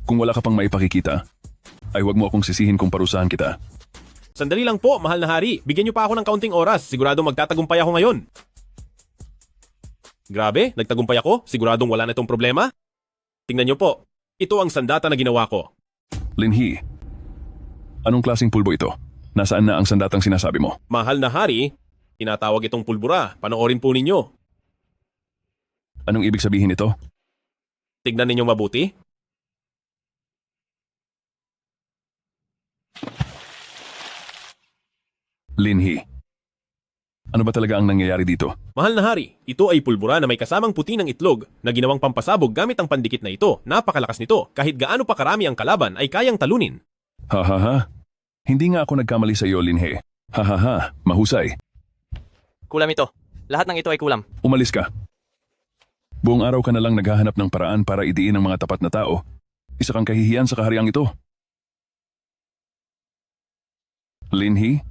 Kung wala ka pang maipakikita, ay huwag mo akong sisihin kung parusahan kita. Sandali lang po, mahal na hari. Bigyan niyo pa ako ng kaunting oras. Sigurado magtatagumpay ako ngayon. Grabe, nagtagumpay ako. Siguradong wala na itong problema. Tingnan niyo po. Ito ang sandata na ginawa ko. Linhi, anong klaseng pulbo ito? Nasaan na ang sandatang sinasabi mo? Mahal na hari, tinatawag itong pulbura. Panoorin po ninyo. Anong ibig sabihin ito? Tignan ninyo mabuti. Linhi, ano ba talaga ang nangyayari dito? Mahal na hari, ito ay pulbura na may kasamang puti ng itlog na ginawang pampasabog gamit ang pandikit na ito. Napakalakas nito. Kahit gaano pa karami ang kalaban ay kayang talunin. Ha ha ha. Hindi nga ako nagkamali sa iyo, Linhe. Ha ha ha. Mahusay. Kulam ito. Lahat ng ito ay kulam. Umalis ka. Buong araw ka na lang naghahanap ng paraan para idiin ang mga tapat na tao. Isa kang kahihiyan sa kahariang ito. Linhi?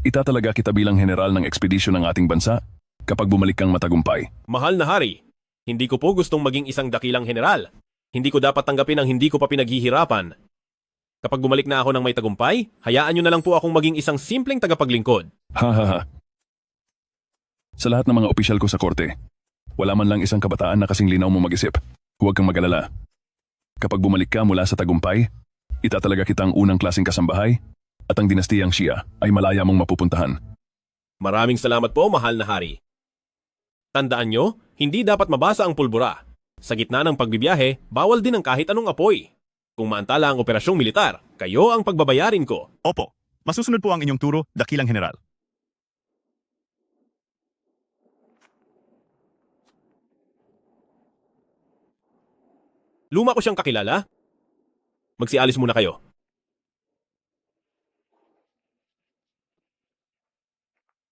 Itatalaga kita bilang general ng ekspedisyon ng ating bansa kapag bumalik kang matagumpay. Mahal na hari, hindi ko po gustong maging isang dakilang general. Hindi ko dapat tanggapin ang hindi ko pa pinaghihirapan. Kapag bumalik na ako ng may tagumpay, hayaan nyo na lang po akong maging isang simpleng tagapaglingkod. Ha ha ha. Sa lahat ng mga opisyal ko sa korte, wala man lang isang kabataan na kasing linaw mo mag-isip. Huwag kang mag-alala. Kapag bumalik ka mula sa tagumpay, itatalaga kita ang unang klaseng kasambahay at ang dinastiyang Shia ay malaya mong mapupuntahan. Maraming salamat po, mahal na hari. Tandaan nyo, hindi dapat mabasa ang pulbura. Sa gitna ng pagbibiyahe, bawal din ang kahit anong apoy. Kung maantala ang operasyong militar, kayo ang pagbabayarin ko. Opo, masusunod po ang inyong turo, dakilang general. Luma ko siyang kakilala. Magsialis muna kayo.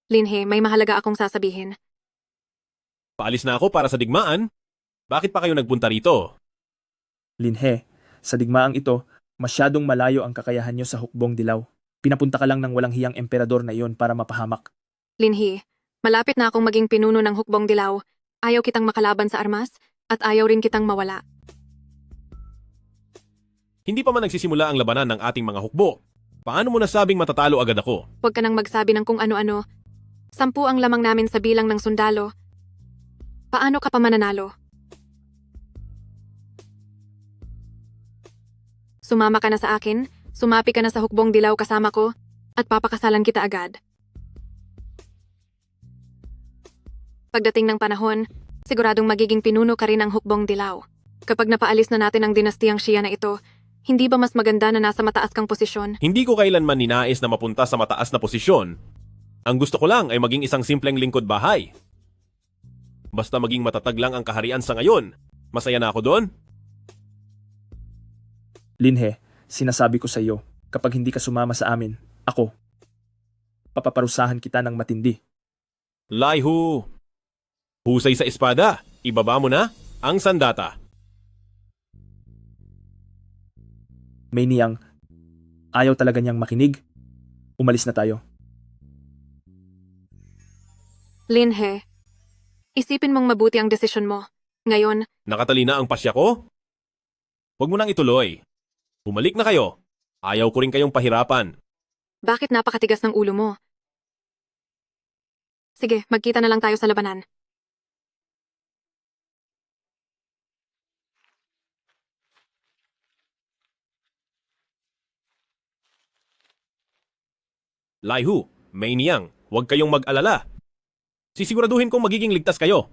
Linhe, may mahalaga akong sasabihin. Paalis na ako para sa digmaan. Bakit pa kayo nagpunta rito? Linhe, sa digmaang ito, masyadong malayo ang kakayahan nyo sa hukbong dilaw. Pinapunta ka lang ng walang hiyang emperador na iyon para mapahamak. Linhi, malapit na akong maging pinuno ng hukbong dilaw. Ayaw kitang makalaban sa armas, at ayaw rin kitang mawala. Hindi pa man nagsisimula ang labanan ng ating mga hukbo. Paano mo nasabing matatalo agad ako? Huwag ka nang magsabi ng kung ano-ano. 10 ang lamang namin sa bilang ng sundalo. Paano ka pa mananalo? Sumama ka na sa akin, sumapi ka na sa hukbong dilaw kasama ko, at papakasalan kita agad. Pagdating ng panahon, siguradong magiging pinuno ka rin ng hukbong dilaw. Kapag napaalis na natin ang dinastiyang Shia na ito, hindi ba mas maganda na nasa mataas kang posisyon? Hindi ko kailanman ninais na mapunta sa mataas na posisyon. Ang gusto ko lang ay maging isang simpleng lingkod bahay. Basta maging matatag lang ang kaharian sa ngayon. Masaya na ako doon. Linhe, sinasabi ko sa iyo, kapag hindi ka sumama sa amin, ako, papaparusahan kita ng matindi. Laihu! Husay sa espada, ibaba mo na ang sandata. May niyang, ayaw talaga niyang makinig. Umalis na tayo. Linhe, isipin mong mabuti ang desisyon mo. Ngayon, Nakatalina ang pasya ko? Huwag mo nang ituloy. Bumalik na kayo. Ayaw ko rin kayong pahirapan. bakit napakatigas ng ulo mo? Sige, magkita na lang tayo sa labanan. Laihu, may niyang, huwag kayong mag-alala. Sisiguraduhin kong magiging ligtas kayo.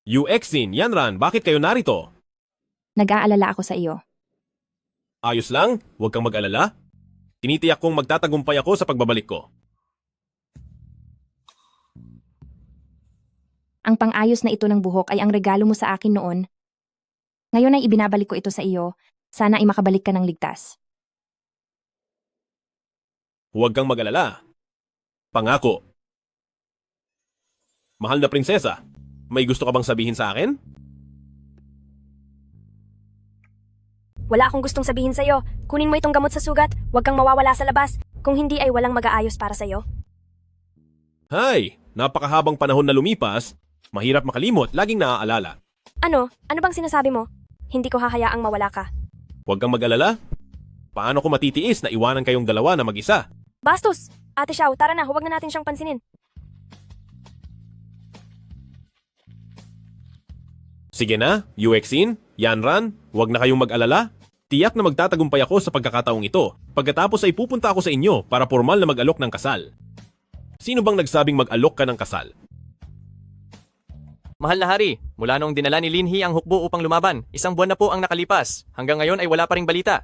Yuexin, Yanran, bakit kayo narito? Nag-aalala ako sa iyo. Ayos lang, huwag kang mag-alala. Tinitiyak kong magtatagumpay ako sa pagbabalik ko. Ang pang-ayos na ito ng buhok ay ang regalo mo sa akin noon. Ngayon ay ibinabalik ko ito sa iyo. Sana ay makabalik ka ng ligtas. Huwag kang mag-alala. Pangako. Mahal na prinsesa, may gusto ka bang sabihin sa akin? Wala akong gustong sabihin sa'yo. Kunin mo itong gamot sa sugat. Huwag kang mawawala sa labas. Kung hindi ay walang mag-aayos para sa'yo. Hay, napakahabang panahon na lumipas, mahirap makalimot, laging naaalala. Ano? Ano bang sinasabi mo? Hindi ko hahayaang mawala ka. Huwag kang mag-alala. Paano ko matitiis na iwanan kayong dalawa na mag-isa? Bastos! Ate Xiao, tara na. Huwag na natin siyang pansinin. Sige na, Yuexin, Yanran, huwag na kayong mag-alala. Tiyak na magtatagumpay ako sa pagkakataong ito. Pagkatapos ay pupunta ako sa inyo para formal na mag-alok ng kasal. Sino bang nagsabing mag-alok ka ng kasal? Mahal na hari, mula noong dinala ni Linhi ang hukbo upang lumaban, 1 buwan na po ang nakalipas. Hanggang ngayon ay wala pa ring balita.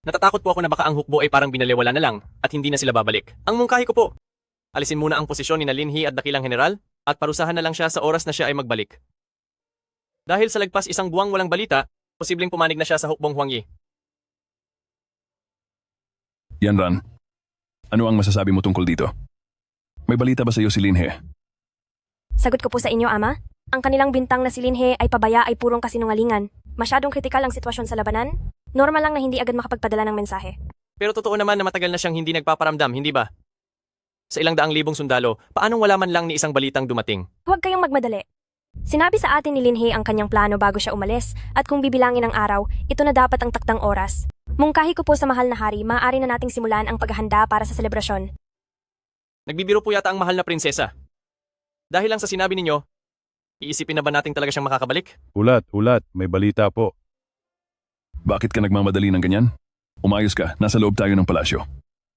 Natatakot po ako na baka ang hukbo ay parang binaliwala na lang at hindi na sila babalik. Ang mungkahi ko po, alisin muna ang posisyon ni Linhi at dakilang general at parusahan na lang siya sa oras na siya ay magbalik. Dahil sa lagpas 1 buwang walang balita, posibleng pumanig na siya sa hukbong Huangyi. Yanran, ano ang masasabi mo tungkol dito? May balita ba sa iyo si Linhe? Sagot ko po sa inyo, Ama. Ang kanilang bintang na si Linhe ay pabaya ay purong kasinungalingan. Masyadong kritikal ang sitwasyon sa labanan. Normal lang na hindi agad makapagpadala ng mensahe. Pero totoo naman na matagal na siyang hindi nagpaparamdam, hindi ba? Sa ilang daang libong sundalo, paanong wala man lang ni isang balitang dumating? Huwag kayong magmadali. Sinabi sa atin ni Linhe ang kanyang plano bago siya umalis at kung bibilangin ang araw, ito na dapat ang taktang oras. Mungkahi ko po sa mahal na hari, maaari na nating simulan ang paghahanda para sa selebrasyon. Nagbibiro po yata ang mahal na prinsesa. Dahil lang sa sinabi ninyo, iisipin na ba nating talaga siyang makakabalik? Ulat, may balita po. Bakit ka nagmamadali ng ganyan? Umayos ka, nasa loob tayo ng palasyo.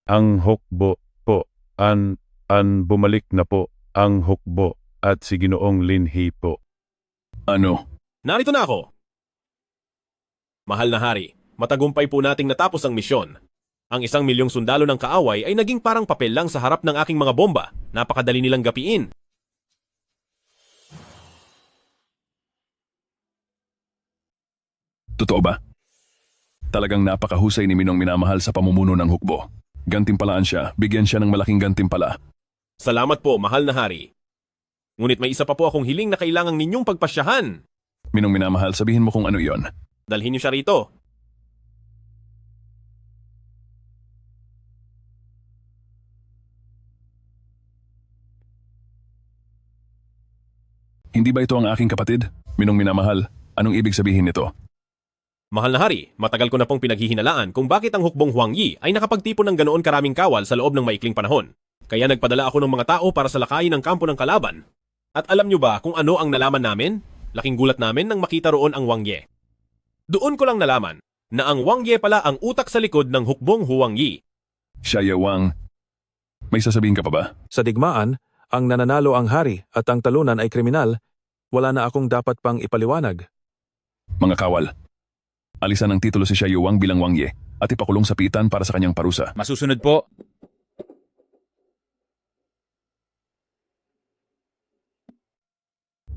Ang hukbo po, bumalik na po ang hukbo at si Ginoong Linhe po. Ano? Narito na ako. Mahal na hari, matagumpay po nating natapos ang misyon. Ang 1,000,000 sundalo ng kaaway ay naging parang papel lang sa harap ng aking mga bomba. Napakadali nilang gapiin. Totoo ba? Talagang napakahusay ni Minong minamahal sa pamumuno ng hukbo. Gantimpalaan siya, bigyan siya ng malaking gantimpala. Salamat po, mahal na hari. Ngunit may isa pa po akong hiling na kailangang ninyong pagpasyahan. Minong minamahal, sabihin mo kung ano iyon. Dalhin niyo siya rito. Hindi ba ito ang aking kapatid? Minong minamahal, anong ibig sabihin nito? Mahal na hari, matagal ko na pong pinaghihinalaan kung bakit ang hukbong Huang Yi ay nakapagtipon ng ganoon karaming kawal sa loob ng maikling panahon. Kaya nagpadala ako ng mga tao para salakayin ang kampo ng kalaban. At alam nyo ba kung ano ang nalaman namin? Laking gulat namin nang makita roon ang Wang Ye. Doon ko lang nalaman na ang Wang Ye pala ang utak sa likod ng hukbong Huang Yi. Siya Wang. May sasabihin ka pa ba? Sa digmaan, ang nananalo ang hari at ang talunan ay kriminal, wala na akong dapat pang ipaliwanag. Mga kawal, alisan ng titulo si Xia Wang bilang Wang Ye at ipakulong sa pitan para sa kanyang parusa. Masusunod po.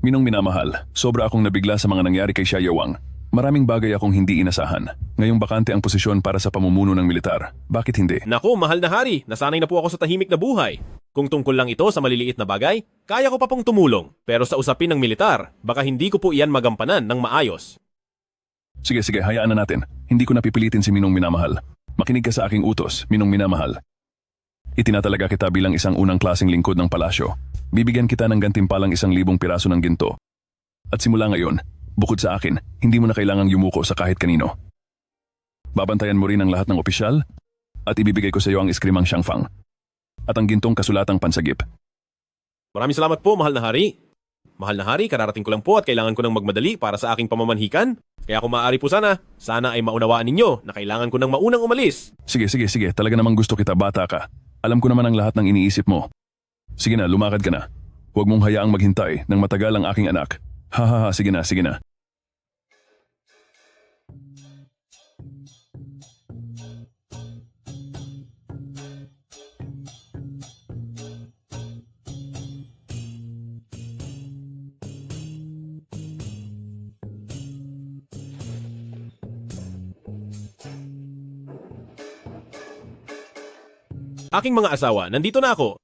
Minong minamahal, sobra akong nabigla sa mga nangyari kay Xia Wang. Maraming bagay akong hindi inasahan. Ngayong bakante ang posisyon para sa pamumuno ng militar. Bakit hindi? Naku, mahal na hari, nasanay na po ako sa tahimik na buhay. Kung tungkol lang ito sa maliliit na bagay, kaya ko pa pong tumulong. Pero sa usapin ng militar, baka hindi ko po iyan magampanan ng maayos. Sige, hayaan na natin. Hindi ko napipilitin si Minong minamahal. Makinig ka sa aking utos, Minong minamahal. Itinatalaga kita bilang isang unang klaseng lingkod ng palasyo. Bibigyan kita ng gantimpalang 1,000 piraso ng ginto. At simula ngayon, bukod sa akin, hindi mo na kailangang yumuko sa kahit kanino. Babantayan mo rin ang lahat ng opisyal at ibibigay ko sa iyo ang iskrimang Xiangfang at ang gintong kasulatang pansagip. Maraming salamat po, mahal na hari. Mahal na hari, kararating ko lang po at kailangan ko ng magmadali para sa aking pamamanhikan. Kaya kung maaari po sana ay maunawaan ninyo na kailangan ko ng maunang umalis. Sige, talaga namang gusto kita, bata ka. Alam ko naman ang lahat ng iniisip mo. Sige na, lumakad ka na. Huwag mong hayaang maghintay nang matagal ang aking anak. Sige na. Aking mga asawa, nandito na ako.